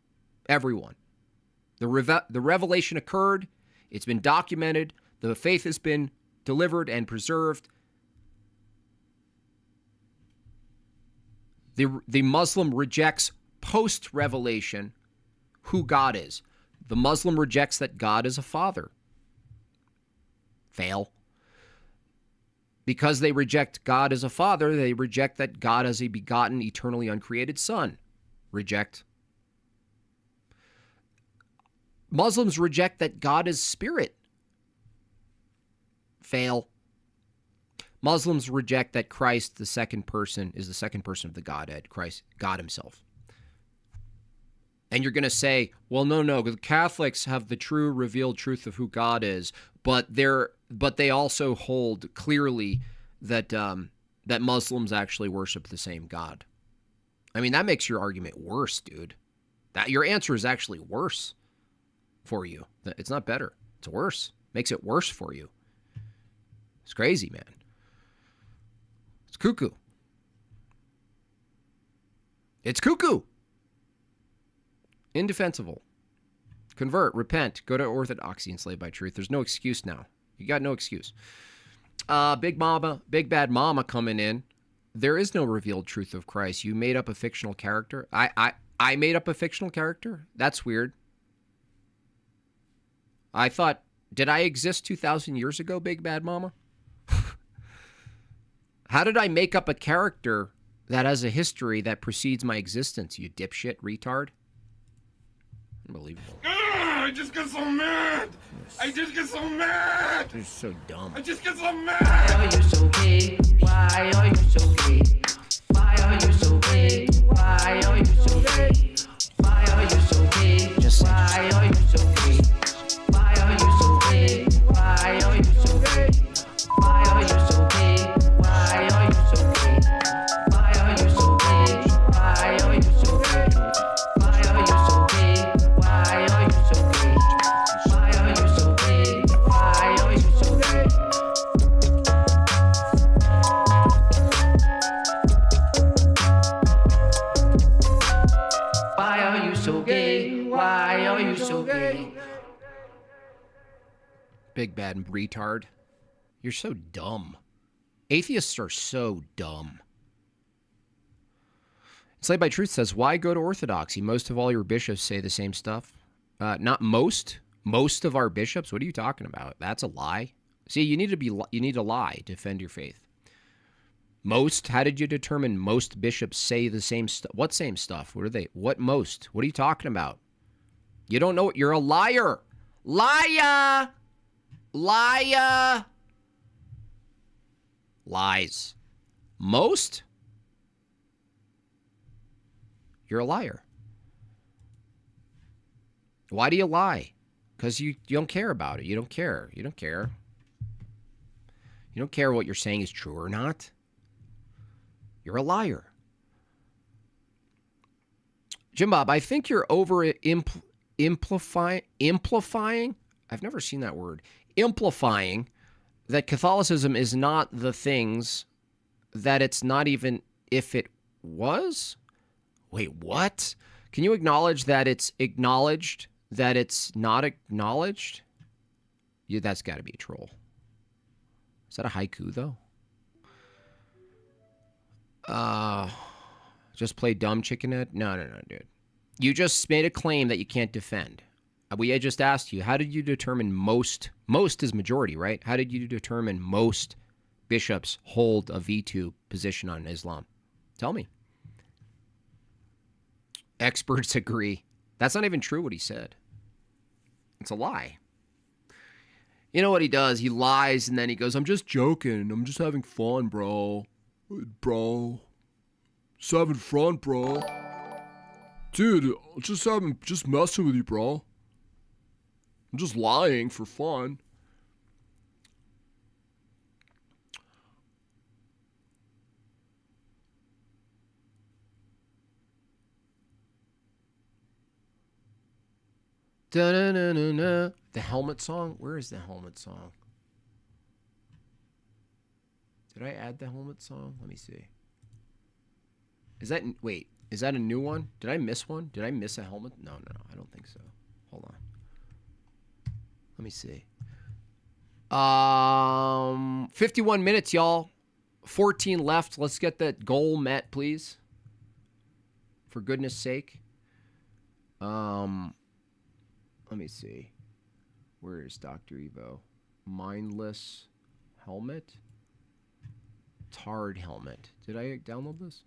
Everyone. The revelation occurred. It's been documented. The faith has been delivered and preserved. The Muslim rejects post-revelation who God is. The Muslim rejects that God is a father. Fail. Because they reject God as a father, they reject that God as a begotten, eternally uncreated son. Reject. Muslims reject that God is spirit. Fail. Muslims reject that Christ, the second person, is the second person of the Godhead, Christ, God himself. And you're going to say, well, no, the Catholics have the true revealed truth of who God is, but they also hold clearly that that Muslims actually worship the same God. I mean, that makes your argument worse, dude. That your answer is actually worse for you. It's not better. It's worse. Makes it worse for you. It's crazy, man. It's cuckoo. It's cuckoo. Indefensible. Convert, repent, go to orthodoxy, enslaved by truth. There's no excuse now. You got no excuse. Big bad mama coming in. There is no revealed truth of Christ. You made up a fictional character. I made up a fictional character? That's weird. I thought, did I exist 2,000 years ago, big bad mama? How did I make up a character that has a history that precedes my existence, you dipshit retard? Unbelievable. I just get so mad. You're so dumb. I just get so mad. Why are you so big? Why are you so big? Why are you so big? Why are you so big? Why are you so big? Why are you so big? Why are you so big? Why are you so big? Why are you so big? Why are you so big? Why are you so big? Why are you so big? Why are you so big? Why are you so big? Why are you so big? Why are you so big? Big bad retard. You're so dumb. Atheists are so dumb. Enslaved by Truth says, why go to orthodoxy? Most of all your bishops say the same stuff. Not most. Most of our bishops? What are you talking about? That's a lie. See, you need to lie to defend your faith. Most? How did you determine most bishops say the same stuff? What same stuff? What are they? What most? What are you talking about? You don't know. You're a liar. Liar. Liar. Lies. Most? You're a liar. Why do you lie? Because you don't care about it. You don't care. You don't care. You don't care what you're saying is true or not. You're a liar. Jim Bob, I think you're over amplifying. I've never seen that word. Amplifying that Catholicism is not the things that it's not even if it was. Wait, what? Can you acknowledge that it's acknowledged that it's not acknowledged? Yeah, that's got to be a troll. Is that a haiku, though? Just play dumb chicken head? No, dude. You just made a claim that you can't defend. We just asked you, how did you determine most is majority, right? How did you determine most bishops hold a V2 position on Islam? Tell me. Experts agree. That's not even true what he said. It's a lie. You know what he does? He lies and then he goes, I'm just joking. I'm just having fun, bro. Bro. Just having fun, bro. Dude, just messing with you, bro. I'm just lying for fun. Da-na-na-na-na. The helmet song? Where is the helmet song? Did I add the helmet song? Let me see. Is that a new one? Did I miss one? Did I miss a helmet? No, I don't think so. Hold on. Let me see. 51 minutes, y'all. 14 left. Let's get that goal met, please. For goodness sake. Let me see. Where is Dr. Evo? Mindless helmet? Tard helmet. Did I download this?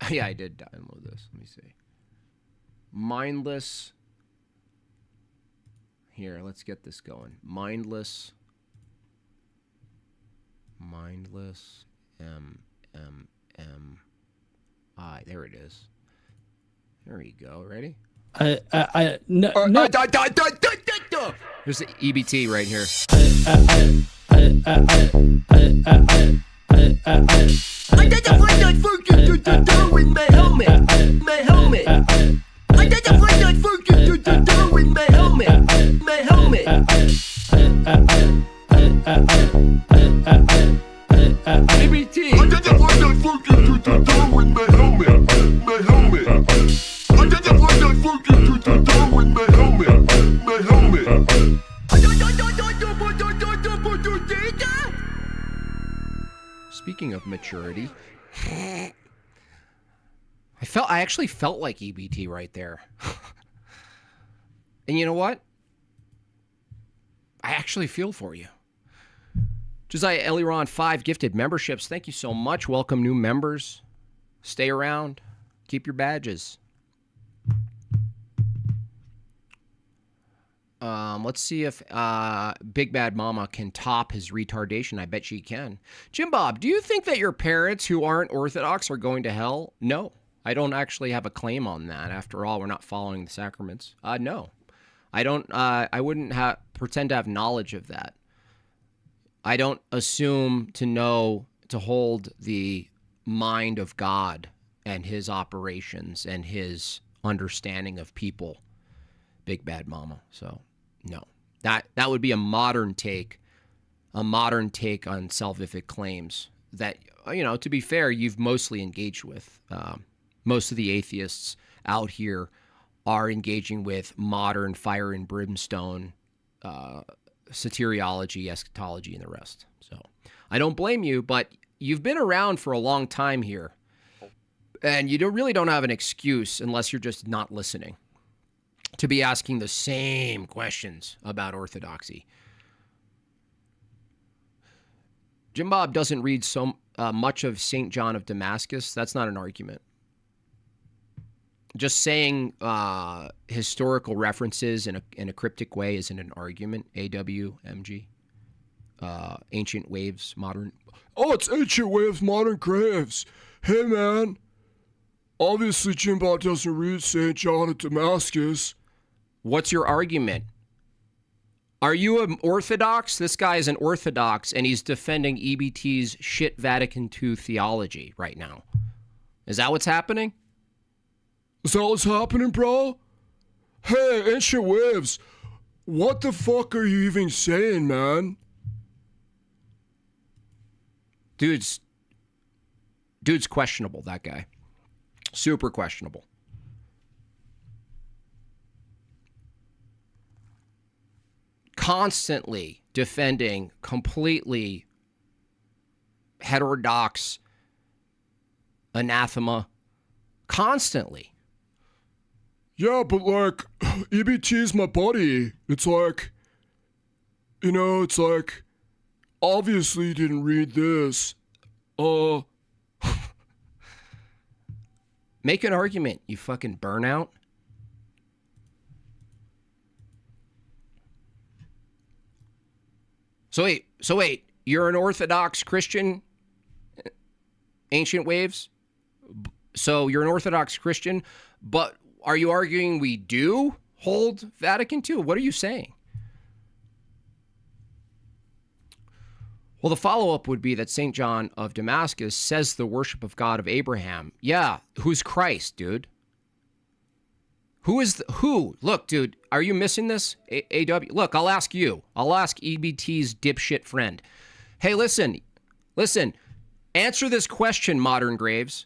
Yeah, I did download this. Let me see. Mindless. Here, let's get this going. Mindless. I. There it is. There you go. Ready? No. There's the EBT right here. I got to find that fucking to in my helmet. My helmet. I got to find that fucking to in my helmet. My helmet. EBT. I got to find that fucking to in my helmet. My helmet. I got to find that fucking to in my helmet. My helmet. Speaking of maturity, I actually felt like EBT right there. And you know what? I actually feel for you. Josiah Eliron, 5 gifted memberships. Thank you so much. Welcome new members. Stay around. Keep your badges. Let's see if Big Bad Mama can top his retardation. I bet she can. Jim Bob, do you think that your parents who aren't Orthodox are going to hell? No. I don't actually have a claim on that. After all, we're not following the sacraments. No. I don't. I wouldn't pretend to have knowledge of that. I don't assume to hold the mind of God and his operations and his understanding of people. Big Bad Mama. So, no. That would be a modern take on salvific claims that, to be fair, you've mostly engaged with. Most of the atheists out here are engaging with modern fire and brimstone soteriology, eschatology, and the rest. So I don't blame you, but you've been around for a long time here, and you really don't have an excuse, unless you're just not listening, to be asking the same questions about orthodoxy. Jim Bob doesn't read so much of St. John of Damascus. That's not an argument. Just saying historical references in a cryptic way isn't an argument. AWMG. Ancient waves, modern. Oh, it's ancient waves, modern graves. Hey, man. Obviously, Jim Bob doesn't read St. John of Damascus. What's your argument? Are you an Orthodox? This guy is an Orthodox, and he's defending EBT's shit Vatican II theology right now. Is that what's happening? Is that what's happening, bro? Hey, ancient waves. What the fuck are you even saying, man? Dude's questionable, that guy. Super questionable. Constantly defending completely heterodox anathema. Constantly. Yeah, but like, EBT's my buddy. It's like, it's like, obviously you didn't read this. Make an argument, you fucking burnout. So wait, you're an Orthodox Christian, Ancient Waves? So you're an Orthodox Christian, but are you arguing we do hold Vatican II? What are you saying? Well, the follow-up would be that St. John of Damascus says the worship of God of Abraham. Yeah, who's Christ, dude? Who? Look, dude, are you missing this? AW? Look, I'll ask you. I'll ask EBT's dipshit friend. Hey, listen. Answer this question, Modern Graves,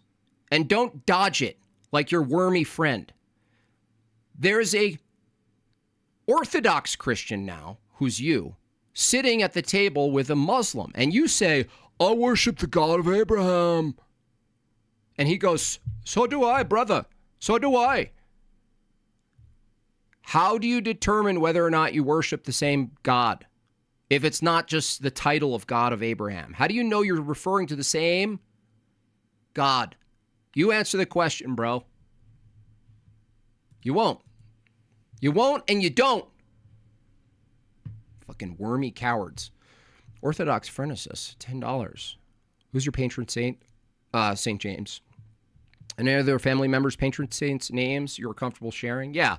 and don't dodge it like your wormy friend. There's a Orthodox Christian now, who's you, sitting at the table with a Muslim, and you say, I worship the God of Abraham. And he goes, so do I, brother. So do I. How do you determine whether or not you worship the same God if it's not just the title of God of Abraham? How do you know you're referring to the same God? You answer the question, bro. You won't. You won't and you don't. Fucking wormy cowards. Orthodox Frenesis, $10. Who's your patron saint? St. James. Any other family members, patron saints' names you're comfortable sharing? Yeah.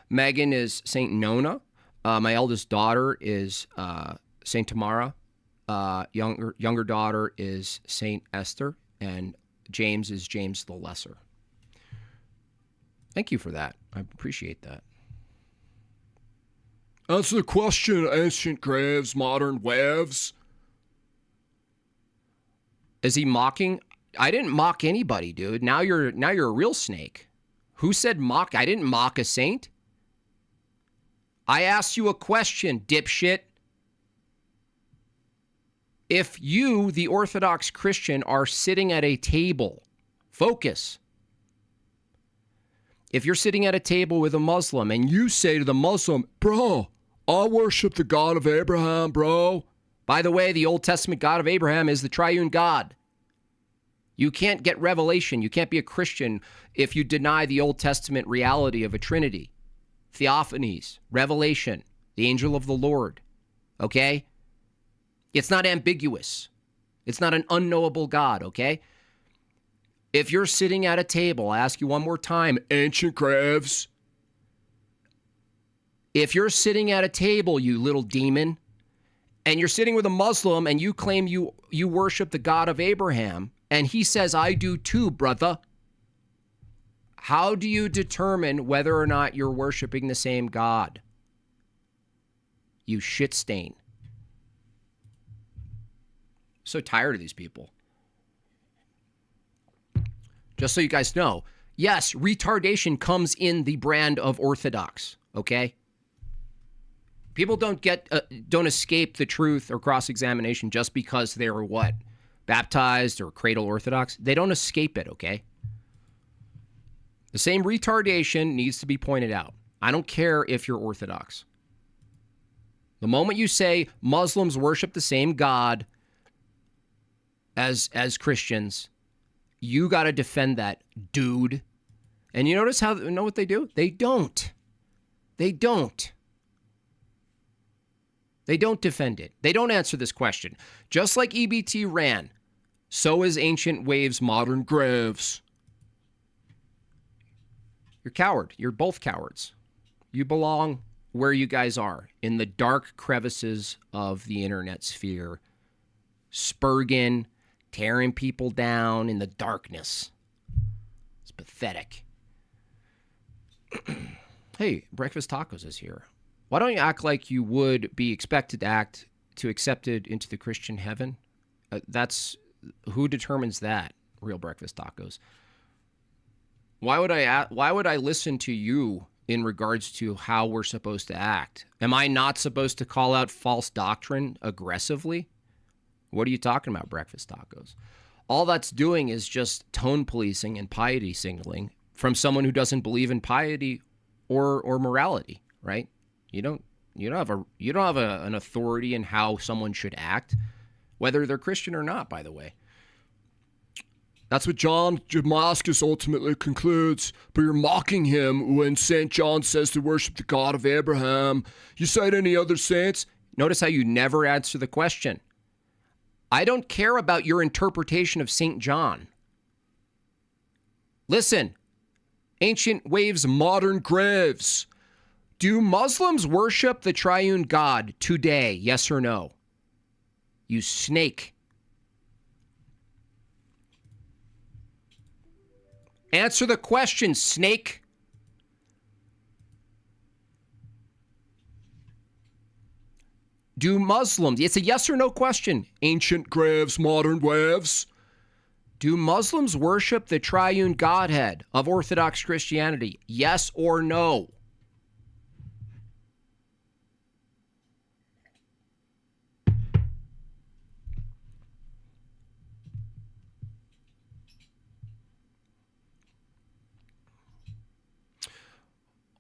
Megan is St. Nona. My eldest daughter is St. Tamara. Younger daughter is St. Esther. And James is James the Lesser. Thank you for that. I appreciate that. Answer the question, ancient graves, modern waves. Is he mocking? I didn't mock anybody, dude. Now you're a real snake. Who said mock? I didn't mock a saint. I asked you a question, dipshit. If you, the Orthodox Christian, are sitting at a table, focus. If you're sitting at a table with a Muslim and you say to the Muslim, bro, I worship the God of Abraham, bro. By the way, the Old Testament God of Abraham is the triune God. You can't get revelation. You can't be a Christian if you deny the Old Testament reality of a Trinity. Theophanies, revelation, the angel of the Lord. Okay? It's not ambiguous. It's not an unknowable God, okay? If you're sitting at a table, I ask you one more time, ancient graves. If you're sitting at a table, you little demon, and you're sitting with a Muslim and you claim you worship the God of Abraham, and he says, I do too, brother. How do you determine whether or not you're worshiping the same God? You shit stain. So tired of these people. Just so you guys know, yes, retardation comes in the brand of Orthodox, okay? People don't escape the truth or cross-examination just because they were what? Baptized or cradle Orthodox. They don't escape it, okay? The same retardation needs to be pointed out. I don't care if you're Orthodox. The moment you say Muslims worship the same God as Christians, you got to defend that, dude. And you know what they do? They don't. They don't. They don't defend it. They don't answer this question. Just like EBT ran, so is ancient waves modern graves. You're coward. You're both cowards. You belong where you guys are, in the dark crevices of the internet sphere, spurging, tearing people down in the darkness. It's pathetic. Hey, Breakfast Tacos is here. Why don't you act like you would be expected to act to accepted into the Christian heaven? That's who determines that, Real Breakfast Tacos. Why would I listen to you in regards to how we're supposed to act? Am I not supposed to call out false doctrine aggressively? What are you talking about, Breakfast Tacos? All that's doing is just tone policing and piety signaling from someone who doesn't believe in piety or morality, right? You don't have an authority in how someone should act, whether they're Christian or not, by the way. That's what John Damascus ultimately concludes. But you're mocking him when St. John says to worship the God of Abraham. You cite any other saints? Notice how you never answer the question. I don't care about your interpretation of St. John. Listen, ancient waves, modern graves. Do Muslims worship the triune God today? Yes or no? You snake. Answer the question, snake. Do Muslims, it's a yes or no question, ancient graves, modern waves. Do Muslims worship the triune Godhead of Orthodox Christianity? Yes or no?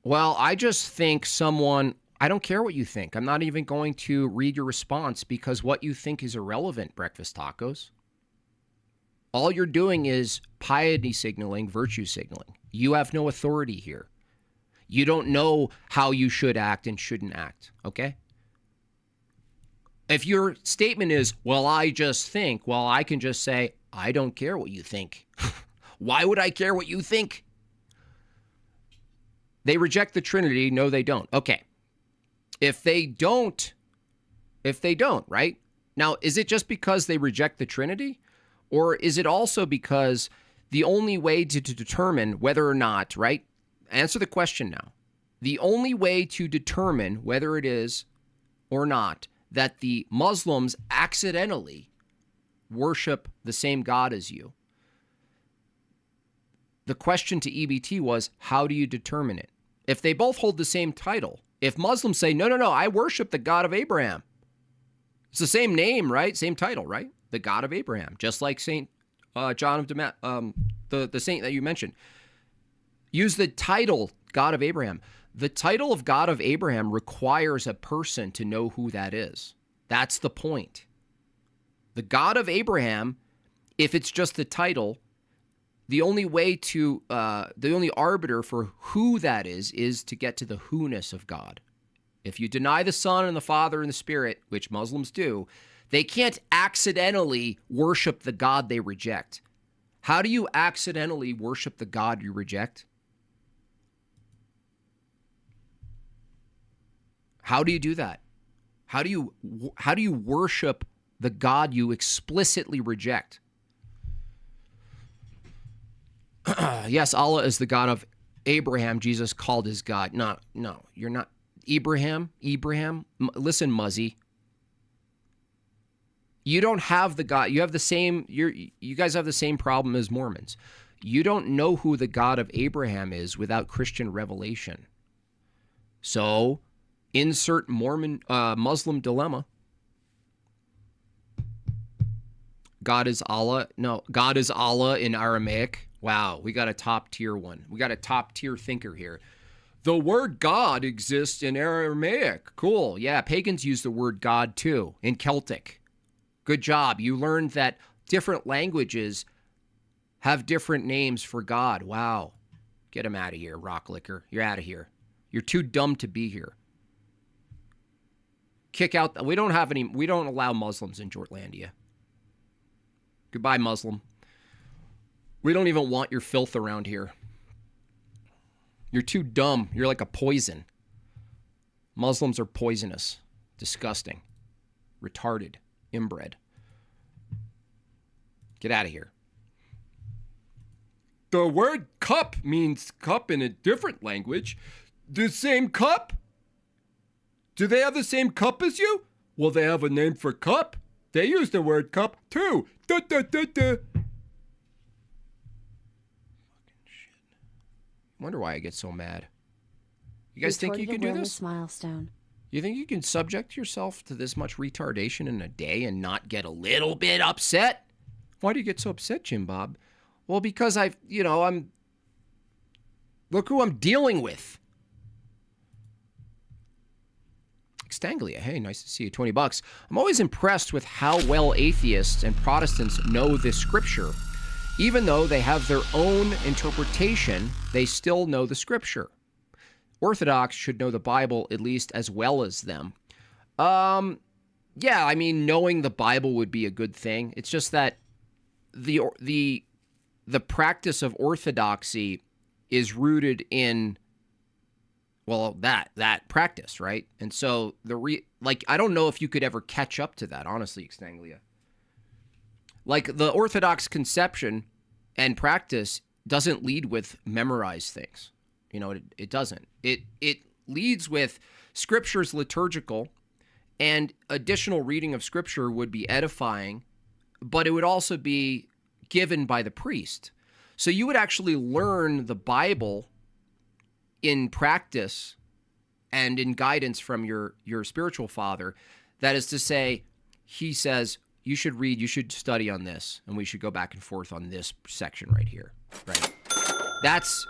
Well, I just think I don't care what you think. I'm not even going to read your response because what you think is irrelevant, Breakfast Tacos. All you're doing is piety signaling, virtue signaling. You have no authority here. You don't know how you should act and shouldn't act, okay? If your statement is, well, I just think, well, I can just say, I don't care what you think. Why would I care what you think? They reject the Trinity. No, they don't. Okay. If they don't, right? Now, is it just because they reject the Trinity? Or is it also because the only way to determine whether or not, right? Answer the question now. The only way to determine whether it is or not that the Muslims accidentally worship the same God as you. The question to EBT was, how do you determine it? If they both hold the same title, if Muslims say, no, I worship the God of Abraham. It's the same name, right? Same title, right? The God of Abraham, just like St. John of Damascus, the saint that you mentioned. Use the title God of Abraham. The title of God of Abraham requires a person to know who that is. That's the point. The God of Abraham, if it's just the title, the only arbiter for who that is to get to the who-ness of God. If you deny the Son and the Father and the Spirit, which Muslims do, they can't accidentally worship the God they reject. How do you accidentally worship the God you reject? How do you do that? How do you worship the God you explicitly reject? Yes, Allah is the God of Abraham. Jesus called his God. No, you're not. Ibrahim. Listen, Muzzy. You don't have the God. You have the same. You guys have the same problem as Mormons. You don't know who the God of Abraham is without Christian revelation. So Insert Muslim dilemma. God is Allah. No, God is Allah in Aramaic. Wow, we got a top tier one. We got a top tier thinker here. The word God exists in Aramaic. Cool. Yeah, pagans use the word God too in Celtic. Good job. You learned that different languages have different names for God. Wow. Get him out of here, rock licker. You're out of here. You're too dumb to be here. Kick out. We don't allow Muslims in Jortlandia. Goodbye, Muslim. We don't even want your filth around here. You're too dumb. You're like a poison. Muslims are poisonous, disgusting, retarded, inbred. Get out of here. The word cup means cup in a different language. The same cup? Do they have the same cup as you? Well, they have a name for cup. They use the word cup too. Da, da, da, da. Fucking shit. Wonder why I get so mad. You guys think you can do this? Milestone. You think you can subject yourself to this much retardation in a day and not get a little bit upset? Why do you get so upset, Jim Bob? Well, because look who I'm dealing with. Stanglia, hey, nice to see you, $20. I'm always impressed with how well atheists and Protestants know this scripture. Even though they have their own interpretation, they still know the scripture. Orthodox should know the Bible at least as well as them. Yeah, I mean, knowing the Bible would be a good thing. It's just that the practice of orthodoxy is rooted in, well, that practice, right? And so I don't know if you could ever catch up to that, honestly, Extanglia. Like the Orthodox conception and practice doesn't lead with memorized things. You know, it doesn't. It leads with scripture's liturgical, and additional reading of scripture would be edifying, but it would also be given by the priest. So you would actually learn the Bible in practice and in guidance from your spiritual father. That is to say, he says, you should read, you should study on this, and we should go back and forth on this section right here. Right? That's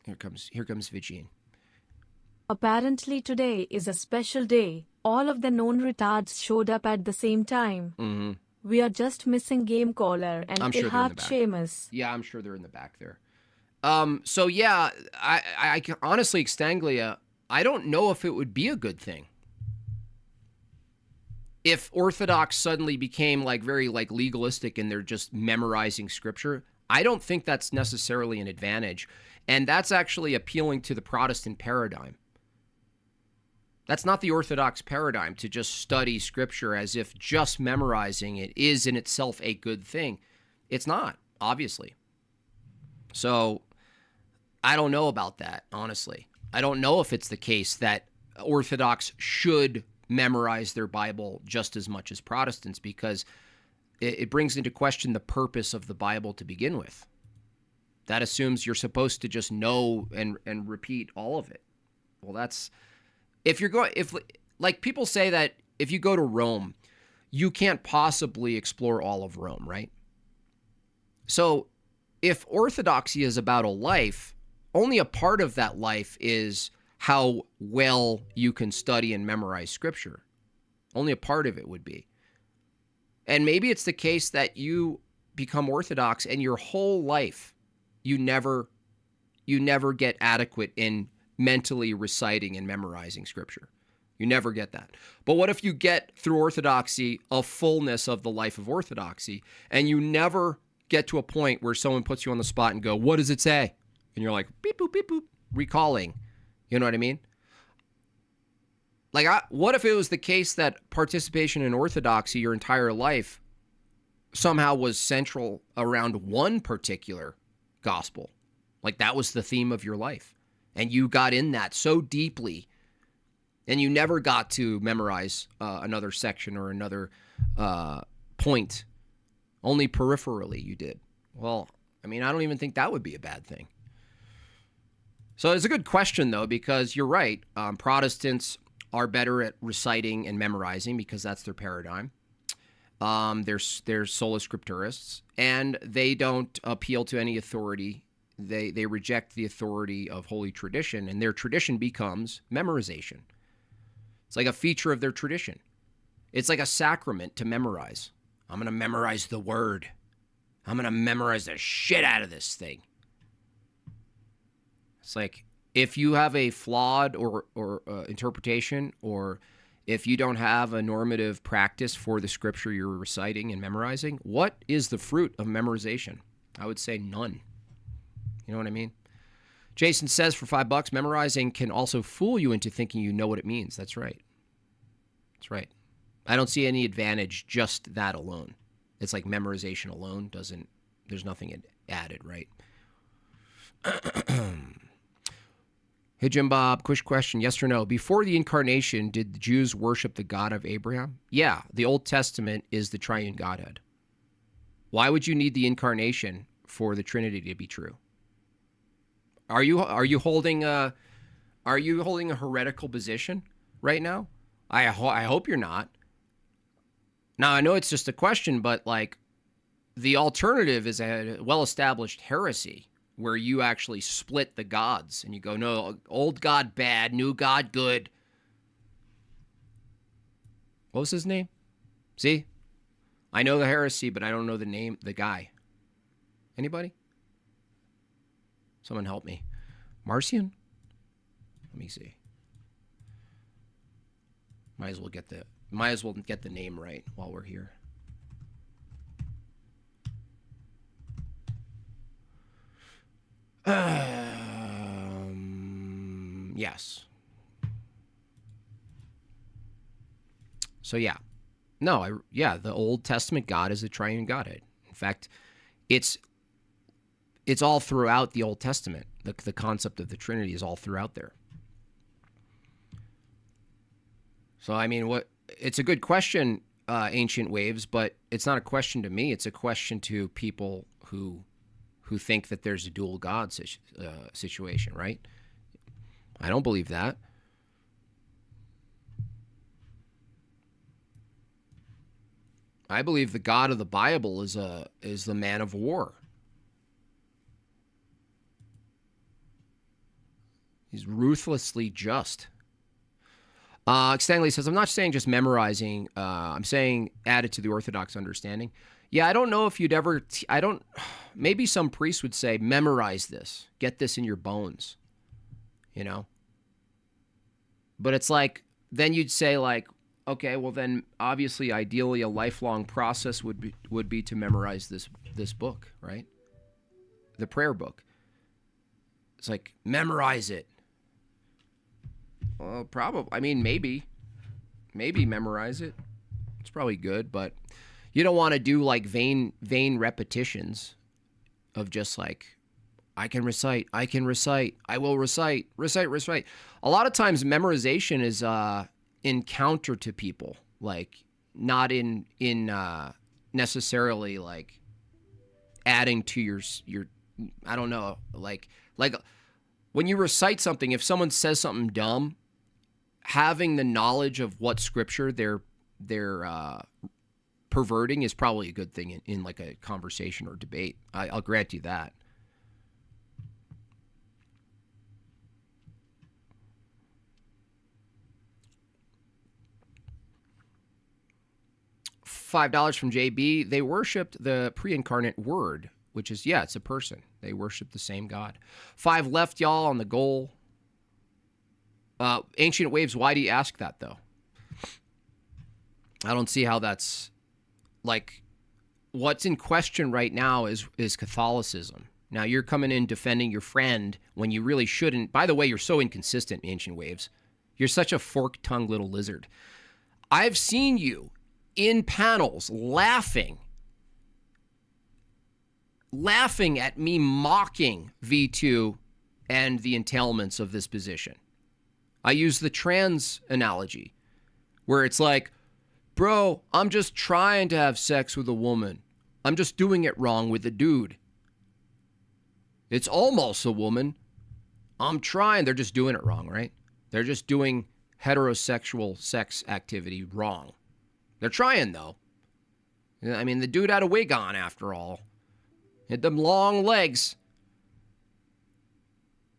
here comes Vijin. Apparently today is a special day. All of the known retards showed up at the same time. Mm-hmm. We are just missing Game Caller and I'm sure they're in the Ilhat back. Seamus. Yeah, I'm sure they're in the back there. So yeah, I can, honestly, Extanglia, I don't know if it would be a good thing if Orthodox suddenly became very legalistic and they're just memorizing scripture. I don't think that's necessarily an advantage, and that's actually appealing to the Protestant paradigm. That's not the Orthodox paradigm, to just study scripture as if just memorizing it is in itself a good thing. It's not, obviously. So I don't know about that, honestly. I don't know if it's the case that Orthodox should memorize their Bible just as much as Protestants, because it brings into question the purpose of the Bible to begin with. That assumes you're supposed to just know and repeat all of it. Well, that's... If people say that if you go to Rome, you can't possibly explore all of Rome, right? So if orthodoxy is about a life, only a part of that life is how well you can study and memorize scripture. Only a part of it would be. And maybe it's the case that you become Orthodox and your whole life you never get adequate in mentally reciting and memorizing scripture. You never get that. But what if you get through orthodoxy a fullness of the life of orthodoxy, and you never get to a point where someone puts you on the spot and go, what does it say? And you're like, beep, boop, beep, boop, recalling. You know what I mean? What if it was the case that participation in orthodoxy your entire life somehow was central around one particular gospel? Like that was the theme of your life. And you got in that so deeply, and you never got to memorize another section or another point. Only peripherally you did. Well, I mean, I don't even think that would be a bad thing. So it's a good question, though, because you're right. Protestants are better at reciting and memorizing because that's their paradigm. They're sola scripturists, and they don't appeal to any authority. They reject the authority of holy tradition, and their tradition becomes memorization. It's like a feature of their tradition. It's like a sacrament to memorize. I'm going to memorize the word. I'm going to memorize the shit out of this thing. It's like if you have a flawed or interpretation, or if you don't have a normative practice for the scripture you're reciting and memorizing, what is the fruit of memorization? I would say none. You know what I mean? Jason says for $5, memorizing can also fool you into thinking you know what it means. That's right. That's right. I don't see any advantage just that alone. It's like memorization alone there's nothing added, right? Hey, Jim Bob, quick question, yes or no? Before the incarnation, did the Jews worship the God of Abraham? Yeah, the Old Testament is the triune Godhead. Why would you need the incarnation for the Trinity to be true? Are you holding a heretical position right now? I hope you're not. Now, I know it's just a question, but like the alternative is a well-established heresy where you actually split the gods and you go, no, old God bad, new God good. What was his name? See? I know the heresy, but I don't know the name, the guy. Anybody? Someone help me. Marcion? Let me see. Might as well get the name right while we're here. Yes. So yeah. No, the Old Testament God is the triune Godhead. In fact, it's all throughout the Old Testament. The concept of the Trinity is all throughout there. So I mean, it's a good question, Ancient Waves, but it's not a question to me. It's a question to people who think that there's a dual God situation, right? I don't believe that. I believe the God of the Bible is the man of war. He's ruthlessly just. Stanley says, I'm not saying just memorizing. I'm saying add it to the Orthodox understanding. Yeah, I don't know if you'd ever, maybe some priest would say, memorize this. Get this in your bones. You know? But it's like, then you'd say like, okay, well then obviously, ideally, a lifelong process would be to memorize this book, right? The prayer book. It's like, memorize it. Well, probably. I mean, maybe memorize it. It's probably good, but you don't want to do like vain repetitions of just like, I can recite, I will recite. A lot of times memorization is in counter to people, like not in necessarily like adding to your I don't know, like when you recite something, if someone says something dumb, having the knowledge of what scripture they're perverting is probably a good thing in like a conversation or debate. I'll grant you that. $5 from JB. They worshipped the pre-incarnate word, which is, it's a person. They worship the same God. 5 left, y'all, on the goal. Ancient Waves, why do you ask that, though? I don't see how that's, like, what's in question right now is Catholicism. Now, you're coming in defending your friend when you really shouldn't. By the way, you're so inconsistent, Ancient Waves. You're such a fork-tongued little lizard. I've seen you in panels laughing at me mocking V2 and the entailments of this position. I use the trans analogy where it's like, bro, I'm just trying to have sex with a woman. I'm just doing it wrong with a dude. It's almost a woman. I'm trying. They're just doing it wrong, right? They're just doing heterosexual sex activity wrong. They're trying, though. I mean, the dude had a wig on, after all. Had them long legs.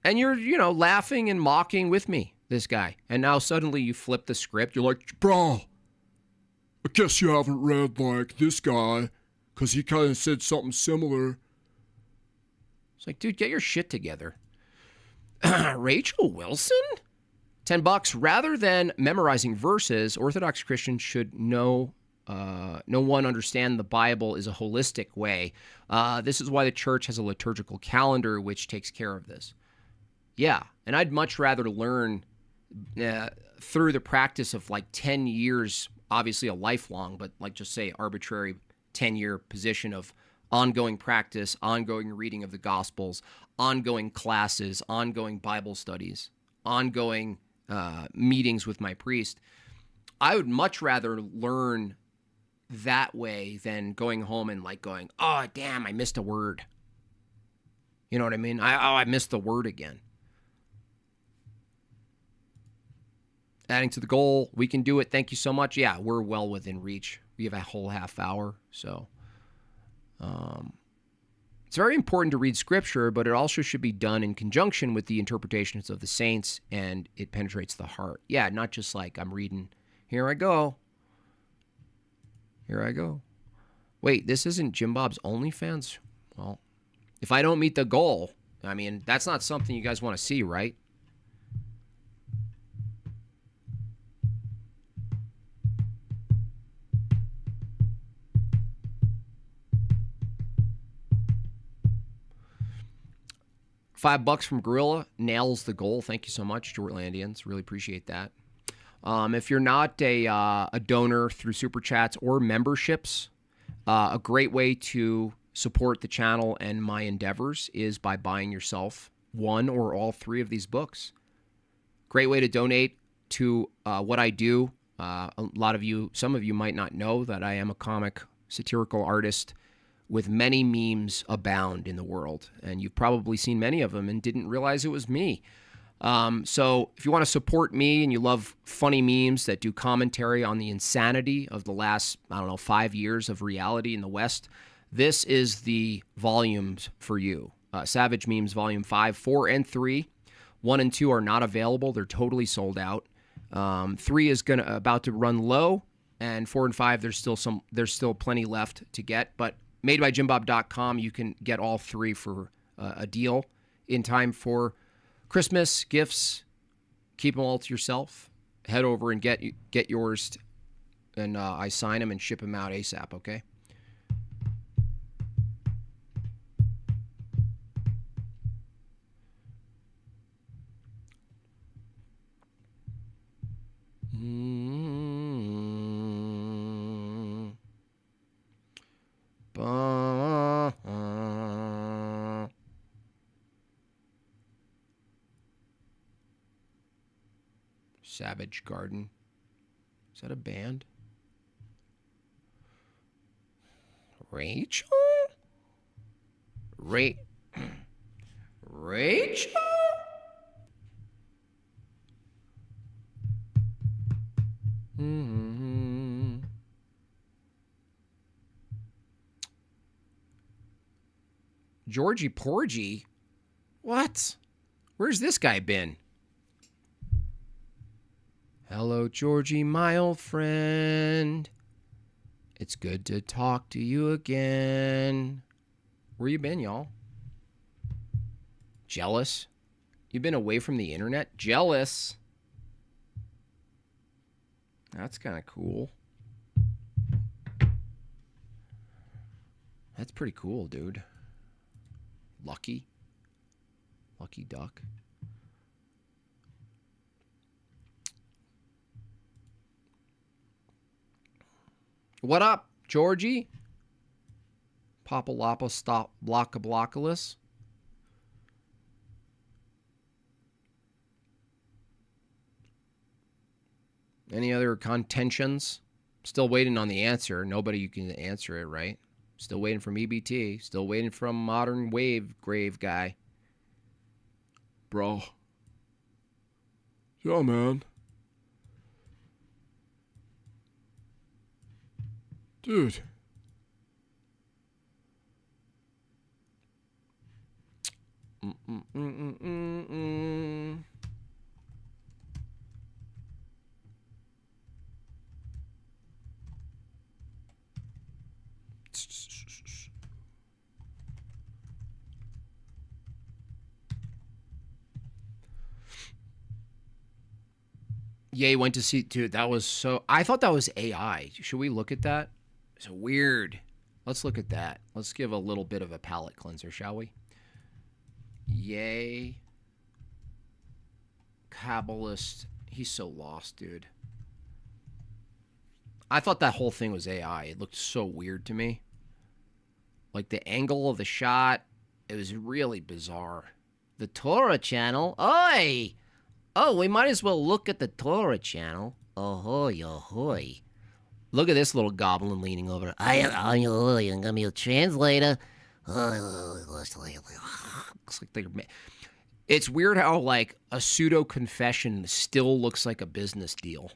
And you're, laughing and mocking with me, this guy. And now suddenly you flip the script. You're like, Bro, I guess you haven't read, like, this guy, because he kind of said something similar. it's like, dude, get your shit together. Rachel Wilson? $10. Rather than memorizing verses, Orthodox Christians should know understand the Bible is a holistic way. This is why the church has a liturgical calendar which takes care of this. Yeah, and I'd much rather learn through the practice of like 10 years, obviously a lifelong, but like just say arbitrary 10-year position of ongoing practice, ongoing reading of the Gospels, ongoing classes, ongoing Bible studies, ongoing meetings with my priest. I would much rather learn that way than going home and like going, oh, damn, I missed a word. You know what I mean? I missed the word again. Adding to the goal, we can do it. Thank you so much. Yeah, we're well within reach. We have a whole half hour, so it's very important to read Scripture, but it also should be done in conjunction with the interpretations of the saints, and it penetrates the heart. Yeah, not just like I'm reading, here I go. Here I go. Wait, this isn't Jim Bob's OnlyFans? Well, if I don't meet the goal, I mean, that's not something you guys want to see, right? $5 from Gorilla nails the goal. Thank you so much, Jortlandians. Really appreciate that. If you're not a donor through Super Chats or memberships, a great way to support the channel and my endeavors is by buying yourself one or all three of these books. Great way to donate to what I do. Some of you might not know that I am a comic satirical artist with many memes abound in the world. And you've probably seen many of them and didn't realize it was me. So if you want to support me and you love funny memes that do commentary on the insanity of the last, 5 years of reality in the West, this is the volumes for you. Savage Memes Volume 5, 4, and 3. 1 and 2 are not available. They're totally sold out. 3 is about to run low, and 4 and 5, there's still plenty left to get. But madebyjimbob.com, you can get all 3 for a deal in time for Christmas gifts. Keep them all to yourself. Head over and get yours, and I sign them and ship them out ASAP, okay? Savage Garden. Is that a band? Rachel? Rachel? Mm-hmm. Georgie Porgy? What? Where's this guy been? Hello, Georgie, my old friend. It's good to talk to you again. Where you been, y'all? Jealous? You've been away from the internet? Jealous? That's kind of cool. That's pretty cool, dude. Lucky duck. What up, Georgie? Papalapa stop blockablockalus. Any other contentions? Still waiting on the answer. Nobody can answer it, right? Still waiting from EBT. Still waiting from Modern Wave Grave Guy. bro. Yeah, man. Dude. Ye went to see, dude, that was so, I thought that was AI. Should we look at that? It's weird. Let's look at that. Let's give a little bit of a palate cleanser, shall we? Ye. Kabbalist. He's so lost, dude. I thought that whole thing was AI. It looked so weird to me. Like the angle of the shot, it was really bizarre. The Torah channel? Oi! Oh, we might as well look at the Torah channel. Ahoy, ahoy. Look at this little goblin leaning over. I'm gonna be a translator. Looks like they're... It's weird how, like, a pseudo-confession still looks like a business deal.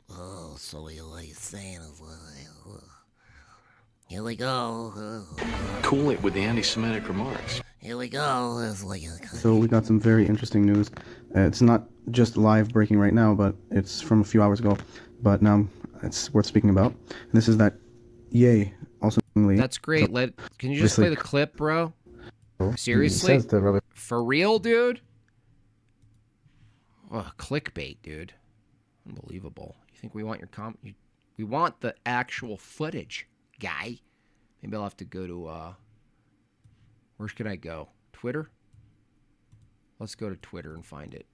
Oh, so what you're saying is... Here we go. Cool it with the anti-Semitic remarks. Here we go. So we got some very interesting news. It's not just live breaking right now, but it's from a few hours ago. But now it's worth speaking about. And this is that Ye also... That's great. Can you just play the clip, bro? Seriously? For real, dude? Oh, clickbait, dude. Unbelievable. You think we want your we want the actual footage, guy. Maybe I'll have to go to where should I go? Twitter? Let's go to Twitter and find it.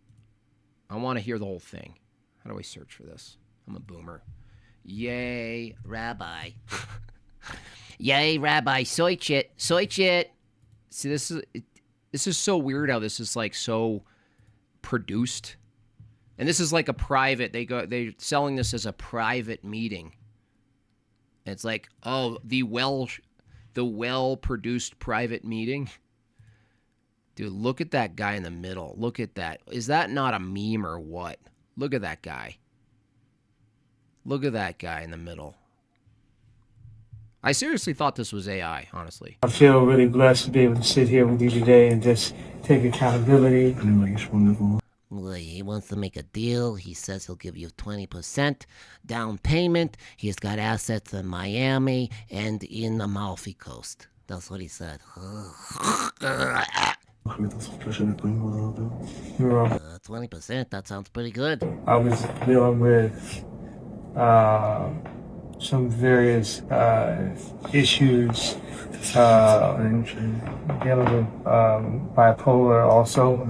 I want to hear the whole thing. How do I search for this? I'm a boomer. Yay, Rabbi. Yay, Rabbi. Soich it. See, this is so weird how this is like so produced. And this is like a private, they're selling this as a private meeting. It's like, oh, the well-produced private meeting. Dude, look at that guy in the middle. Look at that. Is that not a meme or what? Look at that guy. Look at that guy in the middle. I seriously thought this was AI, honestly. I feel really blessed to be able to sit here with you today and just take accountability. Well, he wants to make a deal. He says he'll give you 20% down payment. He's got assets in Miami and in the Amalfi Coast. That's what he said. 20%, that sounds pretty good. I was dealing with some various issues, dealing with bipolar also.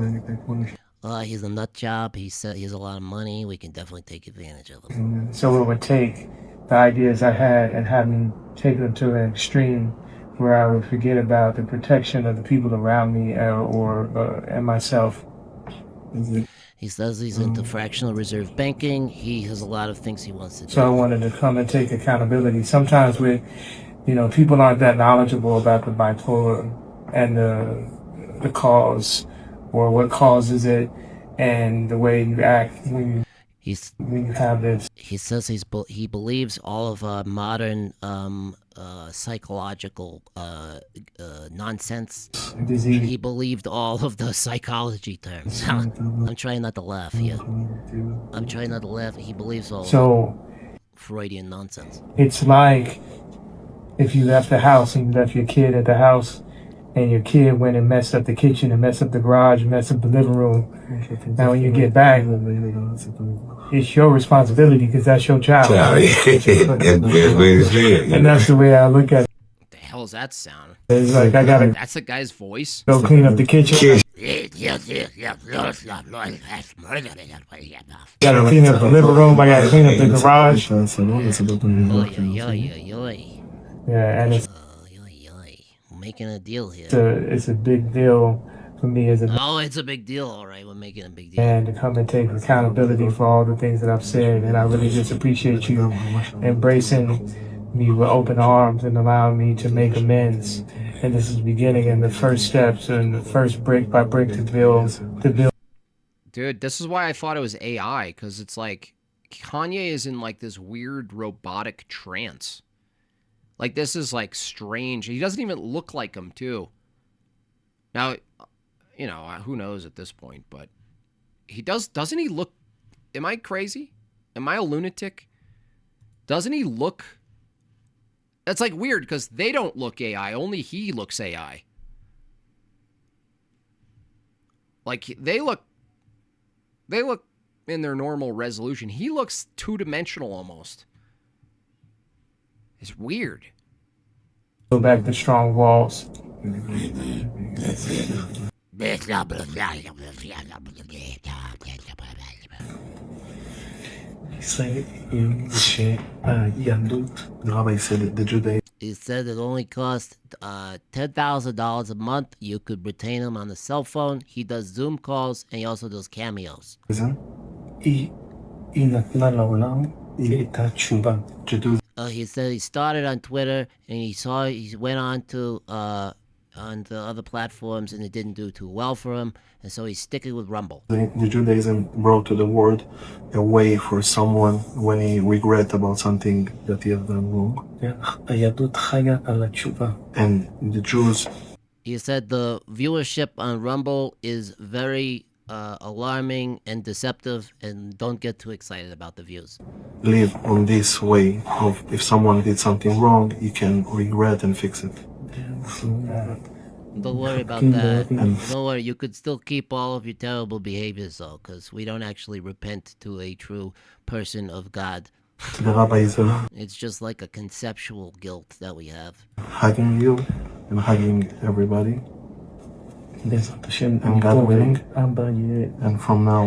He's a nut job. He said he has a lot of money. We can definitely take advantage of him. So it would take the ideas I had and have me take them to an extreme where I would forget about the protection of the people around me and myself. He says he's into fractional reserve banking. He has a lot of things he wants to do. So I wanted to come and take accountability. Sometimes people aren't that knowledgeable about the bipolar and the cause or what causes it and the way you act when you have this. He says he believes all of modern psychological nonsense. Disease. He believed all of the psychology terms. I'm trying not to laugh here. I'm trying not to laugh. He believes all Freudian nonsense. It's like if you left the house and you left your kid at the house and your kid went and messed up the kitchen and messed up the garage and messed up the living room. Now when you get back, it's your responsibility because that's your child. And that's the way I look at it. What the hell is that sound? It's like That's the guy's voice? Go clean up the kitchen. Gotta clean up the living room. I gotta clean up the garage. Yeah, and it's making a deal here. It's a big deal for me as a it's a big deal. All right, we're making a big deal. And to come and take accountability for all the things that I've said, and I really just appreciate you embracing me with open arms and allowing me to make amends And this is the beginning and the first steps and the first brick by brick to build. Dude, this is why I thought it was AI, because it's like Kanye is in like this weird robotic trance. Like, this is like strange. He doesn't even look like him, too. Now, you know, who knows at this point, but doesn't he look, am I crazy? Am I a lunatic? Doesn't he look, that's like weird because they don't look AI, only he looks AI. Like, they look in their normal resolution. He looks two-dimensional almost. It's weird. Go back to strong walls. He said it only cost $10,000 a month. You could retain him on the cell phone. He does Zoom calls and he also does cameos. He said he started on Twitter and he went on to the other platforms and it didn't do too well for him, and so he's sticking with Rumble. The Judaism brought to the world a way for someone when he regret about something that he have done wrong. And the Jews. He said the viewership on Rumble is very alarming and deceptive, and don't get too excited about the views. Live on this way of if someone did something wrong, he can regret and fix it. Don't worry about that. Don't worry, you could still keep all of your terrible behaviors though, because we don't actually repent to a true person of God. The rabbis are It's just like a conceptual guilt that we have. hugging you and hugging everybody. And God willing, and from now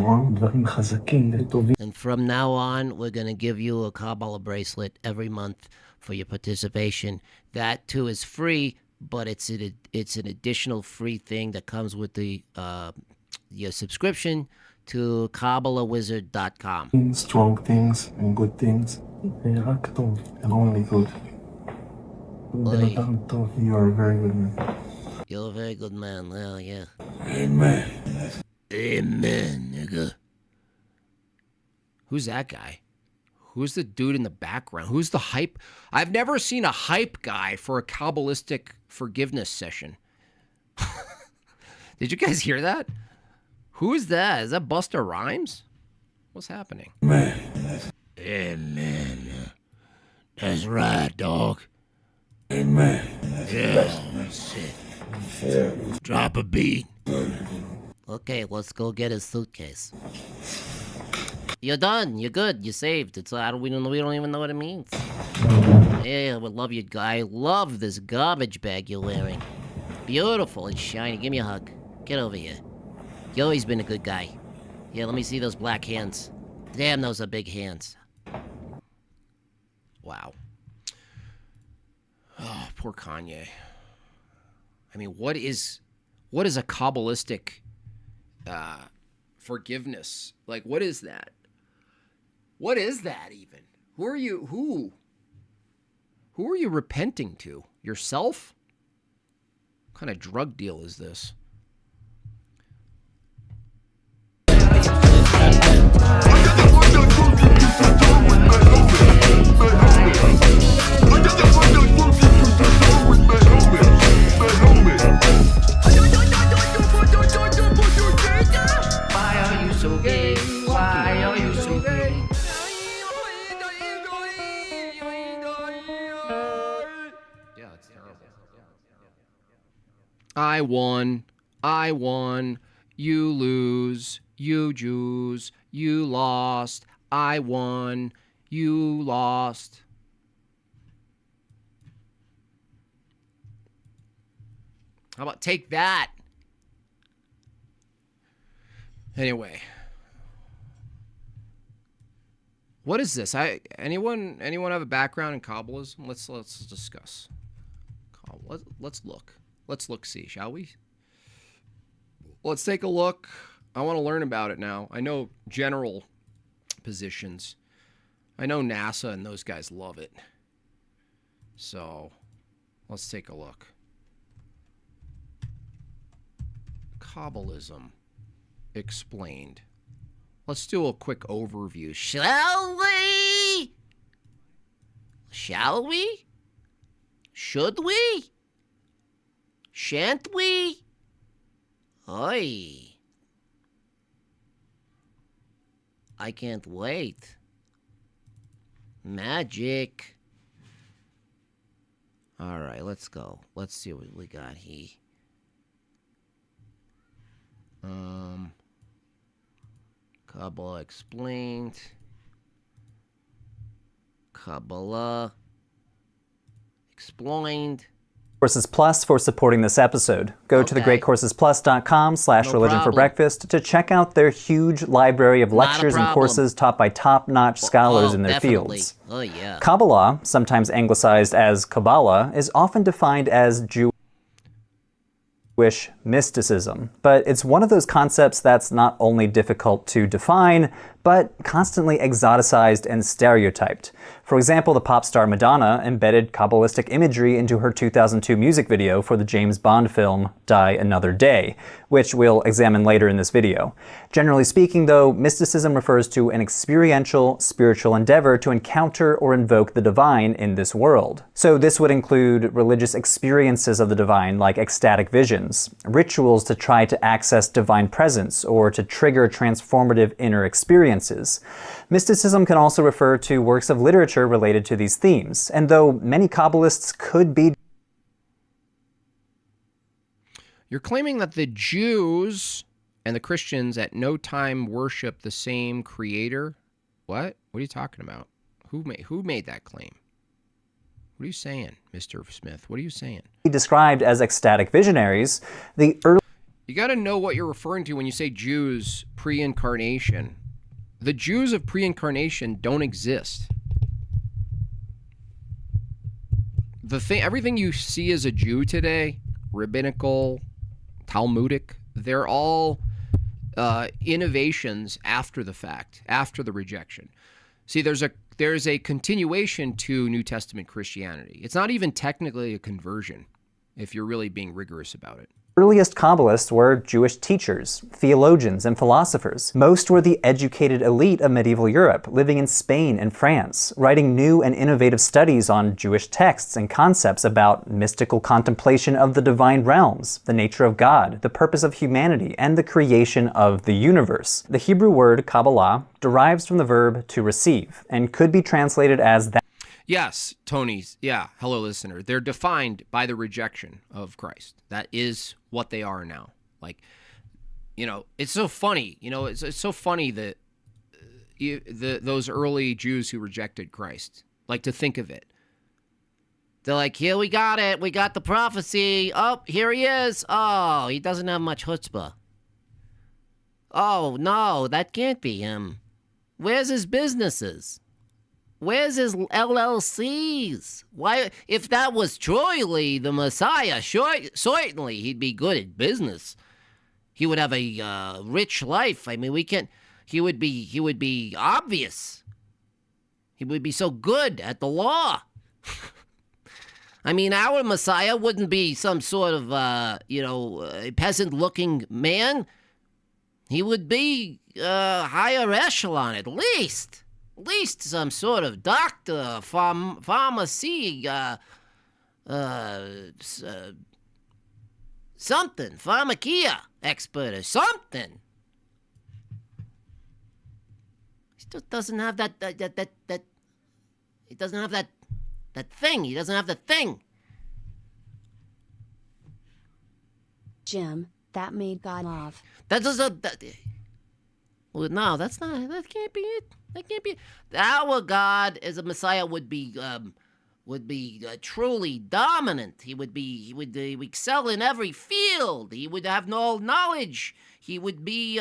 on, we're going to give you a Kabbalah bracelet every month for your participation. That too is free, but it's an additional free thing that comes with the your subscription to KabbalahWizard.com. Strong things and good things, and only good. You are a very good man. You're a very good man. Well, yeah. Amen. Amen, nigga. Who's that guy? Who's the dude in the background? Who's the hype? I've never seen a hype guy for a Kabbalistic forgiveness session. Did you guys hear that? Who is that? Is that Busta Rhymes? What's happening? Man. Amen. That's right, dog. Amen. Yeah. Shit. Drop a beat. Okay, let's go get his suitcase. You're done. You're good. You're saved. We don't even know what it means. Yeah, we love you, guy. Love this garbage bag you're wearing. Beautiful and shiny. Give me a hug. Get over here. You always been a good guy. Yeah, let me see those black hands. Damn, those are big hands. Wow. Oh, poor Kanye. I mean, what is a Kabbalistic forgiveness? Like, what is that? What is that even? Who are you repenting to? Yourself? What kind of drug deal is this? Why are you so gay? Why are you so gay? Yeah, it's terrible. I won. You lose. You Jews. You lost. I won. You lost. How about take that? Anyway. What is this? Anyone have a background in Kabbalism? Let's discuss. Let's look. Let's see, shall we? Let's take a look. I want to learn about it now. I know general positions. I know NASA and those guys love it. So, let's take a look. Kabbalism explained? Let's do a quick overview. Shall we? Shall we? Should we? Shan't we? Oi. I can't wait. Magic. All right, let's go. Let's see what we got here. Kabbalah explained. Kabbalah explained. Courses Plus for supporting this episode. Go to thegreatcoursesplus.com/religion for breakfast to check out their huge library of lectures and courses taught by top-notch scholars in their fields. Oh, yeah. Kabbalah, sometimes anglicized as Kabbalah, is often defined as Jewish mysticism, but it's one of those concepts that's not only difficult to define, but constantly exoticized and stereotyped. For example, the pop star Madonna embedded Kabbalistic imagery into her 2002 music video for the James Bond film Die Another Day, which we'll examine later in this video. Generally speaking, though, mysticism refers to an experiential, spiritual endeavor to encounter or invoke the divine in this world. So this would include religious experiences of the divine, like ecstatic visions, rituals to try to access divine presence or to trigger transformative inner experiences. Mysticism can also refer to works of literature related to these themes, and though many Kabbalists could be... You're claiming that the Jews and the Christians at no time worship the same creator? What? What are you talking about? Who made that claim? What are you saying, Mr. Smith? What are you saying? Described as ecstatic visionaries, the early... You got to know what you're referring to when you say Jews pre-incarnation. The Jews of pre-incarnation don't exist. Everything you see as a Jew today, rabbinical, Talmudic, they're all innovations after the fact, after the rejection. See, there's a continuation to New Testament Christianity. It's not even technically a conversion, if you're really being rigorous about it. Earliest Kabbalists were Jewish teachers, theologians, and philosophers. Most were the educated elite of medieval Europe, living in Spain and France, writing new and innovative studies on Jewish texts and concepts about mystical contemplation of the divine realms, the nature of God, the purpose of humanity, and the creation of the universe. The Hebrew word Kabbalah derives from the verb to receive, and could be translated as that. Yes, Tony. Yeah, hello, listener. They're defined by the rejection of Christ. That is what they are now. Like, it's so funny. It's so funny that those early Jews who rejected Christ, like to think of it. They're like, here, we got it. We got the prophecy. Oh, here he is. Oh, he doesn't have much chutzpah. Oh, no, that can't be him. Where's his businesses? Where's his LLCs? Why, if that was truly the Messiah, certainly he'd be good at business. He would have a rich life. I mean, he would be obvious. He would be so good at the law. I mean, our Messiah wouldn't be some sort of, peasant-looking man. He would be higher echelon, at least. At least some sort of doctor, pharmacy, something, pharmakia expert or something. He still doesn't have that he doesn't have that thing. He doesn't have the thing. Jim, that made God laugh. Well, no, that can't be it. That can't be it. Our God as a Messiah would be truly dominant. He would excel in every field. He would have no knowledge. He would be,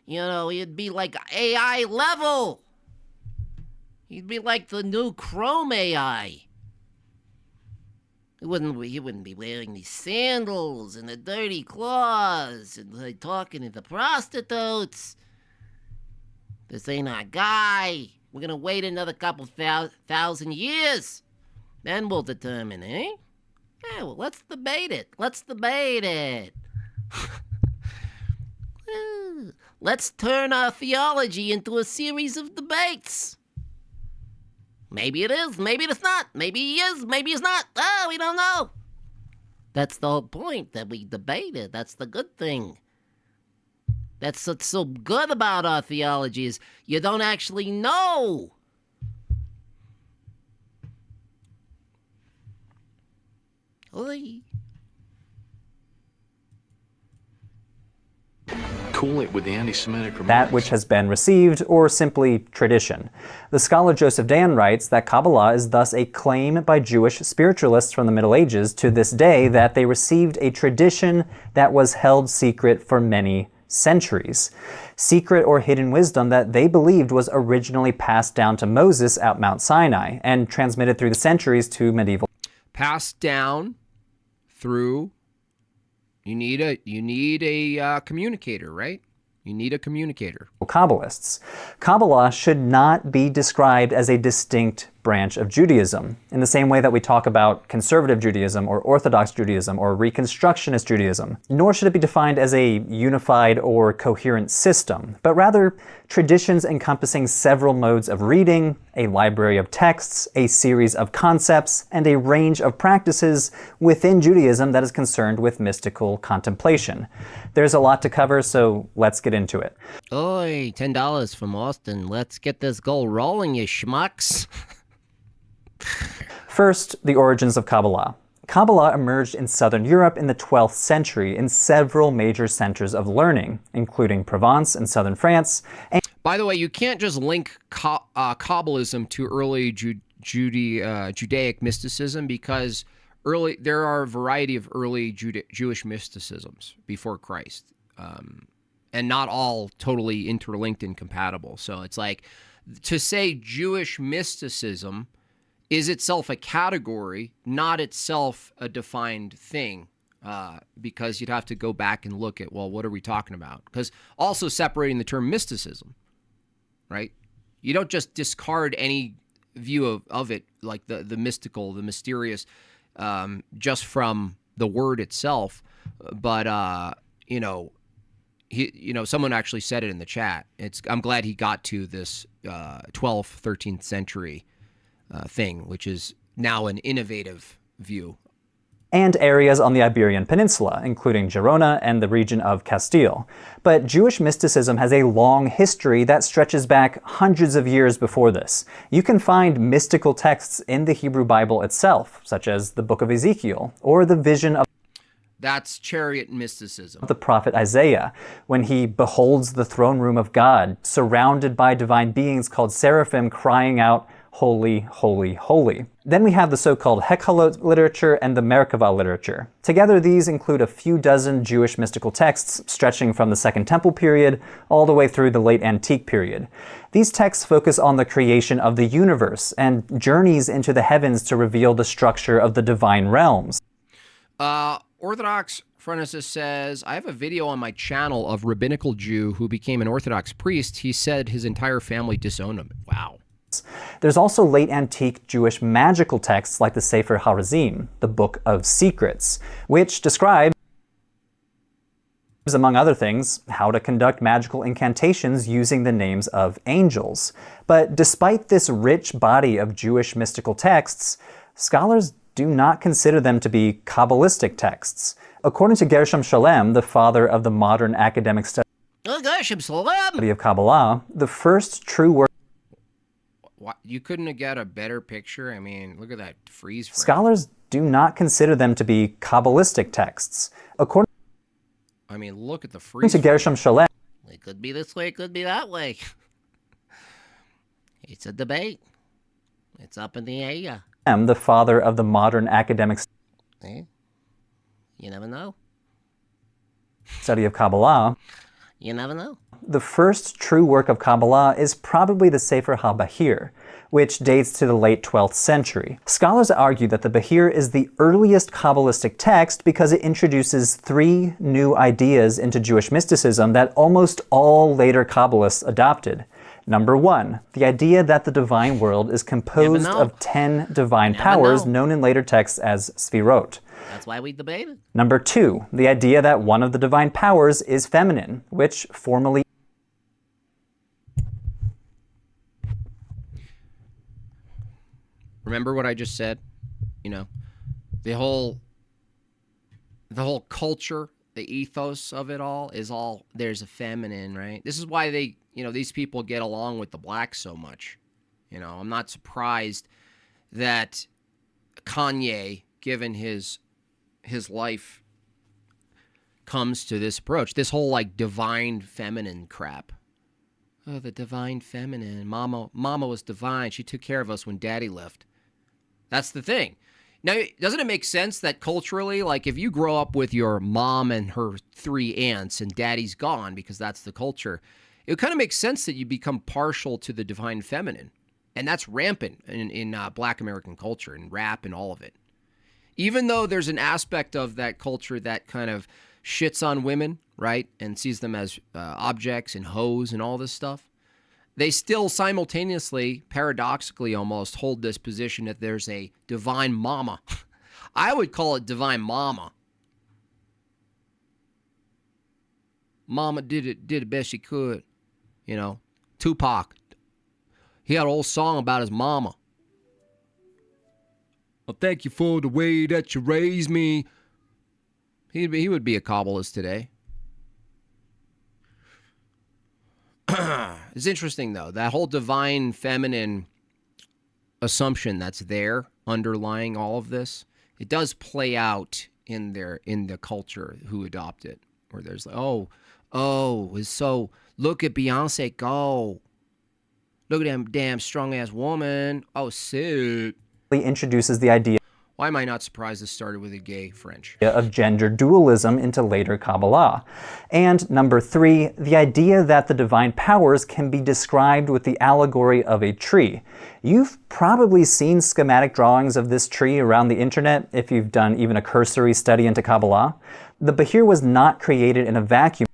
he'd be like AI level. He'd be like the new Chrome AI. He wouldn't be wearing these sandals and the dirty claws and talking to the prostitutes. This ain't our guy. We're gonna wait another couple thousand years. Then we'll determine, eh? Yeah, well, let's debate it. Let's turn our theology into a series of debates. Maybe it is, maybe it's not. Maybe he is, maybe he's not. Oh, we don't know. That's the whole point, that we debate it. That's the good thing. That's what's so good about our theology, is you don't actually know. Oy. Cool it with the anti-Semitic remarks. That which has been received, or simply tradition. The scholar Joseph Dan writes that Kabbalah is thus a claim by Jewish spiritualists from the Middle Ages to this day that they received a tradition that was held secret for many centuries. Secret or hidden wisdom that they believed was originally passed down to Moses at Mount Sinai and transmitted through the centuries to medieval. Passed down through. You need a communicator, right? You need a communicator. Kabbalists. Kabbalah should not be described as a distinct branch of Judaism, in the same way that we talk about conservative Judaism or Orthodox Judaism or Reconstructionist Judaism. Nor should it be defined as a unified or coherent system, but rather traditions encompassing several modes of reading, a library of texts, a series of concepts, and a range of practices within Judaism that is concerned with mystical contemplation. There's a lot to cover, so let's get into it. Oi, $10 from Austin. Let's get this goal rolling, you schmucks. First, the origins of Kabbalah. Kabbalah emerged in southern Europe in the 12th century in several major centers of learning, including Provence and southern France. By the way, you can't just link Kabbalism to early Judaic mysticism, because there are a variety of early Jewish mysticisms before Christ, and not all totally interlinked and compatible. So it's like, to say Jewish mysticism is itself a category, not itself a defined thing, because you'd have to go back and look at, well, what are we talking about? Because also separating the term mysticism, right? You don't just discard any view of it, like the mystical, the mysterious, just from the word itself. But, someone actually said it in the chat. I'm glad he got to this 12th, 13th century thing, which is now an innovative view. And areas on the Iberian Peninsula, including Girona and the region of Castile. But Jewish mysticism has a long history that stretches back hundreds of years before this. You can find mystical texts in the Hebrew Bible itself, such as the Book of Ezekiel, or the vision of That's chariot mysticism. the prophet Isaiah, when he beholds the throne room of God, surrounded by divine beings called seraphim crying out, "Holy, holy, holy." Then we have the so-called Hekhalot literature and the Merkavah literature. Together, these include a few dozen Jewish mystical texts stretching from the Second Temple period all the way through the late Antique period. These texts focus on the creation of the universe and journeys into the heavens to reveal the structure of the divine realms. Orthodox Fronesis says, I have a video on my channel of rabbinical Jew who became an Orthodox priest. He said his entire family disowned him. Wow. There's also late antique Jewish magical texts like the Sefer HaRazim, the Book of Secrets, which describes, among other things, how to conduct magical incantations using the names of angels. But despite this rich body of Jewish mystical texts, scholars do not consider them to be Kabbalistic texts. According to Gershom Shalem, the father of the modern academic study of Kabbalah, the first true work. You couldn't have got a better picture? I mean, look at that freeze frame. Scholars do not consider them to be Kabbalistic texts. According look at the freeze to Gershom Shalem, It could be this way, it could be that way. It's a debate. It's up in the air. the father of the modern academic You never know. study of Kabbalah, You never know. the first true work of Kabbalah is probably the Sefer HaBahir, which dates to the late 12th century. Scholars argue that the Bahir is the earliest Kabbalistic text because it introduces 3 new ideas into Jewish mysticism that almost all later Kabbalists adopted. Number 1, the idea that the divine world is composed of 10 divine powers known in later texts as sphirot. That's why we debate it. Number 2, the idea that one of the divine powers is feminine, which formally Remember what I just said? You know, the whole culture, the ethos of it all is all there's a feminine, right? This is why they, these people get along with the blacks so much. I'm not surprised that Kanye, given his life, comes to this approach. This whole like divine feminine crap. Oh, the divine feminine. Mama was divine. She took care of us when daddy left. That's the thing. Now, doesn't it make sense that culturally, like if you grow up with your mom and her 3 aunts and daddy's gone because that's the culture, it kind of makes sense that you become partial to the divine feminine. And that's rampant in Black American culture and rap and all of it. Even though there's an aspect of that culture that kind of shits on women, right, and sees them as objects and hoes and all this stuff, they still simultaneously, paradoxically almost, hold this position that there's a divine mama. I would call it divine mama. Mama did the best she could. Tupac, he had a whole song about his mama. Well, thank you for the way that you raised me. He would be a Kabbalist today. It's interesting, though, that whole divine feminine assumption that's there underlying all of this, it does play out in the culture who adopt it, where there's like, it's so, look at Beyonce go. Look at that damn strong-ass woman. Oh, sick. Introduces the idea Why am I not surprised this started with a gay French? Of gender dualism into later Kabbalah. And number 3, the idea that the divine powers can be described with the allegory of a tree. You've probably seen schematic drawings of this tree around the internet if you've done even a cursory study into Kabbalah. The Bahir was not created in a vacuum.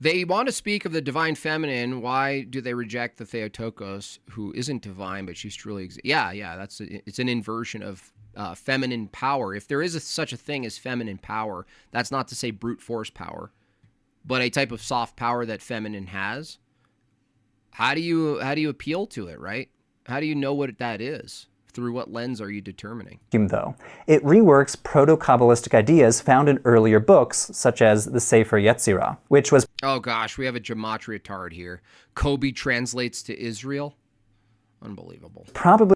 They want to speak of the divine feminine. Why do they reject the Theotokos, who isn't divine, but she's truly... it's an inversion of feminine power. If there is such a thing as feminine power, that's not to say brute force power, but a type of soft power that feminine has. How do you appeal to it, right? How do you know what that is? Through what lens are you determining? Though. It reworks proto-Kabbalistic ideas found in earlier books, such as the Sefer Yetzirah, which was... Oh gosh, we have a gematria tard here. Kobe translates to Israel. Unbelievable. Probably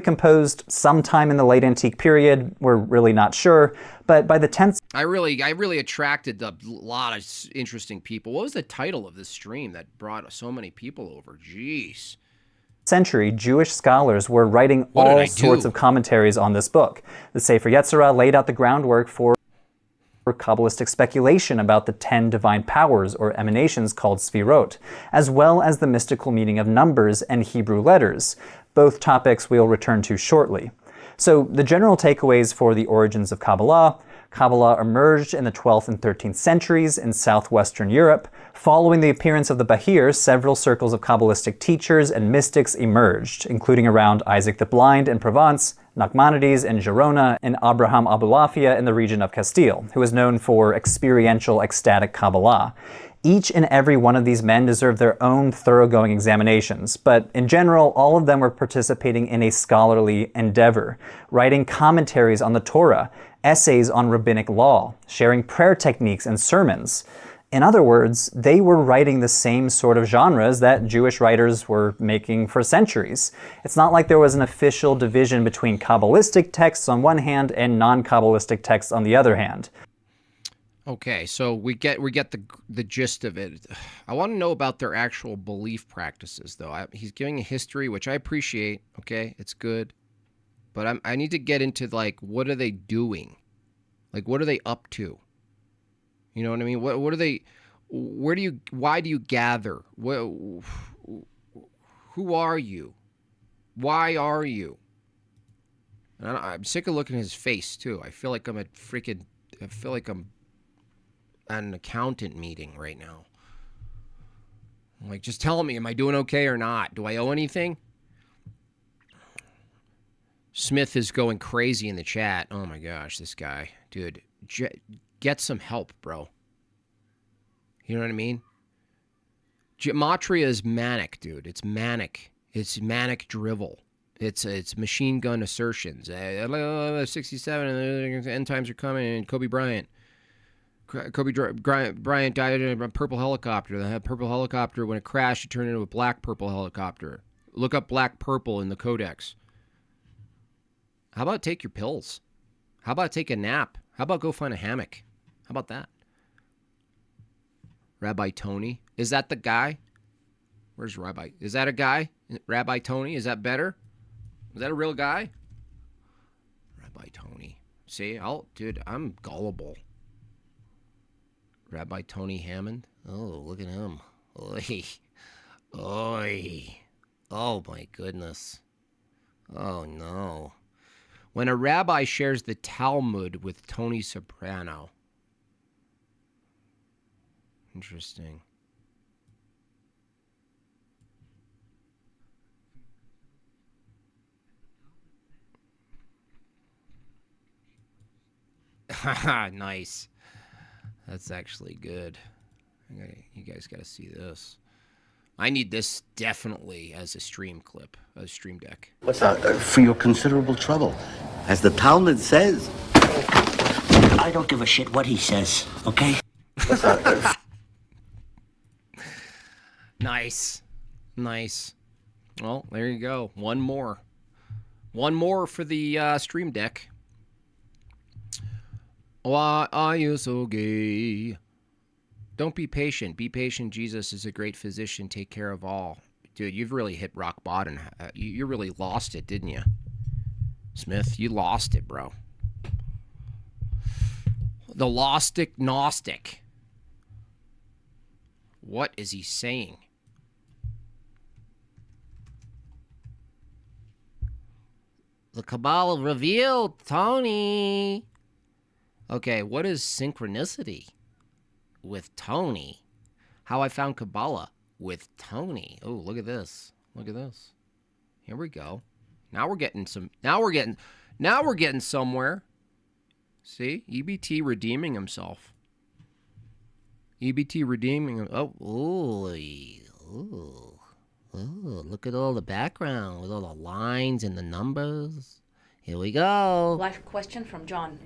composed sometime in the late antique period. We're really not sure, but by the 10th... I really attracted a lot of interesting people. What was the title of this stream that brought so many people over? Jeez. Century, Jewish scholars were writing all sorts of commentaries on this book. The Sefer Yetzirah laid out the groundwork for Kabbalistic speculation about the 10 divine powers or emanations called sphirot, as well as the mystical meaning of numbers and Hebrew letters, both topics we'll return to shortly. So the general takeaways for the origins of Kabbalah: Kabbalah emerged in the 12th and 13th centuries in southwestern Europe. Following the appearance of the Bahir, several circles of Kabbalistic teachers and mystics emerged, including around Isaac the Blind in Provence, Nachmanides in Girona, and Abraham Abulafia in the region of Castile, who is known for experiential ecstatic Kabbalah. Each and every one of these men deserved their own thoroughgoing examinations, but in general, all of them were participating in a scholarly endeavor, writing commentaries on the Torah, essays on rabbinic law, sharing prayer techniques and sermons. In other words, they were writing the same sort of genres that Jewish writers were making for centuries. It's not like there was an official division between Kabbalistic texts on one hand and non-Kabbalistic texts on the other hand. Okay, so we get the gist of it. I want to know about their actual belief practices, though. He's giving a history, which I appreciate. Okay, it's good, but I need to get into like, what are they doing? Like, what are they up to? You know what I mean? What are they? Why do you gather? Who are you? Why are you? And I'm sick of looking at his face too. I feel like I'm at an accountant meeting right now. I'm like, just tell me, am I doing okay or not? Do I owe anything? Smith is going crazy in the chat. Oh my gosh, this guy. Dude, get some help, bro. You know what I mean? Gematria is manic, dude. It's manic. It's manic drivel. It's machine gun assertions. 67, and the end times are coming, and Kobe Bryant. Bryant died in a purple helicopter. They had purple helicopter. When it crashed, it turned into a black purple helicopter. Look up black purple in the codex. How about take your pills? How about take a nap? How about go find a hammock? How about that? Rabbi Tony. Is that the guy? Where's Rabbi? Is that a guy? Rabbi Tony? Is that better? Is that a real guy? Rabbi Tony. See, dude, I'm gullible. Rabbi Tony Hammond. Oh, look at him. Oi. Oi. Oh, my goodness. Oh, no. When a rabbi shares the Talmud with Tony Soprano. Interesting. Nice. That's actually good. You guys got to see this. I need this definitely as a stream clip, a stream deck. What's that? For your considerable trouble. As the Talmud says. I don't give a shit what he says, okay? What's that? Nice. Nice. Well, there you go. One more. One more for the stream deck. Why are you so gay? Don't be patient. Be patient. Jesus is a great physician. Take care of all. Dude, you've really hit rock bottom. You really lost it, didn't you? Smith, you lost it, bro. The Lostic Gnostic. What is he saying? The Kabbalah revealed, Tony. Okay, what is synchronicity? With Tony. How I found Kabbalah with Tony. Oh, look at this. Look at this. Here we go. Now we're getting some. Now we're getting somewhere. See, EBT redeeming himself. EBT redeeming him. Oh, Ooh, look at all the background with all the lines and the numbers. Here we go. Life question from John.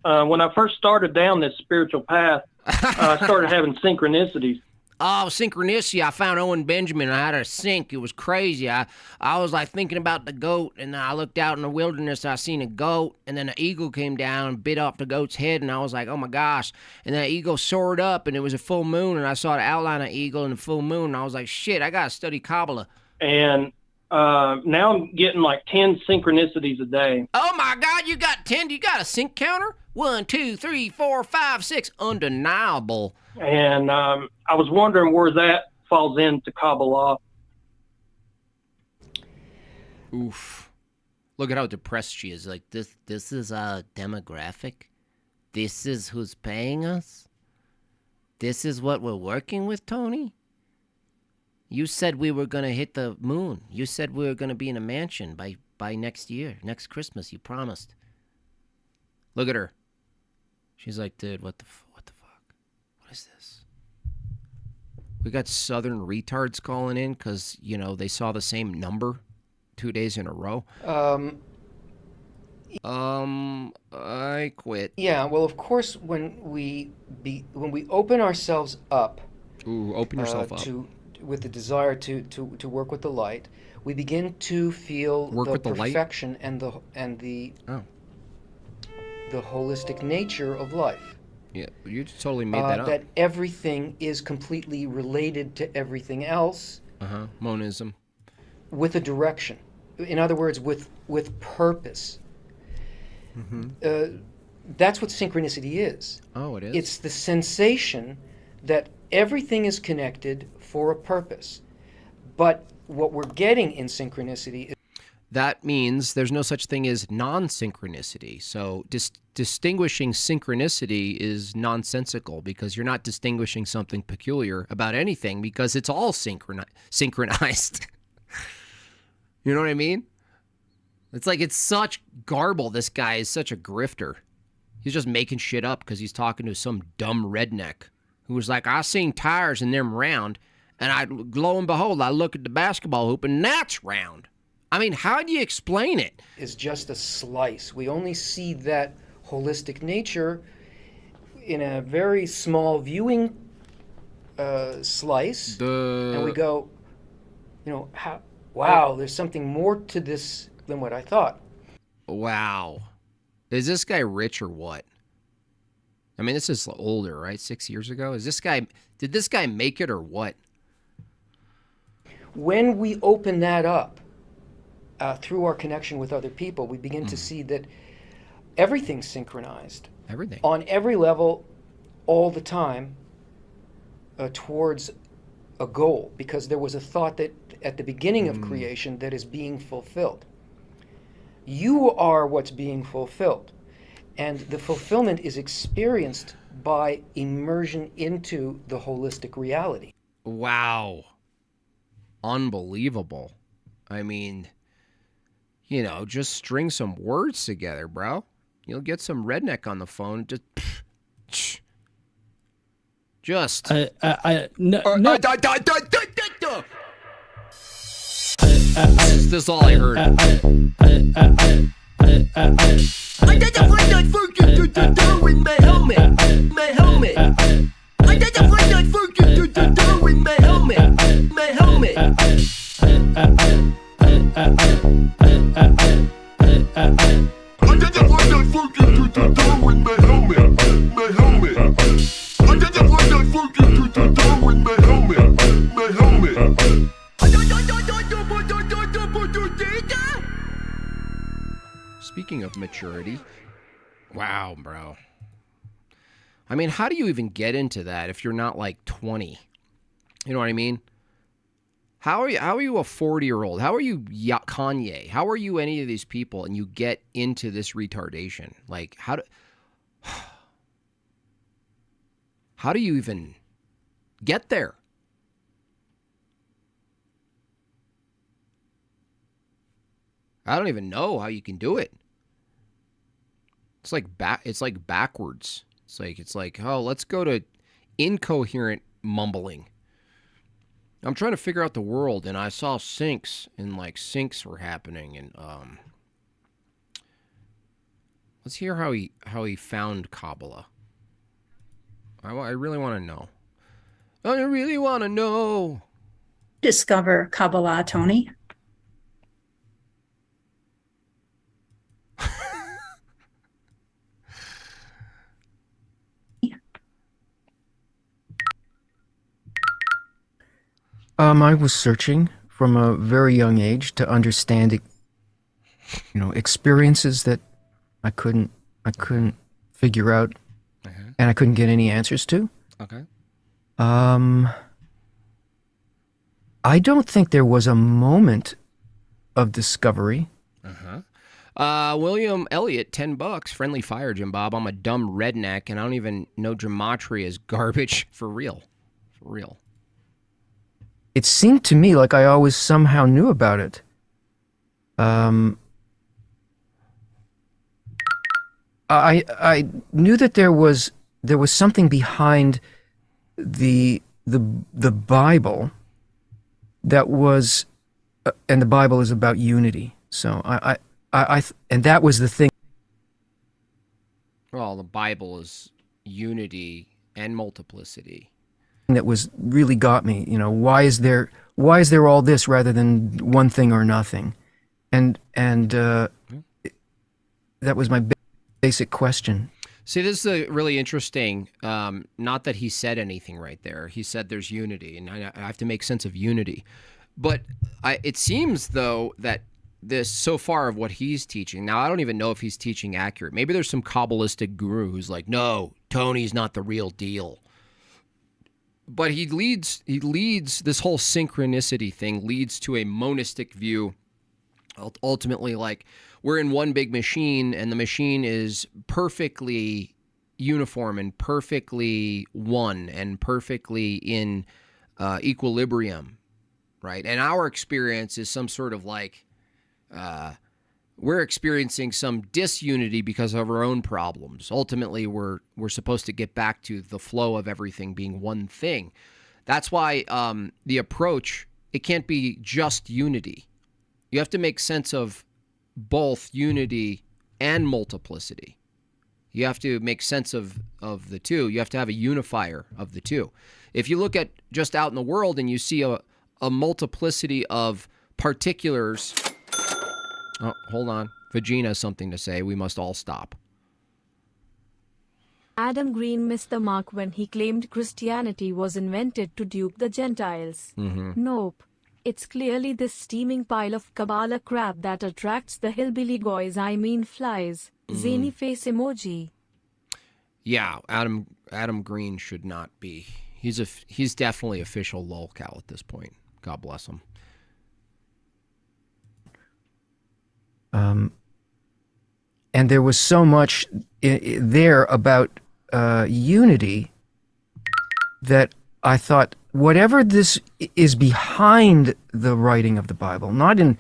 When I first started down this spiritual path, I started having synchronicities. Oh, synchronicity. I found Owen Benjamin. I had a sync. It was crazy. I was like thinking about the goat, and I looked out in the wilderness. I seen a goat, and then an eagle came down and bit off the goat's head, and I was like, oh my gosh. And then the eagle soared up, and it was a full moon, and I saw the outline of eagle and the full moon, and I was like, shit, I got to study Kabbalah. And now I'm getting like 10 synchronicities a day. Oh my God, you got 10? You got a sync counter? 1, 2, 3, 4, 5, 6. Undeniable. And I was wondering where that falls into Kabbalah. Oof. Look at how depressed she is. Like, this is our demographic? This is who's paying us? This is what we're working with, Tony? You said we were going to hit the moon. You said we were going to be in a mansion by next year, next Christmas. You promised. Look at her. She's like, dude, what the fuck? What is this? We got Southern retards calling in because, you know, they saw the same number 2 days in a row. I quit. Yeah, well, of course, when we open ourselves up. Ooh, open yourself up. With the desire to work with the light, we begin to feel the perfection and the holistic nature of life. Yeah, you totally made that up. That everything is completely related to everything else. Monism. With a direction. In other words, with purpose. That's what synchronicity is. Oh, it is? It's the sensation that everything is connected for a purpose. But what we're getting in synchronicity is... that means there's no such thing as non-synchronicity. So distinguishing synchronicity is nonsensical because you're not distinguishing something peculiar about anything because it's all synchronized. You know what I mean? It's like it's such garble. This guy is such a grifter. He's just making shit up because he's talking to some dumb redneck who was like, I seen tires and them round, and lo and behold, I look at the basketball hoop and that's round. I mean, how do you explain it? Is just a slice. We only see that holistic nature in a very small viewing slice, and we go, wow, there's something more to this than what I thought. Wow. Is this guy rich or what? I mean, this is older, right? 6 years ago? Did this guy make it or what? When we open that up, through our connection with other people, we begin to see that everything's synchronized. Everything. On every level, all the time, towards a goal. Because there was a thought that at the beginning of creation that is being fulfilled. You are what's being fulfilled. And the fulfillment is experienced by immersion into the holistic reality. Wow. Unbelievable. I mean, just string some words together, bro. You'll get some redneck on the phone. This is all I heard. I got to find that fucking Darwin, my helmet. My helmet. I got to find that fucking Darwin, my helmet. My helmet. I got to find that fucking Darwin, my helmet. My helmet. I got to find that fucking Darwin, my helmet. My helmet. Speaking of maturity, wow, bro. I mean, how do you even get into that if you're not like 20? You know what I mean? How are you a 40-year-old? How are you Kanye? How are you any of these people and you get into this retardation? Like, how do you even get there? I don't even know how you can do it. It's like backwards. It's like, oh, let's go to incoherent mumbling. I'm trying to figure out the world, and I saw sinks, and like sinks were happening, and let's hear how he found Kabbalah. I really want to know. I really want to know. Discover Kabbalah, Tony. I was searching from a very young age to understand, experiences that I couldn't figure out, and I couldn't get any answers to. Okay. I don't think there was a moment of discovery. William Elliott, $10, friendly fire, Jim Bob. I'm a dumb redneck, and I don't even know gematria is garbage. For real. For real. It seemed to me like I always somehow knew about it. I knew that there was something behind the Bible that was, and the Bible is about unity. So and that was the thing. Well, the Bible is unity and multiplicity. That was really got me. Why is there all this rather than one thing or nothing? And that was my basic question. See, this is really interesting. Not that he said anything right there. He said there's unity, and I have to make sense of unity. But it seems, though, that this so far of what he's teaching. Now, I don't even know if he's teaching accurate. Maybe there's some Kabbalistic guru who's like, no, Tony's not the real deal. But he leads this whole synchronicity thing leads to a monistic view Ultimately, like, we're in one big machine, and the machine is perfectly uniform and perfectly one and perfectly in equilibrium, right? And our experience is some sort of like we're experiencing some disunity because of our own problems. Ultimately, we're supposed to get back to the flow of everything being one thing. That's why the approach, it can't be just unity. You have to make sense of both unity and multiplicity. You have to make sense of the two. You have to have a unifier of the two. If you look at just out in the world and you see a multiplicity of particulars. Oh, hold on. Vagina has something to say. We must all stop. Adam Green missed the mark when he claimed Christianity was invented to dupe the Gentiles. Nope. It's clearly this steaming pile of Kabbalah crap that attracts the hillbilly guys, I mean flies. Zany face emoji. Yeah, Adam Green should not be. He's definitely official lolcow at this point. God bless him. And there was so much there about unity that I thought, whatever this is behind the writing of the Bible, not in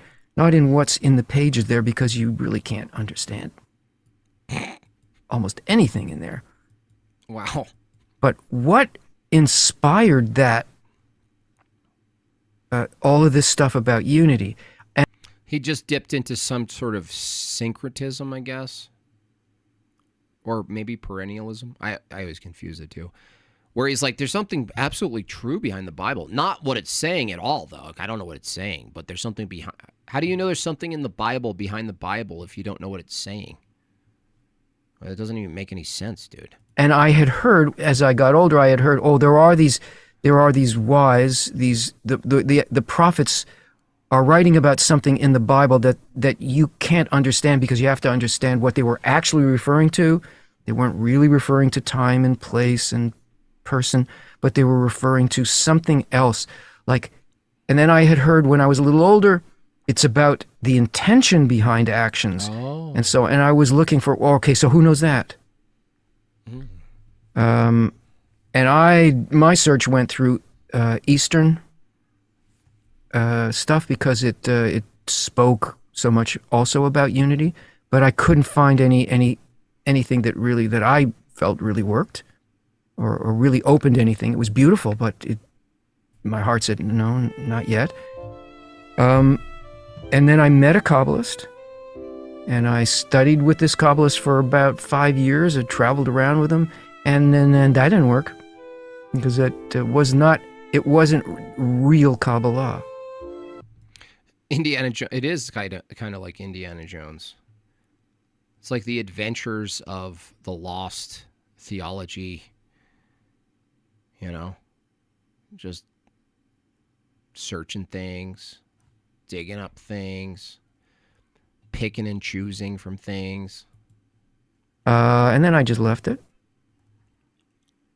what's in the pages there, because you really can't understand almost anything in there. Wow. But what inspired that, all of this stuff about unity? And he just dipped into some sort of syncretism, I guess. Or maybe perennialism. I always confuse the two. Where he's like, there's something absolutely true behind the Bible. Not what it's saying at all, though. I don't know what it's saying, but there's something behind. How do you know there's something in the Bible behind the Bible if you don't know what it's saying? Well, it doesn't even make any sense, dude. And I had heard, as I got older, there are these wise, the prophets are writing about something in the Bible that you can't understand, because you have to understand what they were actually referring to. They weren't really referring to time and place and person, but they were referring to something else. And then I had heard when I was a little older, it's about the intention behind actions. Oh. And I was looking for, okay, so who knows that? And my search went through Eastern stuff, because it spoke so much also about unity, but I couldn't find anything that I felt really worked or really opened anything. It was beautiful, but my heart said, no, not yet. And then I met a Kabbalist, and I studied with this Kabbalist for about 5 years. I traveled around with him, and then that didn't work, because it wasn't real Kabbalah. It is kind of like Indiana Jones. It's like the adventures of the lost theology, just searching things, digging up things, picking and choosing from things. And then I just left it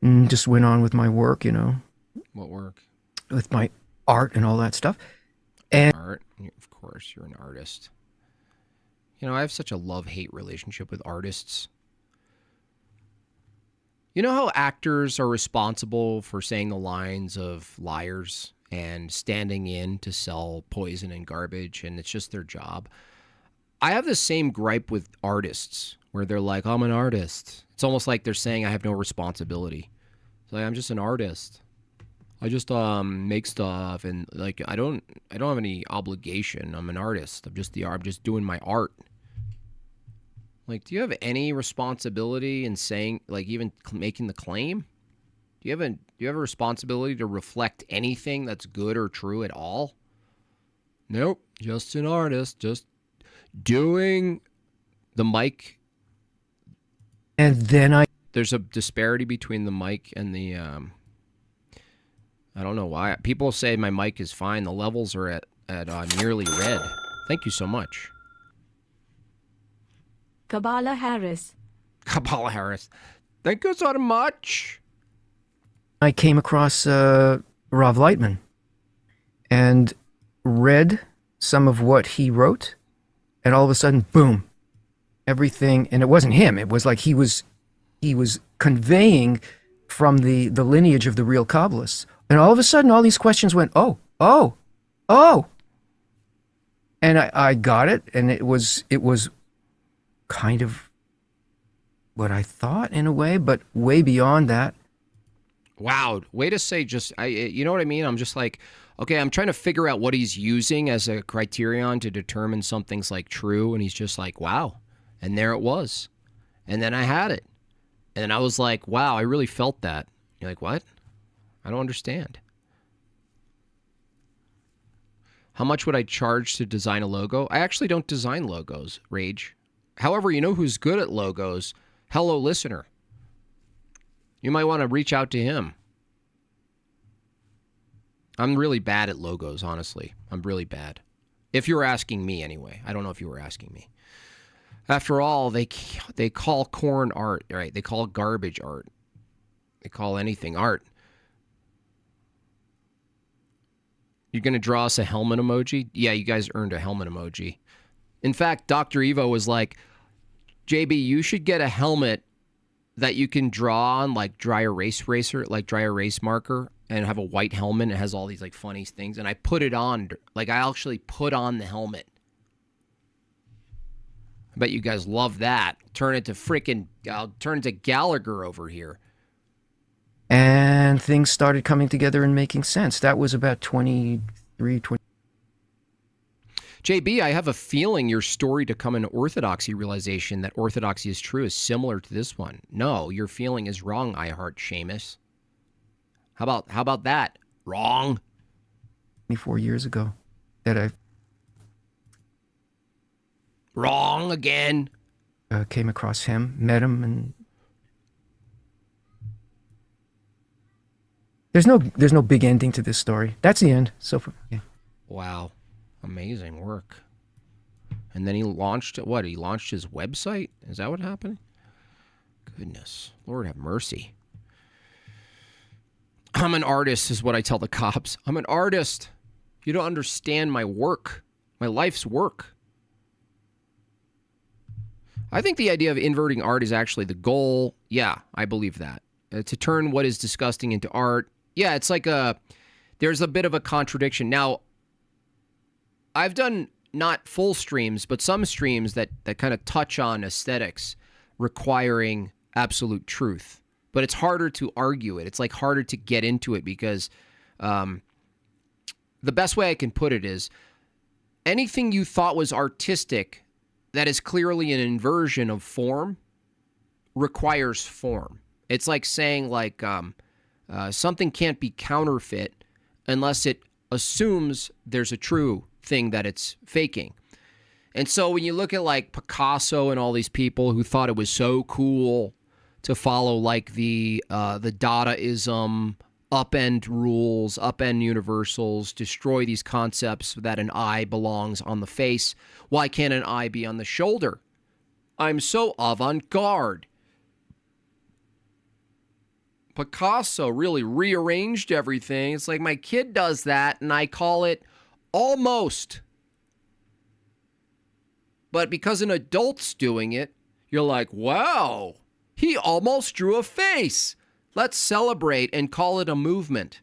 and just went on with my work, What work? With my art and all that stuff. And art, of course, you're an artist. I have such a love-hate relationship with artists. You know how actors are responsible for saying the lines of liars and standing in to sell poison and garbage, and it's just their job? I have the same gripe with artists, where they're like, I'm an artist. It's almost like they're saying I have no responsibility. It's like, I'm just an artist. I just make stuff, and like I don't have any obligation. I'm an artist. I'm just doing my art. Like, do you have any responsibility in saying, like, even making the claim? Do you have a responsibility to reflect anything that's good or true at all? Nope, just an artist, just doing the mic. And then there's a disparity between the mic and the I don't know why. People say my mic is fine. The levels are at nearly red. Thank you so much. Kabbalah Harris. Kabbalah Harris. Thank you so much. I came across Rav Lightman and read some of what he wrote And all of a sudden, boom, everything, and it wasn't him. It was like he was conveying from the lineage of the real Kabbalists. And all of a sudden, all these questions went, oh. And I got it, and it was kind of what I thought in a way, but way beyond that. Wow, way to say you know what I mean? I'm just like, okay, I'm trying to figure out what he's using as a criterion to determine something's like true, and he's just like, wow. And there it was. And then I had it. And I was like, wow, I really felt that. You're like, what? I don't understand. How much would I charge to design a logo? I actually don't design logos, Rage. However, you know who's good at logos? Hello, listener. You might want to reach out to him. I'm really bad at logos, honestly. I'm really bad. If you're asking me, anyway. I don't know if you were asking me. After all, they call corn art, right? They call garbage art. They call anything art. You're going to draw us a helmet emoji? Yeah, you guys earned a helmet emoji. In fact, Dr. Evo was like, JB, you should get a helmet that you can draw on like dry erase marker and have a white helmet. It has all these like funny things. And I put it on, like I actually put on the helmet. I bet you guys love that. I'll turn into Gallagher over here. And things started coming together and making sense. That was about 23, 20. JB, I have a feeling your story to come into orthodoxy realization that orthodoxy is true is similar to this one. No, your feeling is wrong, I heart Seamus. How about that? Wrong. 24 years ago that I wrong again. Came across him, met him, and there's no big ending to this story. That's the end. So far, yeah. Wow. Amazing work. And then he launched what? He launched his website? Is that what happened? Goodness. Lord have mercy. I'm an artist is what I tell the cops. I'm an artist. You don't understand my work. My life's work. I think the idea of inverting art is actually the goal. Yeah, I believe that. To turn what is disgusting into art. Yeah, it's like there's a bit of a contradiction. Now, I've done not full streams, but some streams that kind of touch on aesthetics requiring absolute truth. But it's harder to argue it. It's like harder to get into it because the best way I can put it is anything you thought was artistic that is clearly an inversion of form requires form. It's like saying like something can't be counterfeit unless it assumes there's a true thing that it's faking. And so when you look at like Picasso and all these people who thought it was so cool to follow like the Dadaism, upend rules, upend universals, destroy these concepts that an eye belongs on the face. Why can't an eye be on the shoulder? I'm so avant-garde. Picasso really rearranged everything. It's like my kid does that and I call it almost. But because an adult's doing it, you're like, wow, he almost drew a face. Let's celebrate and call it a movement.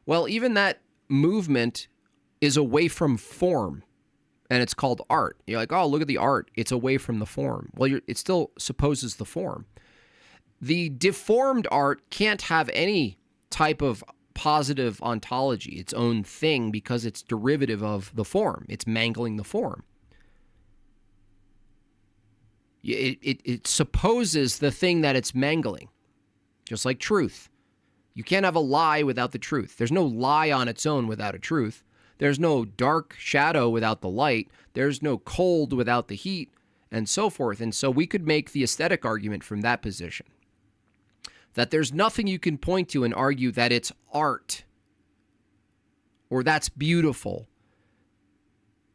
Well, even that movement is away from form, and it's called art. You're like, oh, look at the art. It's away from the form. Well, it still supposes the form. The deformed art can't have any type of positive ontology, its own thing, because it's derivative of the form. It's mangling the form. It supposes the thing that it's mangling, just like truth. You can't have a lie without the truth. There's no lie on its own without a truth. There's no dark shadow without the light. There's no cold without the heat, and so forth. And so we could make the aesthetic argument from that position, that there's nothing you can point to and argue that it's art or that's beautiful,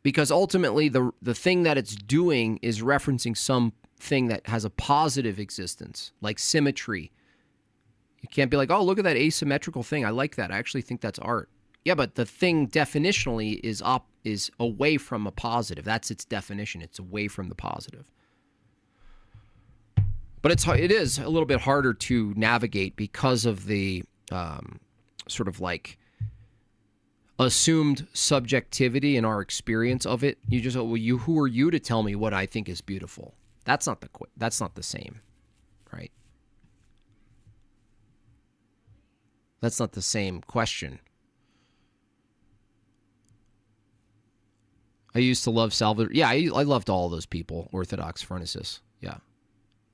because ultimately the thing that it's doing is referencing something that has a positive existence, like symmetry. You can't be like, oh, look at that asymmetrical thing. I like that. I actually think that's art. Yeah, but the thing definitionally is is away from a positive. That's its definition. It's away from the positive. But it is a little bit harder to navigate because of the sort of like assumed subjectivity in our experience of it. You just, well, who are you to tell me what I think is beautiful? That's not the same, right? That's not the same question. I used to love Salvador. Yeah, I loved all those people. Orthodox Phronesis. Yeah.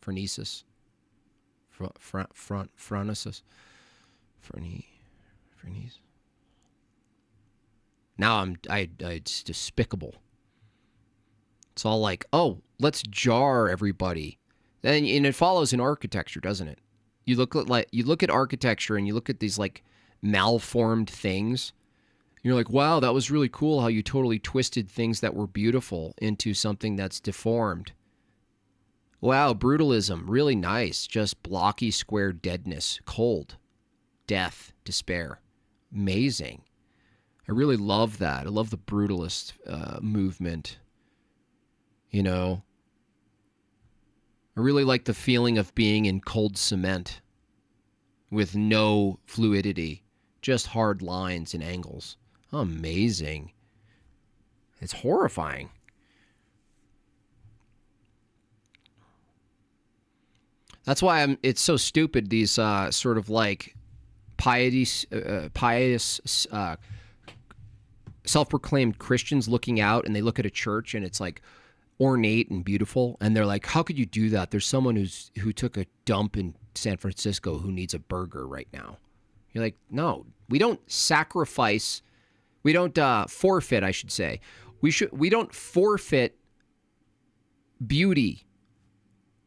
Phronesis. Phronesis. Phronesis. Now it's despicable. It's all like, oh, let's jar everybody. And it follows in architecture, doesn't it? You look at architecture and you look at these like malformed things. You're like, wow, that was really cool how you totally twisted things that were beautiful into something that's deformed. Wow, brutalism, really nice. Just blocky square deadness, cold, death, despair. Amazing. I really love that. I love the brutalist movement. You know, I really like the feeling of being in cold cement with no fluidity, just hard lines and angles. Amazing. It's horrifying. That's why it's so stupid, these sort of like pious self-proclaimed Christians looking out and they look at a church and it's like ornate and beautiful, and they're like, how could you do that? There's someone who took a dump in San Francisco who needs a burger right now. You're like, no, we don't sacrifice, we don't forfeit, I should say. We don't forfeit beauty.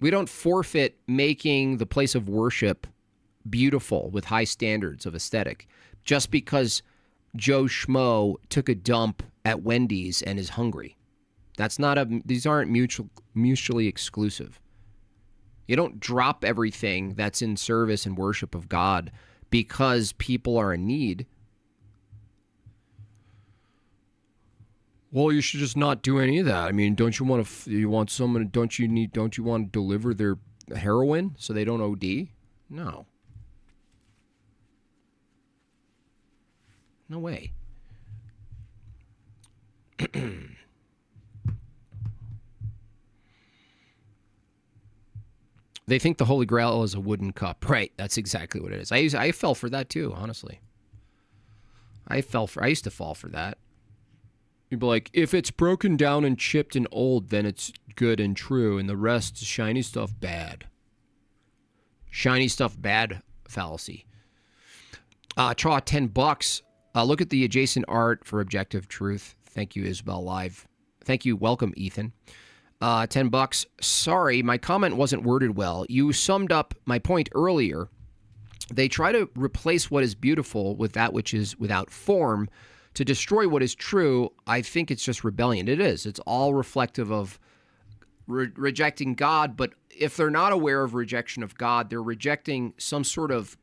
We don't forfeit making the place of worship beautiful with high standards of aesthetic just because Joe Schmo took a dump at Wendy's and is hungry. These aren't mutually exclusive. You don't drop everything that's in service and worship of God because people are in need. Well, you should just not do any of that. I mean, don't you want to deliver their heroin so they don't OD? No. No way. They think the Holy Grail is a wooden cup. Right, that's exactly what it is. I fell for that too, honestly. I used to fall for that. You'd be like, if it's broken down and chipped and old, then it's good and true, and the rest, shiny stuff, bad. Shiny stuff, bad fallacy. Draw $10. Look at the adjacent art for objective truth. Thank you, Isabel Live. Thank you. Welcome, Ethan. $10. Sorry, my comment wasn't worded well. You summed up my point earlier. They try to replace what is beautiful with that which is without form to destroy what is true. I think it's just rebellion. It is. It's all reflective of rejecting God. But if they're not aware of rejection of God, they're rejecting some sort of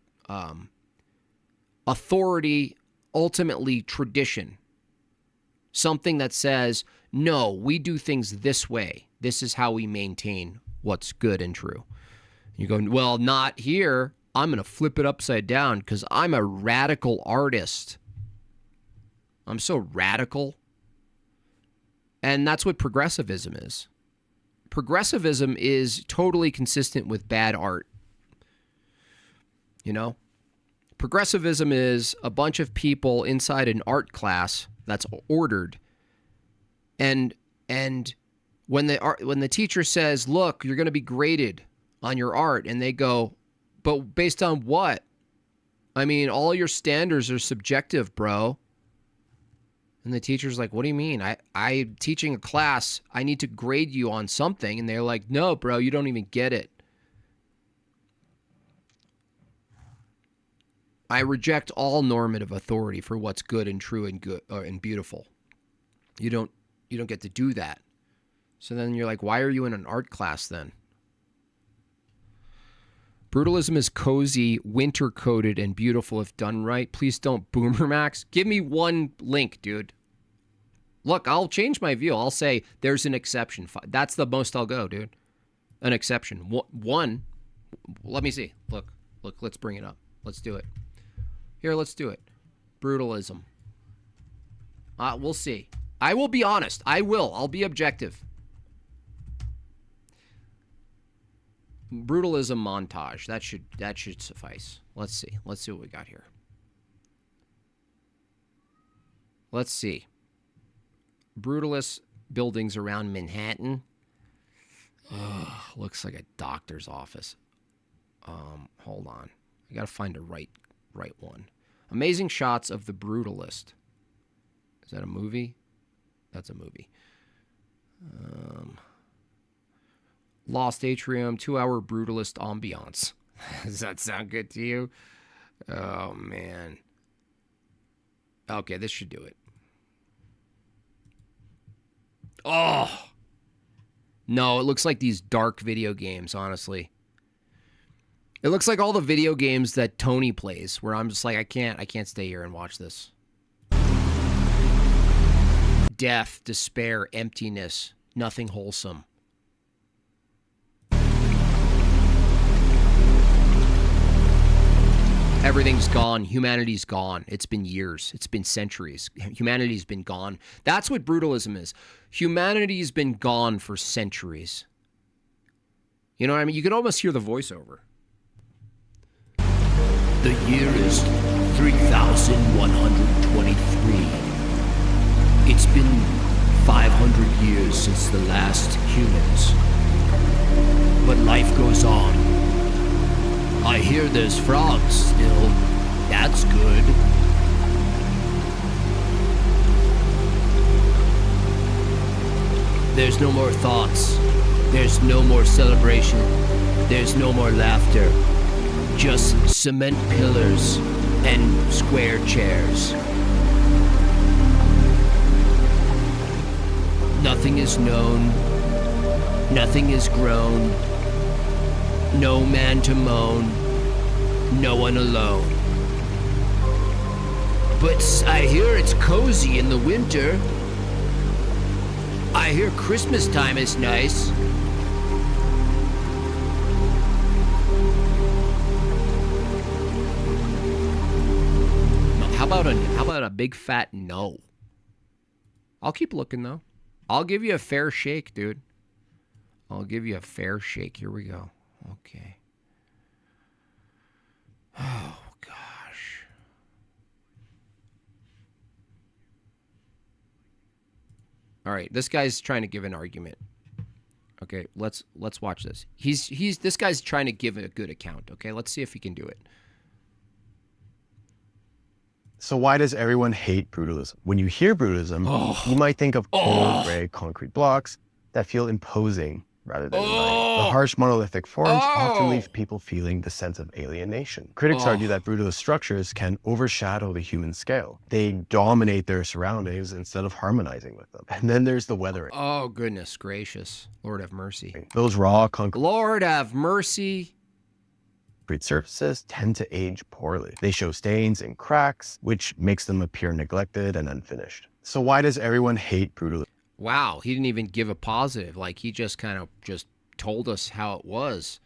authority, ultimately tradition. Something that says, no, we do things this way. This is how we maintain what's good and true. You go, well, not here. I'm going to flip it upside down because I'm a radical artist. I'm so radical. And that's what progressivism is. Progressivism is totally consistent with bad art. You know? Progressivism is a bunch of people inside an art class that's ordered. And when the teacher says, look, you're going to be graded on your art, and they go, but based on what? I mean, all your standards are subjective, bro. And the teacher's like, what do you mean? I'm teaching a class. I need to grade you on something. And they're like, no, bro, you don't even get it. I reject all normative authority for what's good and true and good and beautiful. You don't get to do that. So then you're like, why are you in an art class then? Brutalism is cozy, winter-coated, and beautiful if done right. Please don't boomer max. Give me one link, dude. Look, I'll change my view. I'll say there's an exception. That's the most I'll go, dude. An exception. One. Let me see. Look. Let's bring it up. Let's do it. Here, let's do it. Brutalism. We'll see. I will be honest. I'll be objective. Brutalism montage. That should suffice. Let's see. Let's see what we got here. Let's see. Brutalist buildings around Manhattan. Looks like a doctor's office. Hold on. I gotta find a right one. Amazing shots of the Brutalist. Is that a movie? That's a movie. Lost Atrium, 2-hour Brutalist ambiance. Does that sound good to you? Oh, man. Okay, this should do it. Oh! No, it looks like these dark video games, honestly. It looks like all the video games that Tony plays, where I'm just like, I can't stay here and watch this. Death, despair, emptiness, nothing wholesome. Everything's gone. Humanity's gone. It's been years. It's been centuries. Humanity's been gone. That's what brutalism is. Humanity's been gone for centuries. You know what I mean? You could almost hear the voiceover. The year is 3123. It's been 500 years since the last humans. But life goes on. I hear there's frogs still. That's good. There's no more thoughts. There's no more celebration. There's no more laughter. Just cement pillars and square chairs. Nothing is known. Nothing is grown. No man to moan. No one alone. But I hear it's cozy in the winter. I hear Christmas time is nice. How about a big fat no? I'll keep looking though. I'll give you a fair shake, dude. I'll give you a fair shake. Here we go. Okay. Oh gosh. All right, this guy's trying to give an argument. Okay, let's watch this. This guy's trying to give a good account. Okay, let's see if he can do it. So why does everyone hate brutalism? When you hear brutalism, you might think of cold, gray, concrete blocks that feel imposing rather than inviting. The harsh monolithic forms often leave people feeling the sense of alienation. Critics argue that brutalist structures can overshadow the human scale. They dominate their surroundings instead of harmonizing with them. And then there's the weathering. Oh, goodness gracious. Lord have mercy. Those raw concrete... Lord have mercy. Surfaces tend to age poorly. They show stains and cracks, which makes them appear neglected and unfinished. So why does everyone hate brutalism? Wow, he didn't even give a positive. Like, he just kind of just told us how it was.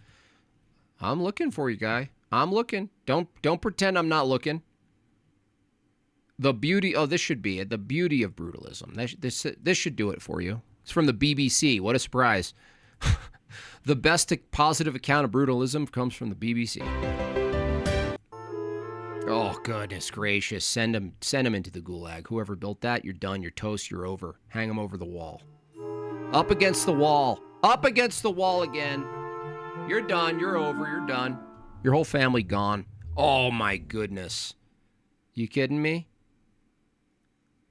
I'm looking for you, guy. I'm looking. Don't pretend I'm not looking. The beauty... Oh, this should be it. The beauty of brutalism. This should do it for you. It's from the BBC. What a surprise. The best positive account of brutalism comes from the BBC. Oh, goodness gracious. Send him into the gulag. Whoever built that, you're done. You're toast. You're over. Hang him over the wall. Up against the wall. Up against the wall again. You're done. You're over. You're done. Your whole family gone. Oh, my goodness. You kidding me?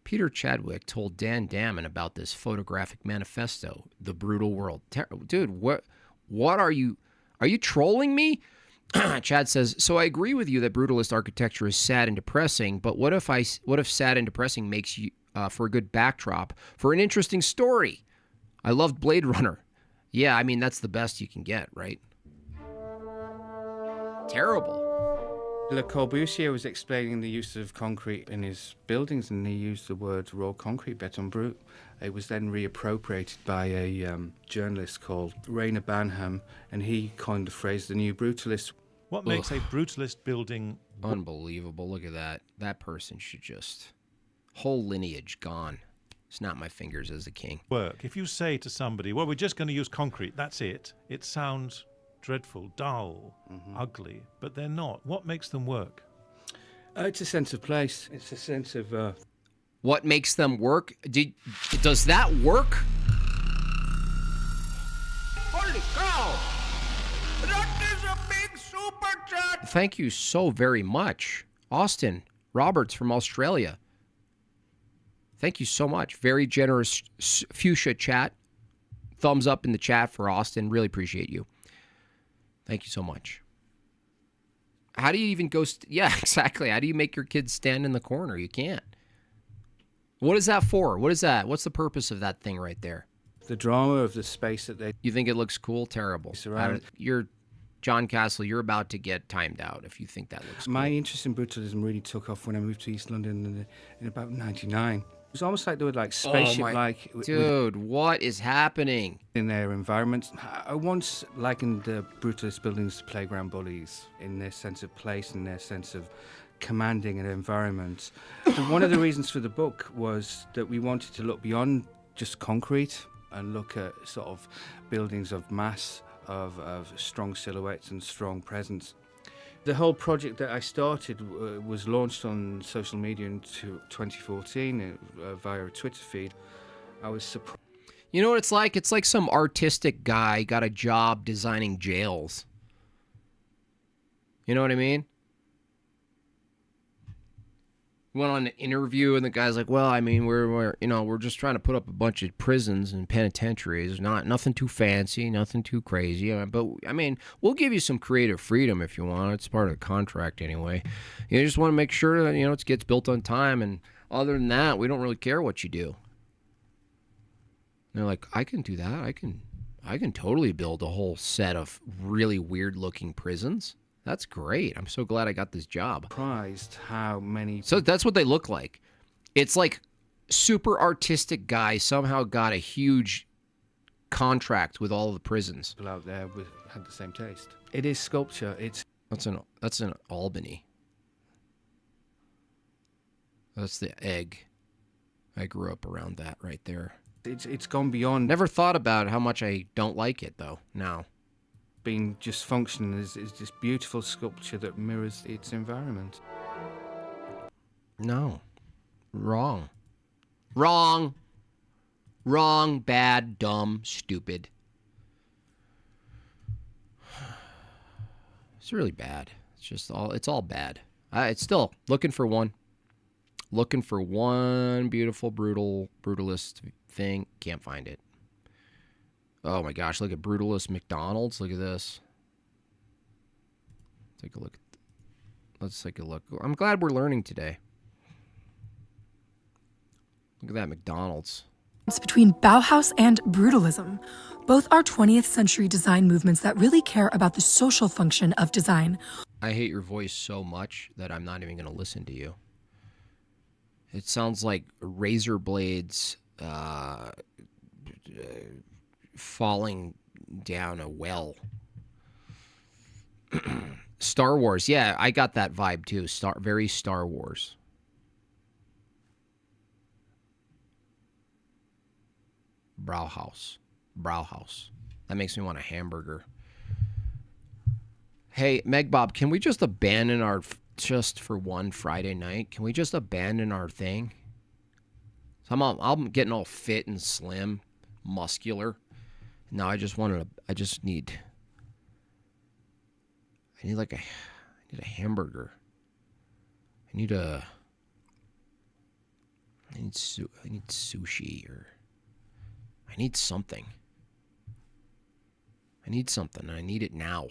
Peter Chadwick told Dan Damon about this photographic manifesto, The Brutal World. Dude, what are you trolling me? Chad says, so I agree with you that brutalist architecture is sad and depressing, but what if sad and depressing makes you for a good backdrop for an interesting story? I loved Blade Runner. Yeah, I mean, that's the best you can get, right? Terrible. Le Corbusier was explaining the use of concrete in his buildings, and he used the word raw concrete, béton brut. It was then reappropriated by a journalist called Rainer Banham, and he coined the phrase the new brutalist. What makes a brutalist building... Unbelievable. Look at that. That person should just... Whole lineage gone. Snap my fingers as a king. Work. If you say to somebody, well, we're just going to use concrete, that's it. It sounds dreadful, dull, ugly, but they're not. What makes them work? It's a sense of place. It's a sense of... What makes them work? Does that work? Holy cow! That is a big super chat! Thank you so very much. Austin Roberts from Australia. Thank you so much. Very generous fuchsia chat. Thumbs up in the chat for Austin. Really appreciate you. Thank you so much. How do you even go... yeah, exactly. How do you make your kids stand in the corner? You can't. What is that for? What is that? What's the purpose of that thing right there? The drama of the space that they... You think it looks cool? Terrible. You're... John Castle, you're about to get timed out if you think that looks cool. My interest in brutalism really took off when I moved to East London in about 99. It was almost like they were like spaceship-like. Dude, what is happening? In their environments. I once likened the brutalist buildings to playground bullies in their sense of place and their sense of commanding an environment. And one of the reasons for the book was that we wanted to look beyond just concrete and look at sort of buildings of mass, of strong silhouettes and strong presence. The whole project that I started was launched on social media in 2014 via a Twitter feed. I was surprised. You know what it's like? It's like some artistic guy got a job designing jails. You know what I mean? Went on an interview and the guy's like, well, I mean, we're just trying to put up a bunch of prisons and penitentiaries. Nothing too fancy, nothing too crazy. But I mean, we'll give you some creative freedom if you want. It's part of the contract anyway. You just want to make sure that, it gets built on time. And other than that, we don't really care what you do. And they're like, I can do that. I can totally build a whole set of really weird looking prisons. That's great. I'm so glad I got this job. Surprised how many... So that's what they look like. It's like super artistic guy somehow got a huge contract with all of the prisons. People out there had the same taste. It is sculpture. That's in Albany. That's the egg. I grew up around that right there. It's gone beyond... Never thought about how much I don't like it, though, now. Being just functioning is this beautiful sculpture that mirrors its environment. No. Wrong. Wrong. Wrong, bad, dumb, stupid. It's really bad. It's all bad. It's still looking for one. Looking for one beautiful, brutalist thing. Can't find it. Oh my gosh, look at Brutalist McDonald's. Look at this. Take a look. Let's take a look. I'm glad we're learning today. Look at that McDonald's. It's between Bauhaus and Brutalism. Both are 20th century design movements that really care about the social function of design. I hate your voice so much that I'm not even going to listen to you. It sounds like razor blades falling down a well. Star Wars. Yeah, I got that vibe too. Very Star Wars. Brauhaus. That makes me want a hamburger. Hey, Megbob, can we just abandon our... just for one Friday night, can we just abandon our thing? I'm getting all fit and slim, muscular. Now I need a hamburger. I need sushi, or I need something. And I need it now.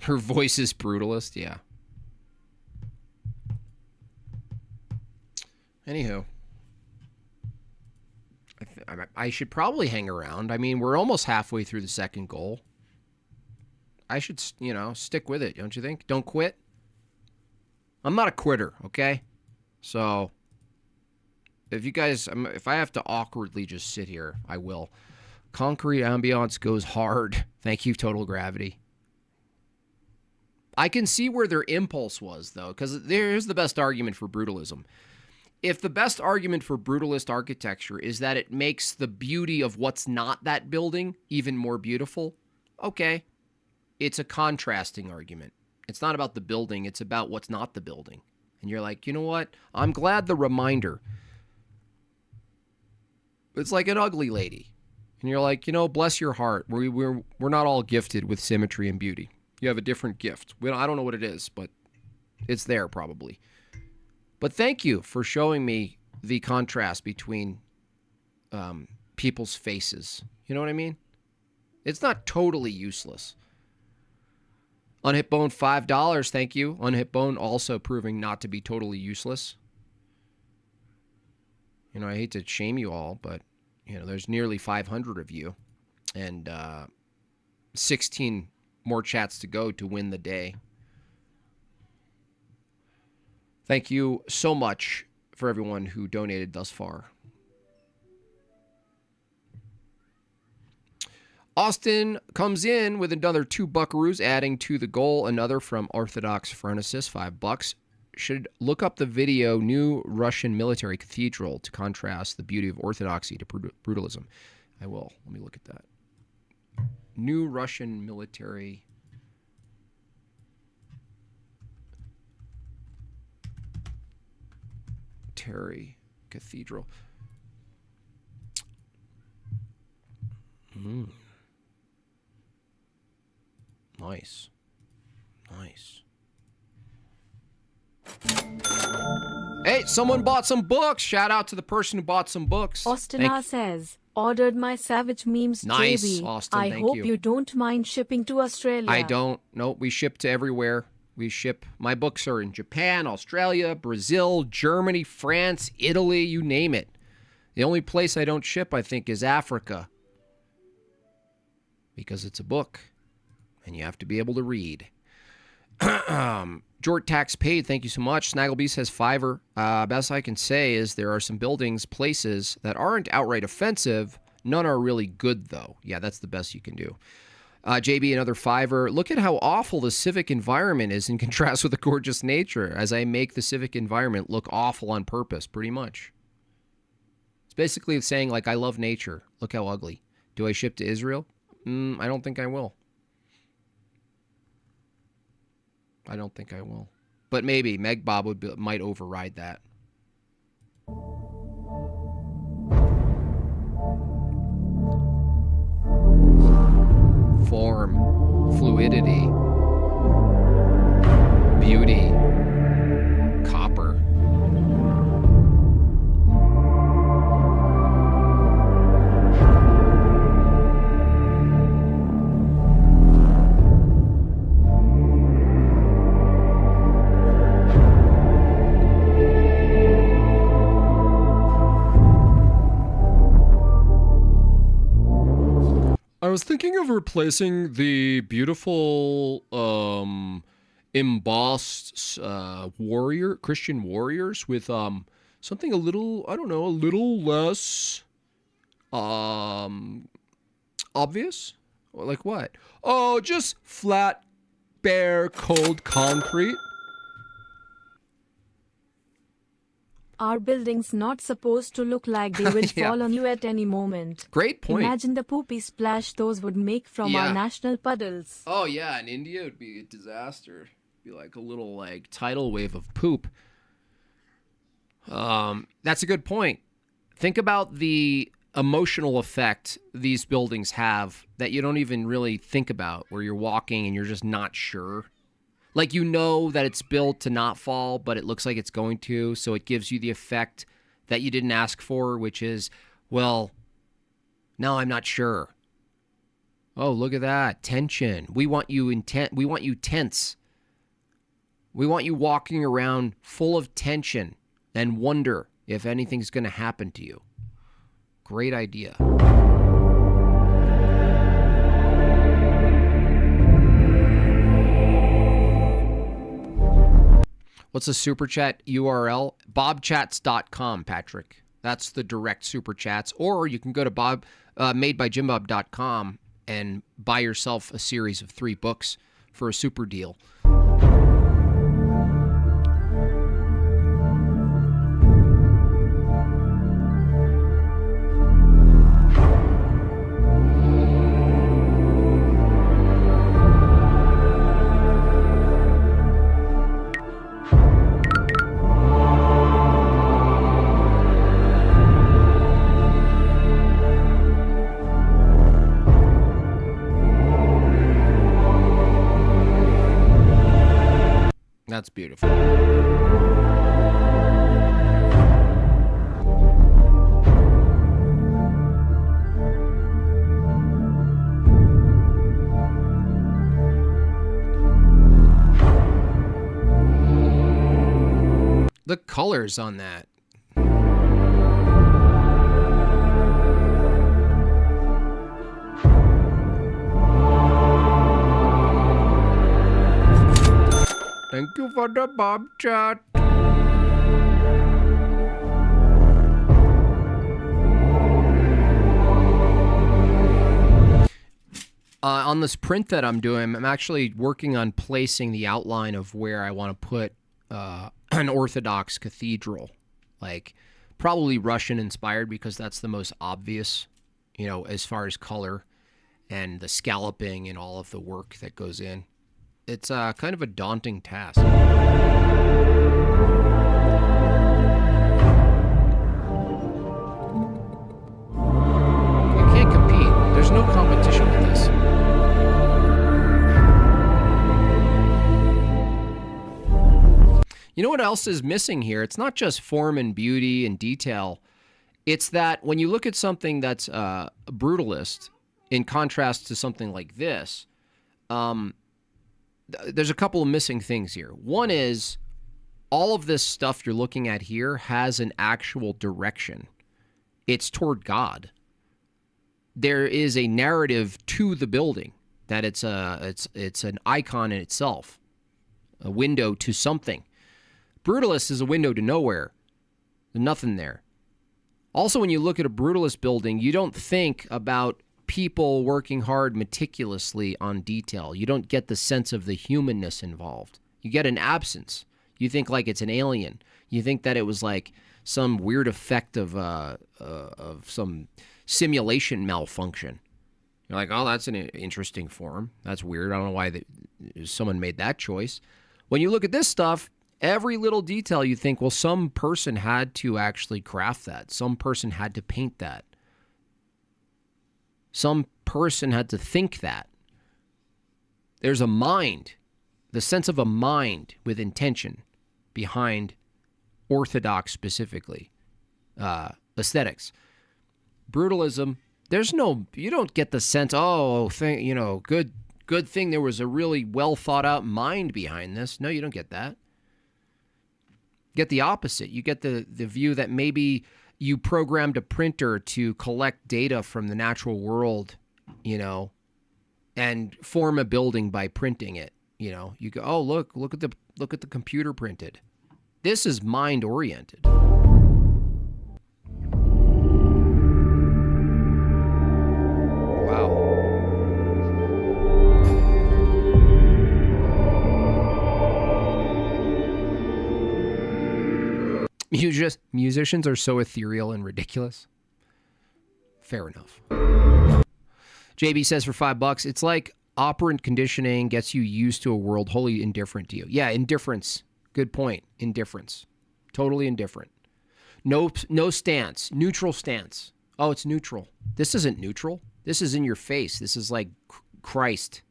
Her voice is brutalist, yeah. Anywho, I I should probably hang around. I mean, we're almost halfway through the second goal. I should, stick with it, don't you think? Don't quit. I'm not a quitter, okay? So, if I have to awkwardly just sit here, I will. Concrete ambiance goes hard. Thank you, Total Gravity. I can see where their impulse was, though, because here's the best argument for brutalism. If the best argument for brutalist architecture is that it makes the beauty of what's not that building even more beautiful, okay. It's a contrasting argument. It's not about the building, it's about what's not the building. And you're like, you know what? I'm glad the reminder. It's like an ugly lady. And you're like, bless your heart. We're not all gifted with symmetry and beauty. You have a different gift. I don't know what it is, but it's there probably. But thank you for showing me the contrast between people's faces. You know what I mean? It's not totally useless. Unhit Bone, $5. Thank you. Unhit Bone also proving not to be totally useless. I hate to shame you all, but, there's nearly 500 of you. And 16 more chats to go to win the day. Thank you so much for everyone who donated thus far. Austin comes in with another 2 buckaroos, adding to the goal. Another from Orthodox Phronesis, $5. Should look up the video New Russian Military Cathedral to contrast the beauty of orthodoxy to brutalism. I will. Let me look at that. New Russian Military Cathedral. Nice. Hey, someone bought some books. Shout out to the person who bought some books. Austin says, ordered my savage memes, Nice, JB. Austin, I thank hope you. you don't mind shipping to Australia. I don't. Nope, we ship to everywhere. My books are in Japan, Australia, Brazil, Germany, France, Italy, you name it. The only place I don't ship, I think, is Africa. Because it's a book. And you have to be able to read. Jort Tax Paid, thank you so much. Snagglebeast says $5. Best I can say is there are some buildings, places that aren't outright offensive. None are really good, though. Yeah, that's the best you can do. JB, another $5. Look at how awful the civic environment is in contrast with the gorgeous nature, as I make the civic environment look awful on purpose, pretty much. It's basically saying, like, I love nature. Look how ugly. Do I ship to Israel? I don't think I will. But maybe Megbob might override that. Form, fluidity, beauty, copper. I was thinking of replacing the beautiful embossed Christian warriors with something a little less obvious. Like what? Oh, just flat, bare, cold concrete. Are buildings not supposed to look like they will Yeah. fall on you at any moment? Great point. Imagine the poopy splash those would make from our Yeah. national puddles. Oh yeah, in India it would be a disaster. It'd be like a little tidal wave of poop. That's a good point. Think about the emotional effect these buildings have that you don't even really think about, where you're walking and you're just not sure. Like, you know that it's built to not fall, but it looks like it's going to, so it gives you the effect that you didn't ask for, which is, well, now I'm not sure. Oh, look at that. Tension. We want you tense. We want you walking around full of tension and wonder if anything's going to happen to you. Great idea. What's the super chat URL? Bobchats.com, Patrick. That's the direct super chats. Or you can go to madebyjimbob.com and buy yourself a series of 3 books for a super deal. That's beautiful. The colors on that. Thank you for the Bob chat. On this print that I'm doing, I'm actually working on placing the outline of where I want to put an Orthodox cathedral. Like, probably Russian inspired because that's the most obvious, you know, as far as color and the scalloping and all of the work that goes in. It's kind of a daunting task. You can't compete. There's no competition with this. You know what else is missing here? It's not just form and beauty and detail. It's that when you look at something that's brutalist, in contrast to something like this, there's a couple of missing things here. One is all of this stuff you're looking at here has an actual direction. It's toward God. There is a narrative to the building that it's an icon in itself, a window to something. Brutalist is a window to nowhere. There's nothing there. Also, when you look at a brutalist building, you don't think about people working hard meticulously on detail. You don't get the sense of the humanness involved. You get an absence. You think like it's an alien. You think that it was like some weird effect of some simulation malfunction. You're like, oh, that's an interesting form. That's weird. I don't know why someone made that choice. When you look at this stuff, every little detail you think, well, some person had to actually craft that. Some person had to paint that. Some person had to think that. There's a mind, the sense of a mind with intention behind Orthodox specifically, aesthetics. Brutalism, you don't get the sense, good thing there was a really well thought out mind behind this. No, you don't get that. You get the opposite. You get the view that maybe you programmed a printer to collect data from the natural world, and form a building by printing it. You go, oh, look at the computer printed. This is mind oriented. Wow. Musicians are so ethereal and ridiculous. Fair enough. JB says for $5, it's like operant conditioning gets you used to a world wholly indifferent to you. Yeah, indifference. Good point. Indifference. Totally indifferent. No stance. Neutral stance. Oh, it's neutral. This isn't neutral. This is in your face. This is like Christ.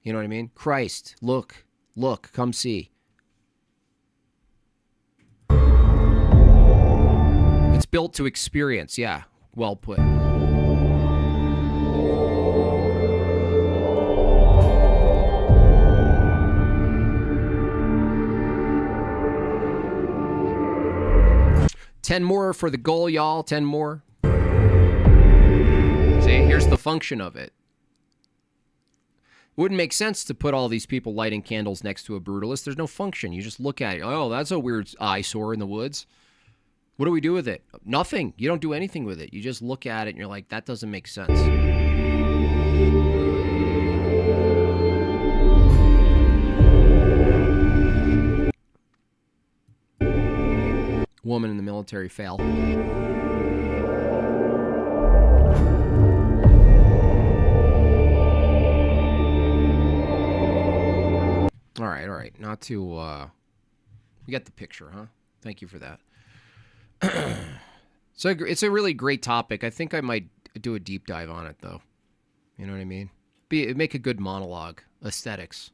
You know what I mean? Christ. Look, come see. It's built to experience. Yeah, well put. 10 more for the goal, y'all. 10 more. See, here's the function of it. Wouldn't make sense to put all these people lighting candles next to a brutalist. There's no function. You just look at it. Oh, that's a weird eyesore in the woods. What do we do with it? Nothing. You don't do anything with it. You just look at it and you're like, that doesn't make sense. Woman in the military fail. All right. Not to, you got the picture, huh? Thank you for that. So it's a really great topic. I think I might do a deep dive on it, though. You know what I mean? Make a good monologue. Aesthetics.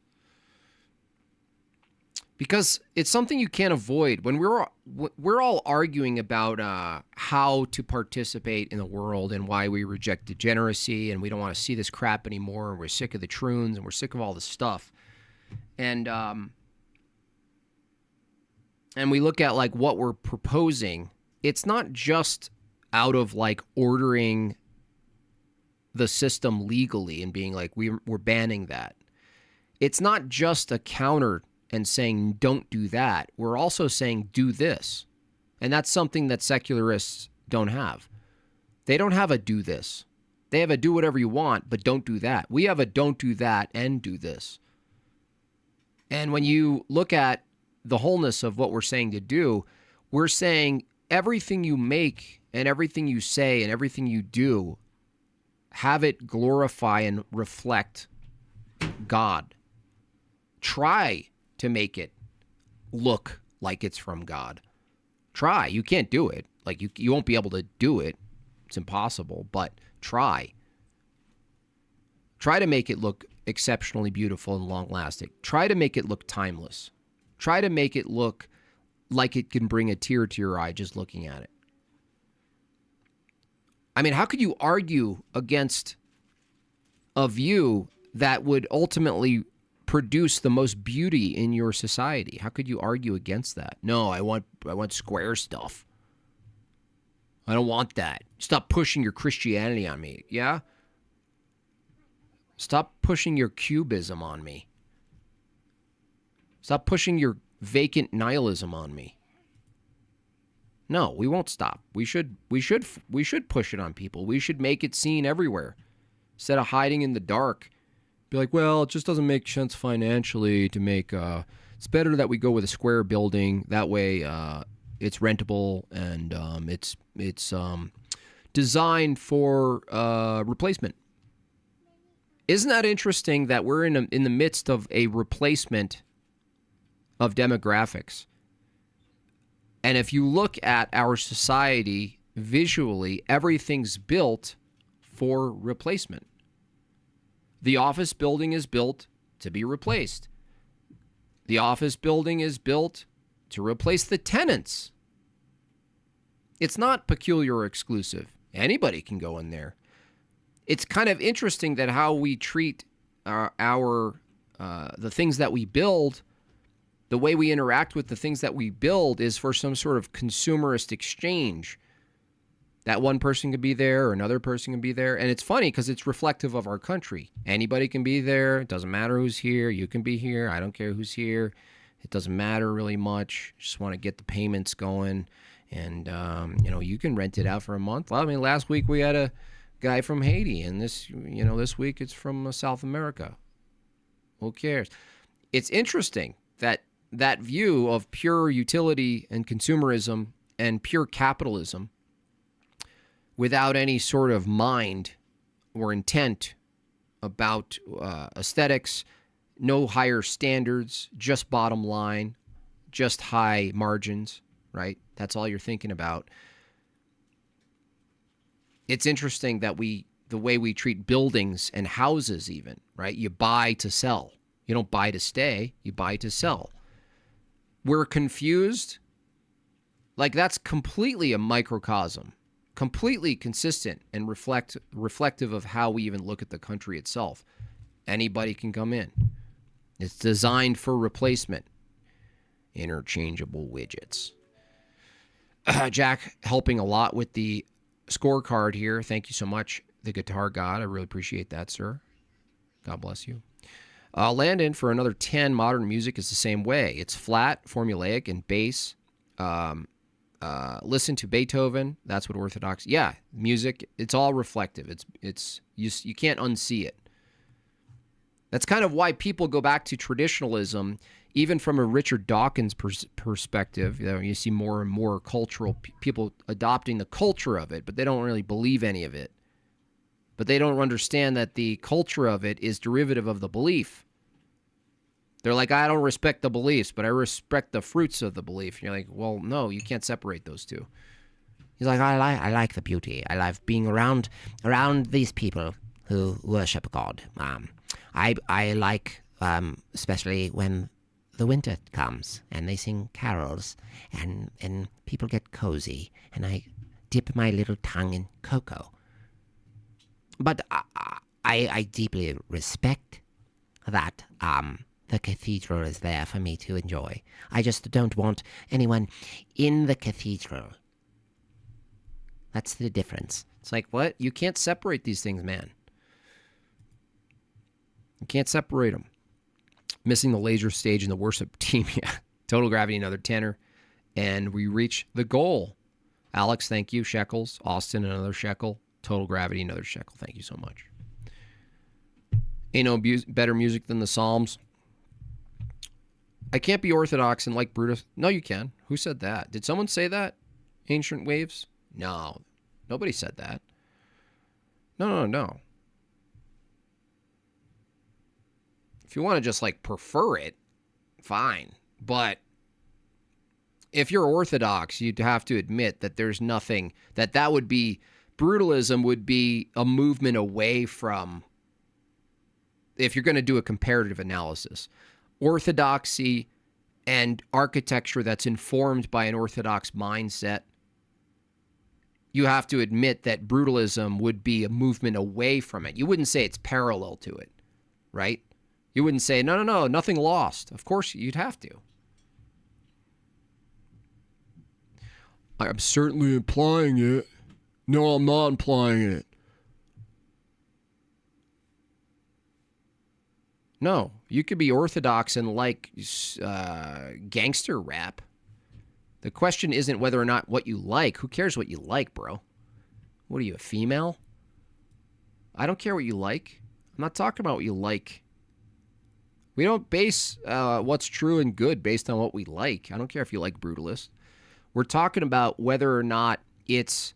Because it's something you can't avoid. When we're all arguing about how to participate in the world and why we reject degeneracy and we don't want to see this crap anymore and we're sick of the troons and we're sick of all this stuff. And we look at like what we're proposing. It's not just out of like ordering the system legally and being like we're banning that. It's not just a counter and saying don't do that. We're also saying do this. And that's something that secularists don't have. They don't have a do this. They have a do whatever you want, but don't do that. We have a don't do that and do this. And when you look at the wholeness of what we're saying to do, we're saying everything you make and everything you say and everything you do, have it glorify and reflect God. Try to make it look like it's from God. Try. You can't do it. Like you won't be able to do it. It's impossible, but try. Try to make it look exceptionally beautiful and long-lasting. Try to make it look timeless. Try to make it look like it can bring a tear to your eye just looking at it. I mean, how could you argue against a view that would ultimately produce the most beauty in your society? How could you argue against that? No, I want square stuff. I don't want that. Stop pushing your Christianity on me. Yeah? Stop pushing your cubism on me. Stop pushing your vacant nihilism on me. No, we won't stop. We should push it on people. We should make it seen everywhere. Instead of hiding in the dark. Be like, well, it just doesn't make sense financially to make it's better that we go with a square building. That way it's rentable and it's designed for replacement. Isn't that interesting that we're in the midst of a replacement of demographics? And if you look at our society visually, everything's built for replacement. The office building is built to be replaced. The office building is built to replace the tenants. It's not peculiar or exclusive. Anybody can go in there. It's kind of interesting that how we treat the things that we build, the way we interact with the things that we build is for some sort of consumerist exchange. That one person could be there or another person can be there. And it's funny because it's reflective of our country. Anybody can be there. It doesn't matter who's here. You can be here. I don't care who's here. It doesn't matter really much. Just want to get the payments going. And, you can rent it out for a month. Well, I mean, last week we had a guy from Haiti. And this week it's from South America. Who cares? It's interesting that view of pure utility and consumerism and pure capitalism without any sort of mind or intent about aesthetics, no higher standards, just bottom line, just high margins, right? That's all you're thinking about. It's interesting that the way we treat buildings and houses even, right? You buy to sell. You don't buy to stay, you buy to sell. We're confused. Like that's completely a microcosm. Completely consistent and reflective of how we even look at the country itself. Anybody can come in. It's designed for replacement. Interchangeable widgets. Jack helping a lot with the scorecard here. Thank you so much, the guitar god. I really appreciate that, sir. God bless you. Landon, for another 10, modern music is the same way. It's flat, formulaic, and bass. Listen to Beethoven. That's what Orthodox. Yeah, music. It's all reflective. It's you can't unsee it. That's kind of why people go back to traditionalism, even from a Richard Dawkins perspective. You see more and more cultural people adopting the culture of it, but they don't really believe any of it. But they don't understand that the culture of it is derivative of the belief. They're like, I don't respect the beliefs, but I respect the fruits of the belief. And you're like, well, no, you can't separate those two. He's like, I like the beauty. I love being around these people who worship God. I like, especially when the winter comes and they sing carols and people get cozy and I dip my little tongue in cocoa. But I deeply respect that the cathedral is there for me to enjoy. I just don't want anyone in the cathedral. That's the difference. It's like, what? You can't separate these things, man. You can't separate them. Missing the laser stage in the worship team. Yeah. Total Gravity, another tenner. And we reach the goal. Alex, thank you. Shekels. Austin, another shekel. Total Gravity, another shekel. Thank you so much. Ain't no better music than the Psalms. I can't be Orthodox and like Brutus. No, you can. Who said that? Did someone say that? Ancient Waves? No. Nobody said that. No. If you want to just like prefer it, fine. But if you're Orthodox, you'd have to admit that there's nothing, that would be, brutalism would be a movement away from, if you're going to do a comparative analysis, orthodoxy and architecture that's informed by an Orthodox mindset, you have to admit that brutalism would be a movement away from it. You wouldn't say it's parallel to it, right? You wouldn't say, no, nothing lost. Of course, you'd have to. I'm certainly implying it. No, I'm not implying it. No, you could be Orthodox and like gangster rap. The question isn't whether or not what you like. Who cares what you like, bro? What are you, a female? I don't care what you like. I'm not talking about what you like. We don't base what's true and good based on what we like. I don't care if you like brutalist. We're talking about whether or not it's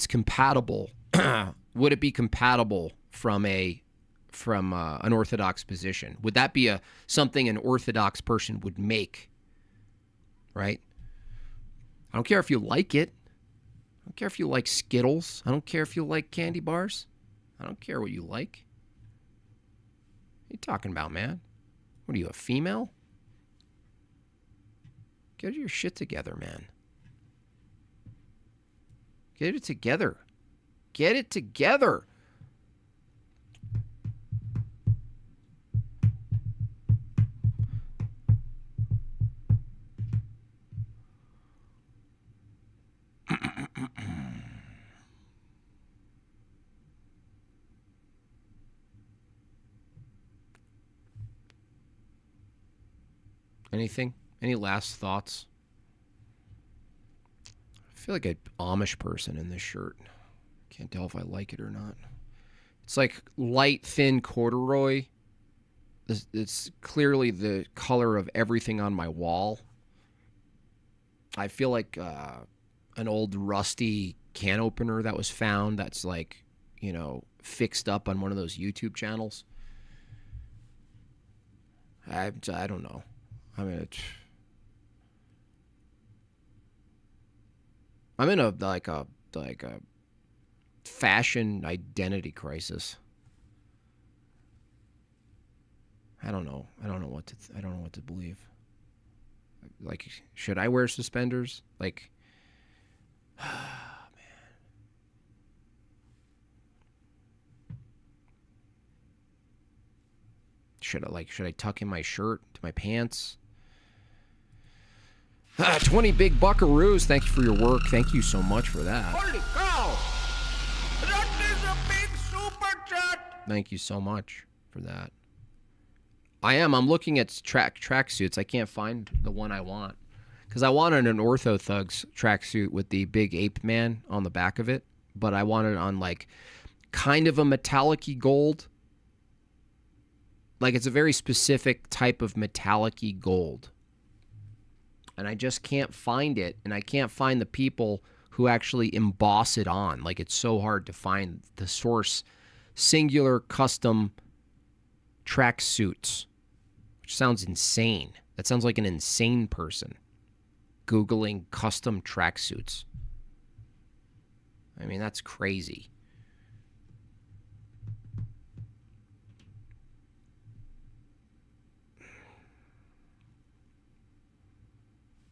compatible. Would it be compatible from an Orthodox position? Would that be something an Orthodox person would make? Right? I don't care if you like it. I don't care if you like Skittles. I don't care if you like candy bars. I don't care what you like. What are you talking about, man? What are you, a female? Get your shit together, man. Get it together. Get it together. Anything? Any last thoughts? I feel like an Amish person in this shirt. Can't tell if I like it or not. It's like light, thin corduroy. It's clearly the color of everything on my wall. I feel like an old rusty can opener that was found that's like, fixed up on one of those YouTube channels. I don't know. I mean, I'm in a fashion identity crisis. I don't know what to believe. Like, should I wear suspenders? Like, man. Should I tuck in my shirt to my pants? 20 big buckaroos. Thank you for your work. Thank you so much for that. Holy cow! That is a big super chat! Thank you so much for that. I'm looking at tracksuits. I can't find the one I want. Because I wanted an Ortho Thugs tracksuit with the big ape man on the back of it. But I wanted it on like kind of a metallic-y gold. Like it's a very specific type of metallic-y gold. And I just can't find it. And I can't find the people who actually emboss it on. Like it's so hard to find the source singular custom tracksuits. Which sounds insane. That sounds like an insane person. Googling custom tracksuits. I mean, that's crazy.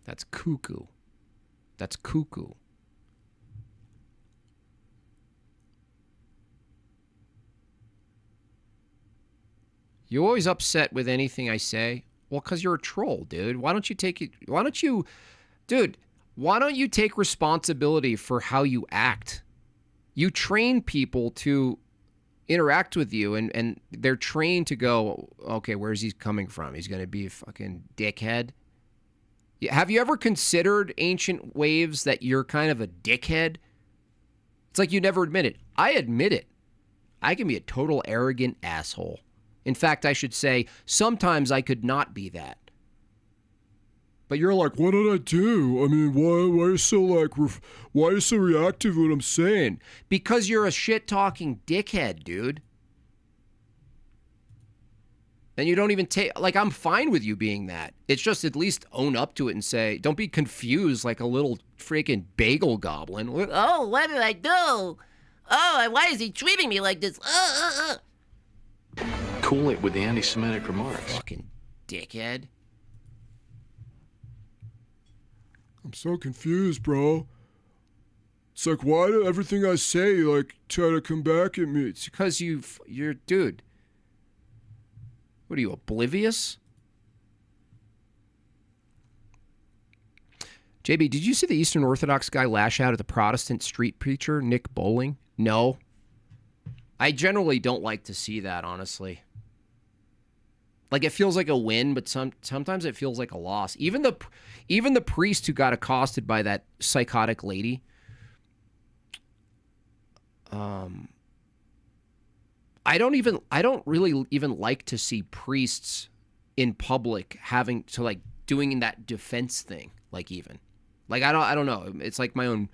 That's cuckoo. That's cuckoo. You always upset with anything I say? Well, because you're a troll, dude. Why don't you take it? Why don't you take responsibility for how you act? You train people to interact with you, and they're trained to go, okay, where's he coming from? He's going to be a fucking dickhead. Have you ever considered, Ancient Waves, that you're kind of a dickhead? It's like you never admit it. I admit it. I can be a total arrogant asshole. In fact, I should say, sometimes I could not be that. But you're like, what did I do? I mean, why are you so why are you so reactive to what I'm saying? Because you're a shit-talking dickhead, dude. And you don't even take, like, I'm fine with you being that. It's just at least own up to it and say, don't be confused like a little freaking bagel goblin. Oh, what did I do? Oh, why is he treating me like this? Cool it with the anti-Semitic remarks. Fucking dickhead. I'm so confused, bro. It's like, why do everything I say, like, try to come back at me? It's because you're, dude. What are you, oblivious? JB, did you see the Eastern Orthodox guy lash out at the Protestant street preacher, Nick Bowling? No. I generally don't like to see that, honestly. Like, it feels like a win, but sometimes it feels like a loss. Even the priest who got accosted by that psychotic lady, I don't really even like to see priests in public having to, like, doing that defense thing, like, even. Like, I don't know. It's like my own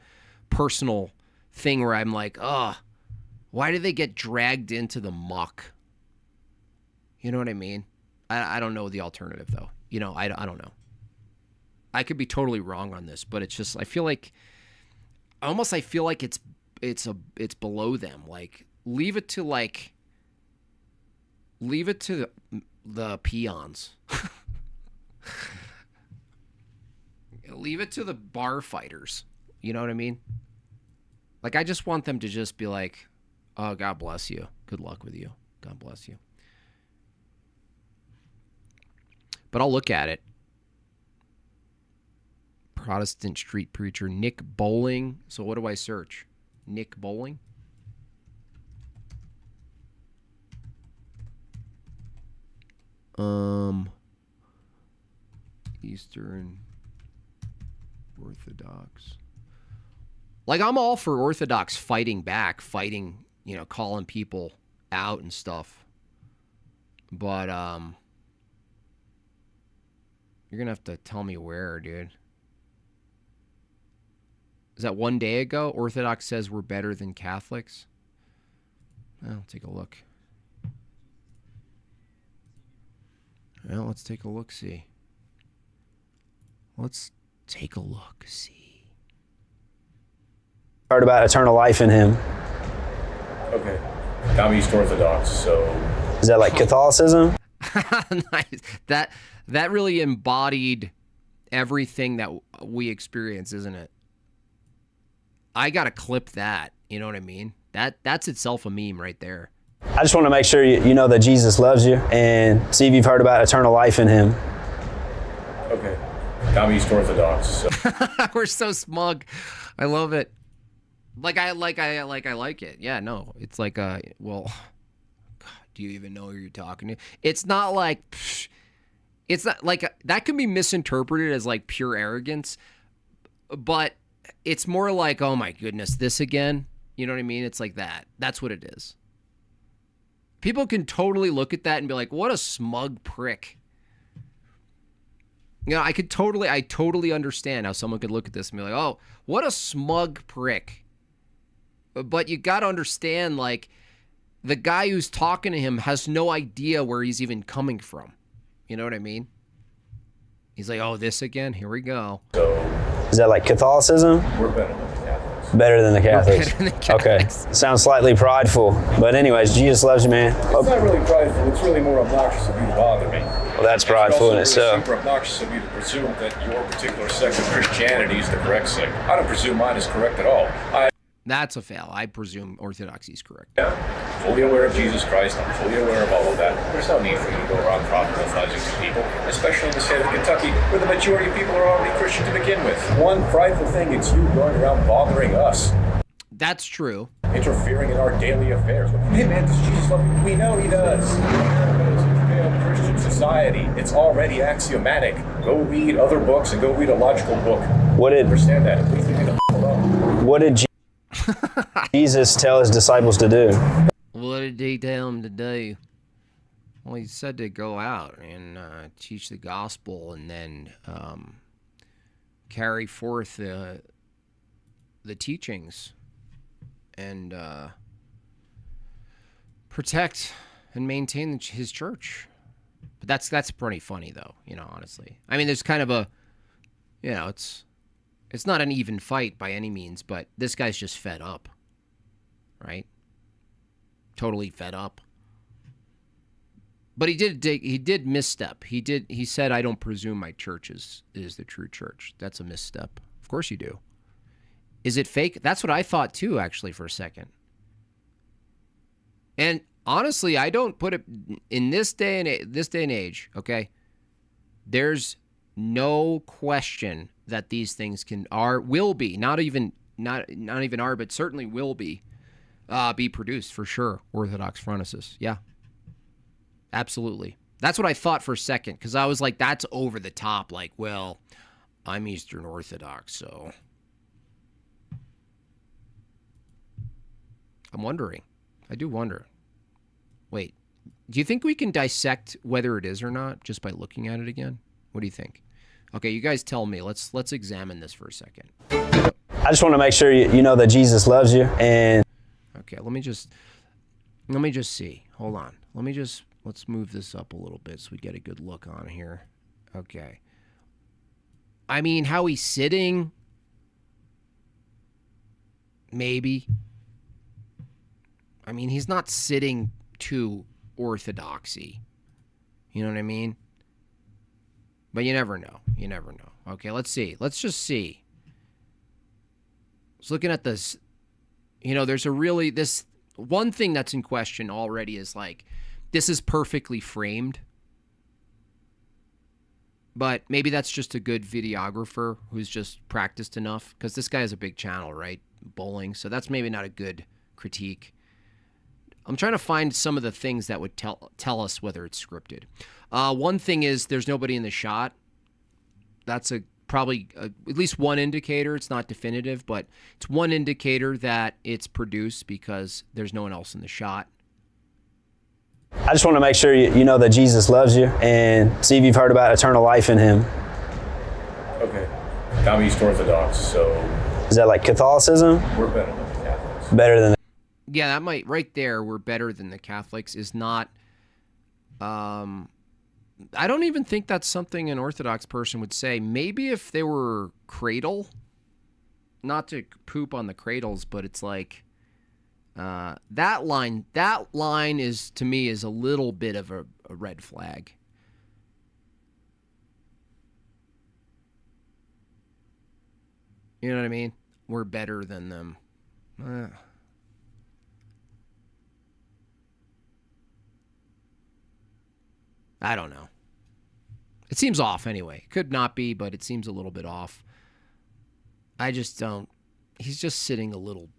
personal thing where I'm like, why do they get dragged into the muck? You know what I mean? I don't know the alternative, though. You know, I don't know. I could be totally wrong on this, but it's just, I feel like it's below them. Like, leave it to the peons. Leave it to the bar fighters. You know what I mean? Like, I just want them to just be like, oh, God bless you. Good luck with you. God bless you. But I'll look at it. Protestant street preacher, Nick Bowling. So what do I search? Nick Bowling? Eastern Orthodox. Like, I'm all for Orthodox fighting back, you know, calling people out and stuff. But, you're gonna have to tell me where, dude. Is that one day ago? Orthodox says we're better than Catholics? Well, take a look. Well, let's take a look-see. Let's take a look-see. Heard about eternal life in him. Okay. I'm East Orthodox, so... Is that like Catholicism? Nice. That really embodied everything that we experience, isn't it? I gotta clip that. You know what I mean? That's itself a meme right there. I just want to make sure you know that Jesus loves you and see if you've heard about eternal life in him. Okay. I'm East Orthodox. So. We're so smug. I love it. I like it. Yeah, no. It's like well, God, do you even know who you're talking to? It's not like it's not like that can be misinterpreted as like pure arrogance, but it's more like, oh my goodness, this again. You know what I mean? It's like that. That's what it is. People can totally look at that and be like, what a smug prick. You know, I totally understand how someone could look at this and be like, oh, what a smug prick. But you got to understand, like, the guy who's talking to him has no idea where he's even coming from. You know what I mean? He's like, oh, this again? Here we go. Is that like Catholicism? We're better than the Catholics. Better than the Catholics. Better than the Catholics. Okay. Sounds slightly prideful. But anyways, Jesus loves you, man. It's not really prideful. It's really more obnoxious of you to bother me. Well, that's prideful in It's itself. super obnoxious of you to presume that your particular sect of Christianity is the correct sect. I don't presume mine is correct at all. That's a fail. I presume orthodoxy is correct. Yeah, fully aware of Jesus Christ. I'm fully aware of all of that. There's no need for you to go around proselytizing to people, especially in the state of Kentucky, where the majority of people are already Christian to begin with. One prideful thing, it's you going around bothering us. That's true. Interfering in our daily affairs. Hey man, does Jesus love you? We know he does. America is a Judeo-Christian society. It's already axiomatic. Go read other books and go read a logical book. Understand that? Please leave me the alone. What did Jesus tell his disciples to do? What did he tell them to do? Well, he said to go out and teach the gospel and then carry forth the teachings and protect and maintain his church. But that's pretty funny, though, you know, honestly. I mean, there's kind of a, you know, it's not an even fight by any means, but this guy's just fed up, right? Totally fed up. But he did misstep. He said, I don't presume my church is the true church. That's a misstep. Of course you do. Is it fake? That's what I thought too, actually, for a second. And honestly, I don't put it in this day and age, okay? There's no question that these things will be, not even are, but certainly will be produced for sure. Orthodox phronesis. Yeah. Absolutely. That's what I thought for a second, because I was like, that's over the top. Like, well, I'm Eastern Orthodox, so I'm wondering. I do wonder. Wait, do you think we can dissect whether it is or not just by looking at it again? What do you think? Okay, you guys tell me. Let's examine this for a second. I just want to make sure you know that Jesus loves you. And okay, let me just see. Hold on. Let's move this up a little bit so we get a good look on here. Okay. I mean, how he's sitting, maybe. I mean, he's not sitting to orthodoxy. You know what I mean? But you never know. You never know. Okay, let's see. Let's just see. I was looking at this. You know, there's this one thing that's in question already is like, this is perfectly framed. But maybe that's just a good videographer who's just practiced enough. Because this guy has a big channel, right? Bowling. So that's maybe not a good critique. I'm trying to find some of the things that would tell us whether it's scripted. One thing is there's nobody in the shot. That's probably at least one indicator. It's not definitive, but it's one indicator that it's produced because there's no one else in the shot. I just want to make sure you know that Jesus loves you and see if you've heard about eternal life in him. Okay. I'm East Orthodox, so... Is that like Catholicism? We're better than the Catholics. Better than Yeah, that might, right there, we're better than the Catholics is not, I don't even think that's something an Orthodox person would say. Maybe if they were cradle, not to poop on the cradles, but it's like, that line is, to me, is a little bit of a red flag. You know what I mean? We're better than them. I don't know. It seems off anyway. Could not be, but it seems a little bit off. I just don't. He's just sitting a little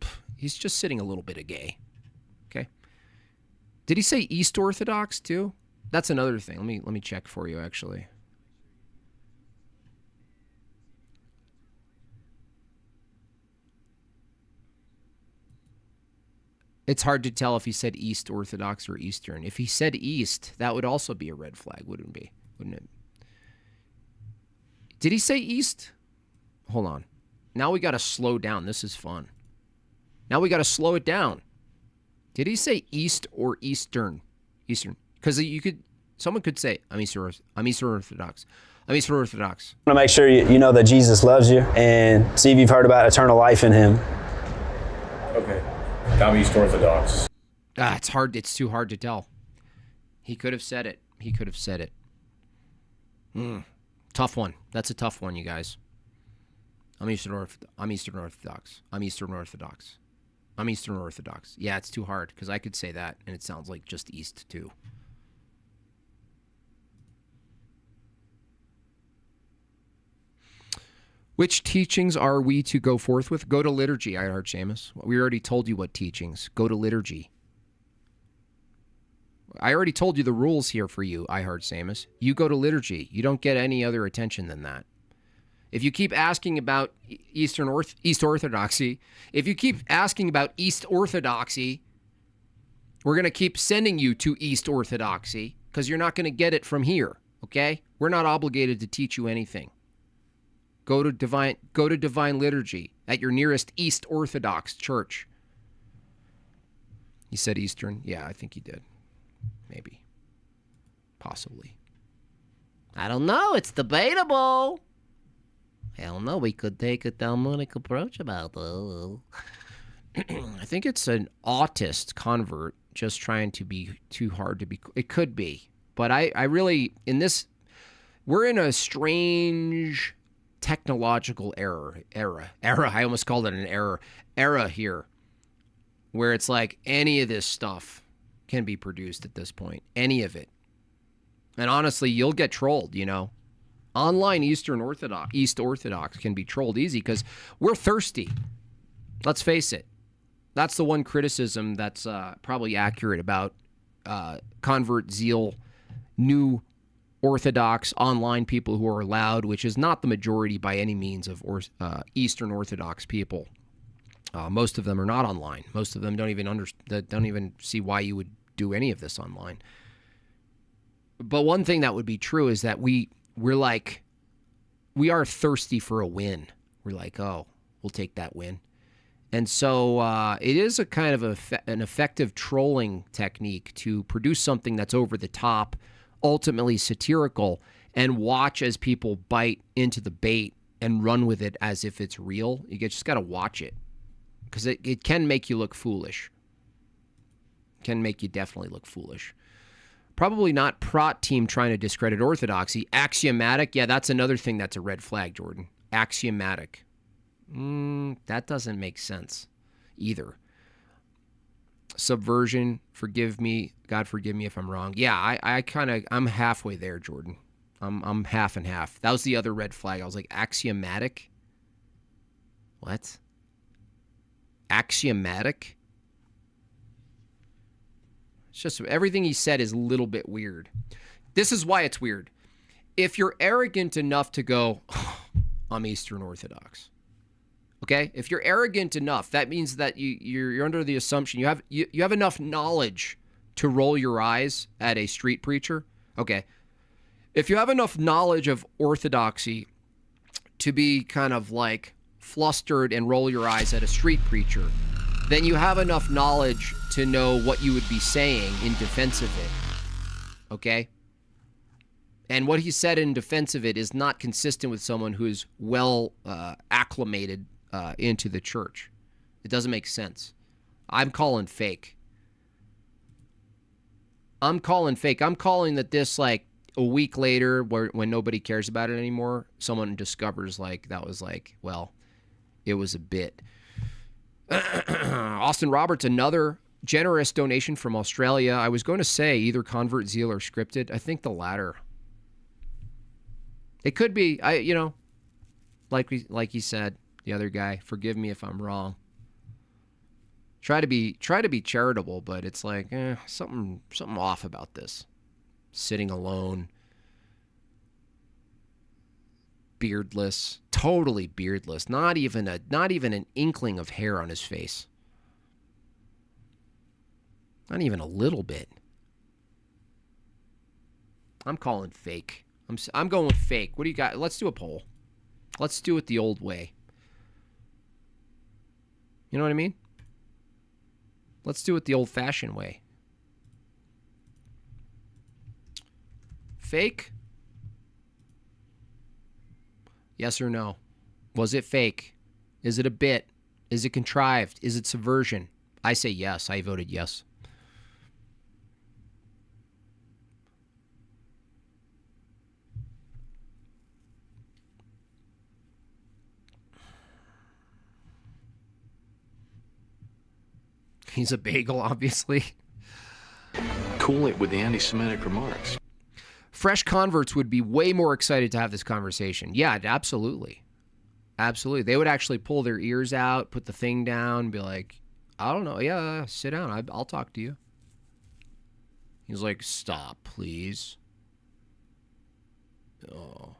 bit of gay. Okay. Did he say East Orthodox too? That's another thing. Let me check for you actually. It's hard to tell if he said East Orthodox or Eastern. If he said East, that would also be a red flag, wouldn't it? Did he say East? Hold on. Now we got to slow down. This is fun. Now we got to slow it down. Did he say East or Eastern? Eastern. Because someone could say, I'm Eastern Orthodox. I'm Eastern Orthodox. I want to make sure you know that Jesus loves you and see if you've heard about eternal life in him. Okay. I'm East Orthodox. It's hard. It's too hard to tell. He could have said it. Tough one. That's a tough one, you guys. I'm Eastern Orthodox. Yeah, it's too hard because I could say that and it sounds like just East too. Which teachings are we to go forth with? Go to liturgy, I heard Seamus. We already told you what teachings. Go to liturgy. I already told you the rules here for you, I heard Seamus. You go to liturgy. You don't get any other attention than that. If you keep asking about East Orthodoxy, we're going to keep sending you to East Orthodoxy because you're not going to get it from here, okay? We're not obligated to teach you anything. Go to divine liturgy at your nearest East Orthodox church. He said Eastern. Yeah, I think he did. Maybe. Possibly. I don't know. It's debatable. Hell no, we could take a Talmudic approach about it. I think it's an autist convert just trying to be too hard to be. It could be. But I really, we're in a strange technological era. I almost called it an era here, where it's like any of this stuff can be produced at this point. Any of it. And honestly, you'll get trolled, Online East Orthodox can be trolled easy because we're thirsty. Let's face it. That's the one criticism that's probably accurate about convert zeal, new Orthodox online people who are loud, which is not the majority by any means of Eastern Orthodox people. Most of them are not online. Most of them don't even see why you would do any of this online. But one thing that would be true is that we are thirsty for a win. We're like, oh, we'll take that win. And so it is a kind of an effective trolling technique to produce something that's over the top, ultimately satirical, and watch as people bite into the bait and run with it as if it's real. You just got to watch it because it can make you look foolish. It can make you definitely look foolish. Probably not Prot team trying to discredit orthodoxy. Axiomatic, yeah, that's another thing that's a red flag, Jordan. Axiomatic. That doesn't make sense either. Subversion, forgive me, God forgive me if I'm wrong. Yeah, I'm halfway there, Jordan. I'm half and half. That was the other red flag. I was like, axiomatic? What? Axiomatic? It's just everything he said is a little bit weird. This is why it's weird. If you're arrogant enough to go, oh, I'm Eastern Orthodox. Okay? If you're arrogant enough, that means that you're under the assumption you have enough knowledge to roll your eyes at a street preacher. Okay. If you have enough knowledge of orthodoxy to be kind of like flustered and roll your eyes at a street preacher, then you have enough knowledge to know what you would be saying in defense of it. Okay? And what he said in defense of it is not consistent with someone who is well acclimated into the church. It doesn't make sense. I'm calling fake. I'm calling that this, like, a week later, when nobody cares about it anymore, someone discovers, like, that was like, well, it was a bit. Austin Roberts, another generous donation from Australia. I was going to say either convert zeal or scripted. I think the latter. It could be, like he said, the other guy, forgive me if I'm wrong. Try to be charitable, but it's like, something off about this. Sitting alone, beardless, totally beardless, not even an inkling of hair on his face. Not even a little bit. I'm calling fake. I'm going with fake. What do you got? Let's do a poll. Let's do it the old way. You know what I mean? Let's do it the old-fashioned way. Fake? Yes or no? Was it fake? Is it a bit? Is it contrived? Is it subversion? I say yes. I voted yes. He's a bagel, obviously. Cool it with the anti-Semitic remarks. Fresh converts would be way more excited to have this conversation. Yeah, absolutely. Absolutely. They would actually pull their ears out, put the thing down, be like, I don't know. Yeah, sit down. I'll talk to you. He's like, stop, please. Oh.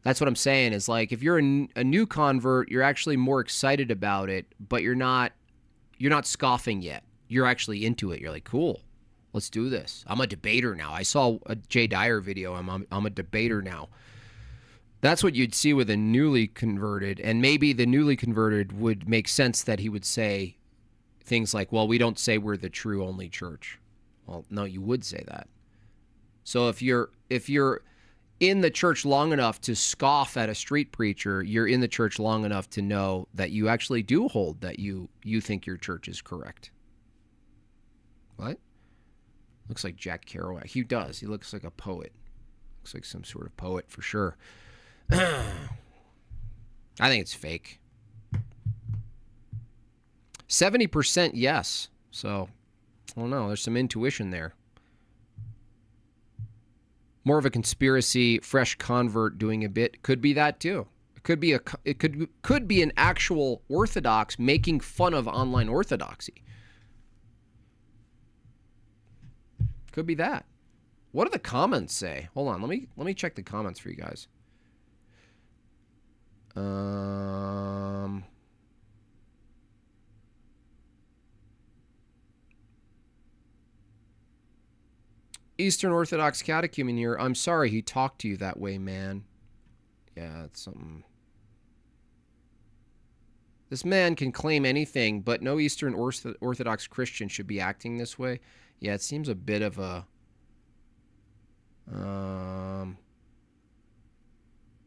That's what I'm saying is like, if you're a new convert, you're actually more excited about it, but you're not scoffing yet. You're actually into it. You're like, cool, let's do this. I'm a debater now. I saw a Jay Dyer video. I'm a debater now. That's what you'd see with a newly converted, and maybe the newly converted would make sense that he would say things like, well, we don't say we're the true only church. Well, no, you would say that. So if you're in the church long enough to scoff at a street preacher, you're in the church long enough to know that you actually do hold that you think your church is correct. What? Looks like Jack Kerouac. He does. He looks like a poet. Looks like some sort of poet for sure. I think it's fake. 70% yes. So, I don't know. There's some intuition there. More of a conspiracy, fresh convert doing a bit. Could be that too. It could be an actual Orthodox making fun of online orthodoxy. Could be that. What do the comments say? Hold on, let me check the comments for you guys. Eastern Orthodox catechumen here. I'm sorry he talked to you that way, man. Yeah, it's something. This man can claim anything, but no Eastern Orthodox Christian should be acting this way. Yeah, it seems a bit of a...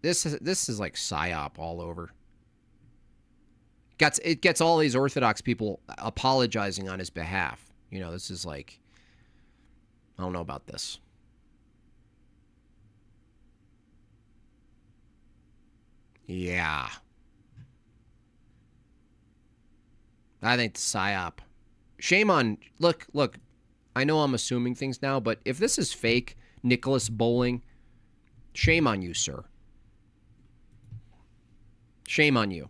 This is like PSYOP all over. It gets all these Orthodox people apologizing on his behalf. You know, this is like... I don't know about this. Yeah. I think the PSYOP. Shame on... Look. I know I'm assuming things now, but if this is fake, Nicholas Bowling, shame on you, sir. Shame on you.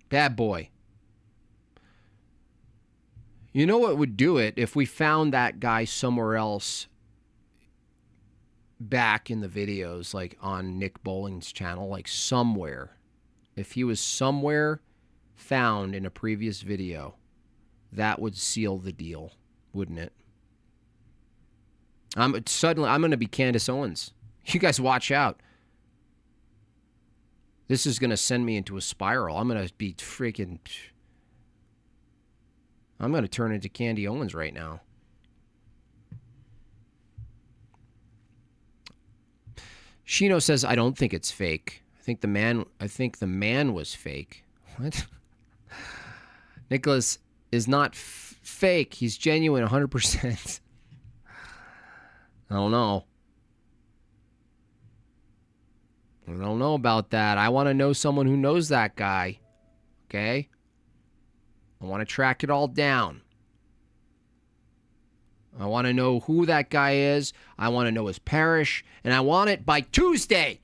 Bad boy. You know what would do it if we found that guy somewhere else back in the videos, like on Nick Bowling's channel, like somewhere. If he was somewhere found in a previous video, that would seal the deal, wouldn't it? I'm going to be Candace Owens. You guys watch out. This is going to send me into a spiral. I'm going to be freaking... I'm going to turn into Candy Owens right now. Shino says, I don't think it's fake. I think the man was fake. What? Nicholas is not fake. He's genuine 100%. I don't know. I don't know about that. I want to know someone who knows that guy. Okay? I want to track it all down. I want to know who that guy is. I want to know his parish, and I want it by Tuesday.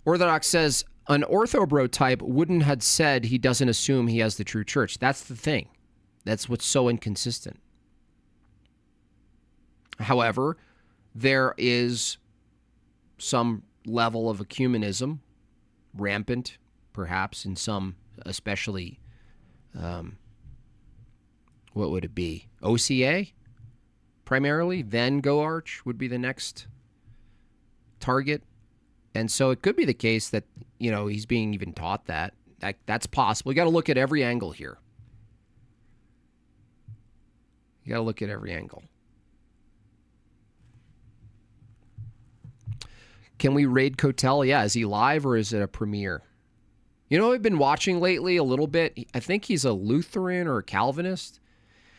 Orthodox says an orthobro type wouldn't have said he doesn't assume he has the true church. That's the thing. That's what's so inconsistent. However, there is some level of ecumenism, rampant, perhaps, in some, especially, what would it be? OCA, primarily? Then GoArch would be the next target. And so it could be the case that, you know, he's being even taught that. That's possible. You got to look at every angle here. You got to look at every angle. Can we raid Cotel? Yeah, is he live or is it a premiere? You know, I've been watching lately a little bit. I think he's a Lutheran or a Calvinist.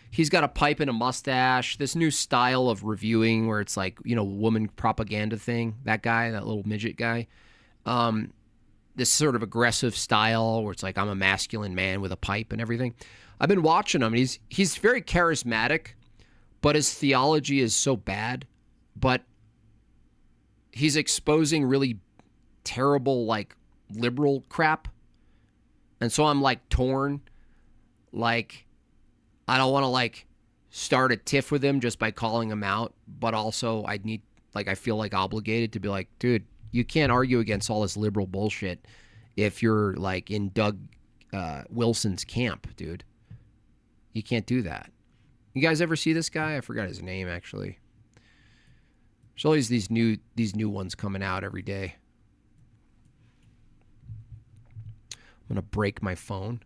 He's got a pipe and a mustache. This new style of reviewing where it's like, you know, woman propaganda thing. That guy, that little midget guy. This sort of aggressive style where it's like, I'm a masculine man with a pipe and everything. I've been watching him. And he's very charismatic, but his theology is so bad. But he's exposing really terrible, like, liberal crap. And so I'm, like, torn. Like, I don't want to, like, start a tiff with him just by calling him out. But also, I feel, like, obligated to be like, dude, you can't argue against all this liberal bullshit if you're, like, in Doug Wilson's camp, dude. You can't do that. You guys ever see this guy? I forgot his name, actually. There's always these new ones coming out every day. I'm going to break my phone.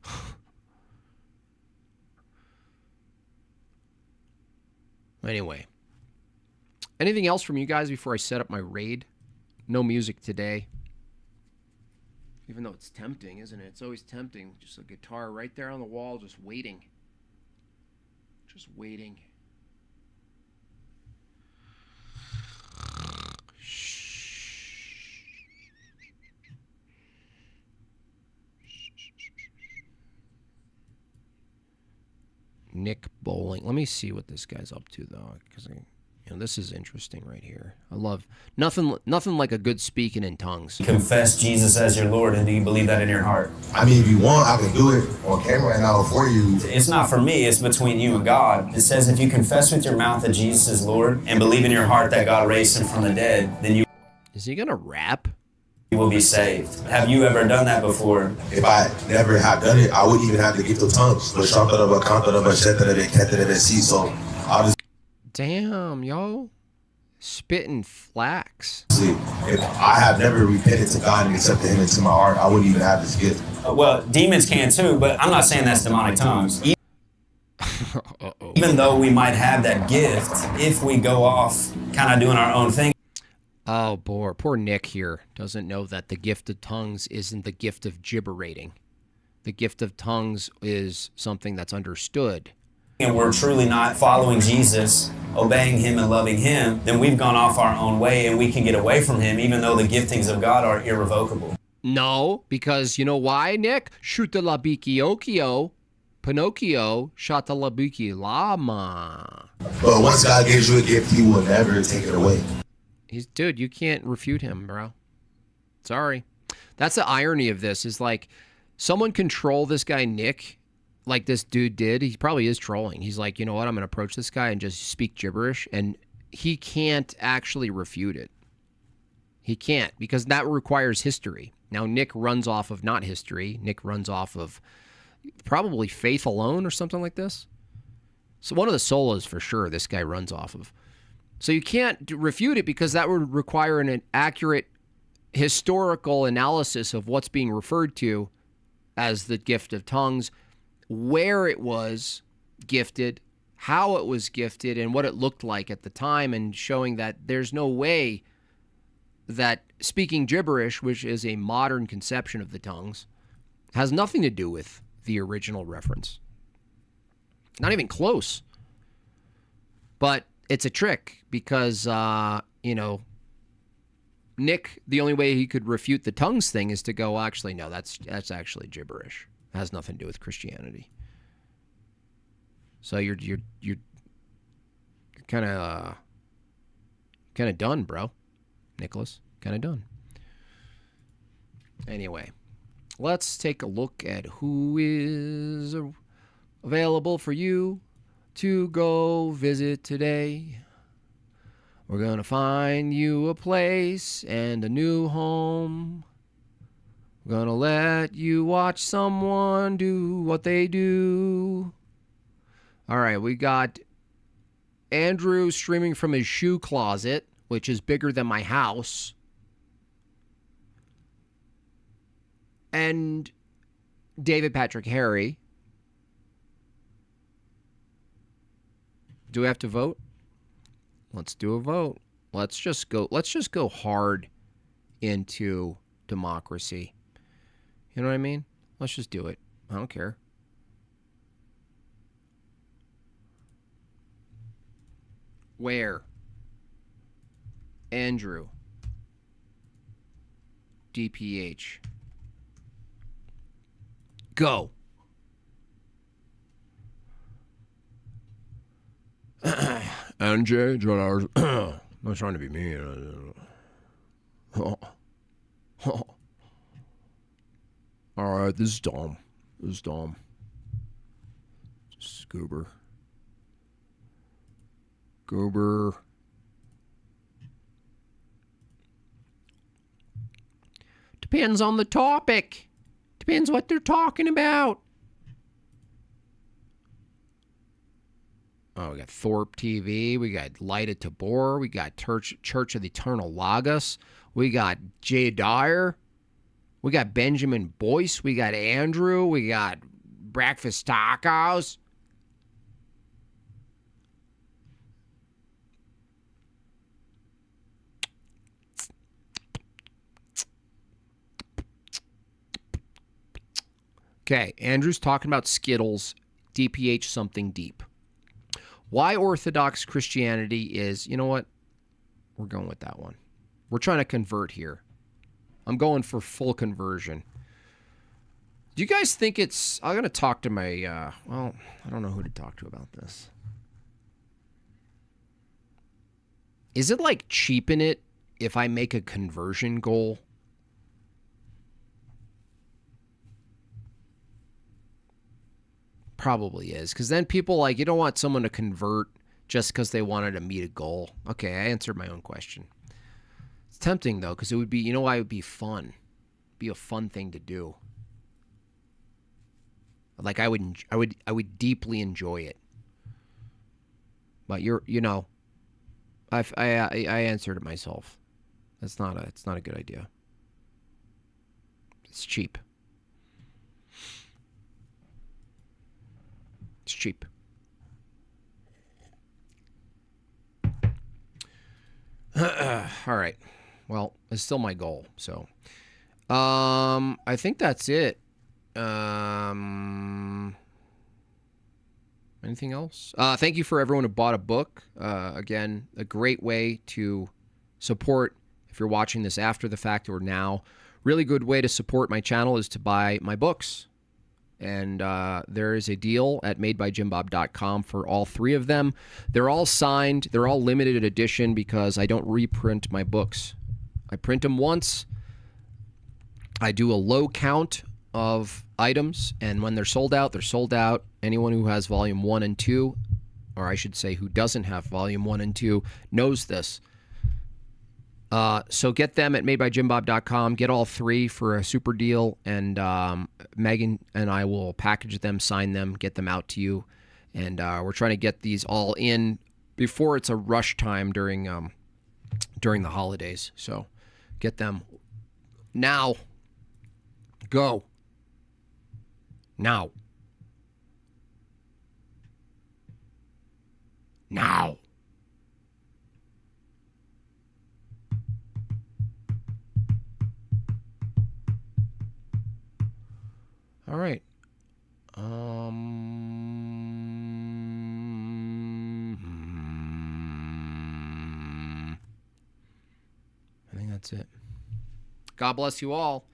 Anyway. Anything else from you guys before I set up my raid? No music today. Even though it's tempting, isn't it? It's always tempting. Just a guitar right there on the wall, just waiting. Just waiting. Nick Bowling. Let me see what this guy's up to, though, because this is interesting right here. I love nothing like a good speaking in tongues. Confess Jesus as your Lord, and do you believe that in your heart? I mean, if you want, I can do it on camera and now for you. It's not for me, it's between you and God. It says if you confess with your mouth that Jesus is Lord and believe in your heart that God raised him from the dead, then you... Is he gonna rap? You will be saved. Have you ever done that before? If I never have done it, I wouldn't even have the gift of tongues. So I'll just... Damn, yo. Spitting flax. See, if I have never repented to God and accepted him into my heart, I wouldn't even have this gift. Well, demons can too, but I'm not saying that's demonic tongues. Even though we might have that gift, if we go off kind of doing our own thing. Oh, boy. Poor Nick here doesn't know that the gift of tongues isn't the gift of gibberating. The gift of tongues is something that's understood. And we're truly not following Jesus, obeying him and loving him, then we've gone off our own way and we can get away from him even though the giftings of God are irrevocable. No, because you know why, Nick? Shutalabiki-okio, Pinocchio, Shatalabiki Lama. But once God gives you a gift, he will never take it away. Dude, you can't refute him, bro. Sorry. That's the irony of this, is like, someone control this guy, Nick, like this dude did. He probably is trolling. He's like, you know what? I'm going to approach this guy and just speak gibberish. And he can't actually refute it. He can't, because that requires history. Now, Nick runs off of not history. Nick runs off of probably faith alone or something like this. So one of the solas for sure this guy runs off of. So you can't refute it because that would require an accurate historical analysis of what's being referred to as the gift of tongues, where it was gifted, how it was gifted, and what it looked like at the time, and showing that there's no way that speaking gibberish, which is a modern conception of the tongues, has nothing to do with the original reference. Not even close. But it's a trick because, Nick, the only way he could refute the tongues thing is to go, actually, no, that's actually gibberish. It has nothing to do with Christianity. So you're kind of done, bro. Nicholas, kind of done. Anyway, let's take a look at who is available for you to go visit today. We're going to find you a place and a new home. We're going to let you watch someone do what they do. All right, we got Andrew streaming from his shoe closet, which is bigger than my house. And David Patrick Harry. Do we have to vote? Let's do a vote. Let's just go hard into democracy. You know what I mean? Let's just do it. I don't care. Where? Andrew. DPH. Go. NJ, John Hours. I'm not trying to be mean. All right, this is Dom. Goober. Depends on the topic. Depends what they're talking about. Oh, we got Thorpe TV. We got Light of Tabor. We got Church of the Eternal Logos. We got Jay Dyer. We got Benjamin Boyce. We got Andrew. We got Breakfast Tacos. Okay, Andrew's talking about Skittles. DPH something deep. Why Orthodox Christianity is, you know what? We're going with that one. We're trying to convert here. I'm going for full conversion. Do you guys think it's... I'm going to talk to my... well, I don't know who to talk to about this. Is it like cheapen it if I make a conversion goal? Probably is, because then people you don't want someone to convert just because they wanted to meet a goal. Okay, I answered my own question. It's tempting though, because it would be, you know why it would be fun? It'd be a fun thing to do. I would deeply enjoy it. But I answered it myself. It's not a good idea. It's cheap. It's cheap. All right. Well, it's still my goal. So, I think that's it. Anything else? Thank you for everyone who bought a book. Again, a great way to support if you're watching this after the fact or now. Really good way to support my channel is to buy my books. And there is a deal at madebyjimbob.com for all three of them. They're all signed. They're all limited edition because I don't reprint my books. I print them once. I do a low count of items, and when they're sold out, they're sold out. Anyone who has volume 1 and 2, or I should say who doesn't have volume 1 and 2, knows this. So get them at madebyjimbob.com. Get all three for a super deal, and Megan and I will package them, sign them, get them out to you. And we're trying to get these all in before it's a rush time during the holidays. So get them now. Go. Now. Now. All right. I think that's it. God bless you all.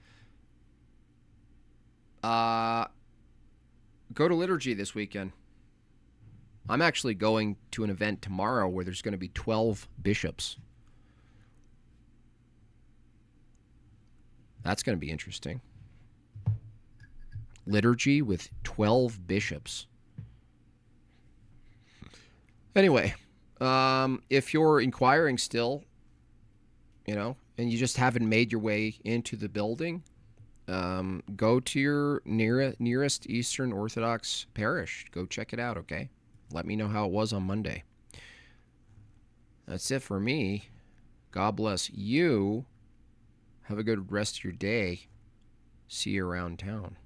Go to liturgy this weekend. I'm actually going to an event tomorrow where there's going to be 12 bishops. That's going to be interesting. Liturgy with 12 bishops. Anyway, if you're inquiring still, and you just haven't made your way into the building, go to your nearest Eastern Orthodox parish. Go check it out, okay? Let me know how it was on Monday. That's it for me. God bless you. Have a good rest of your day. See you around town.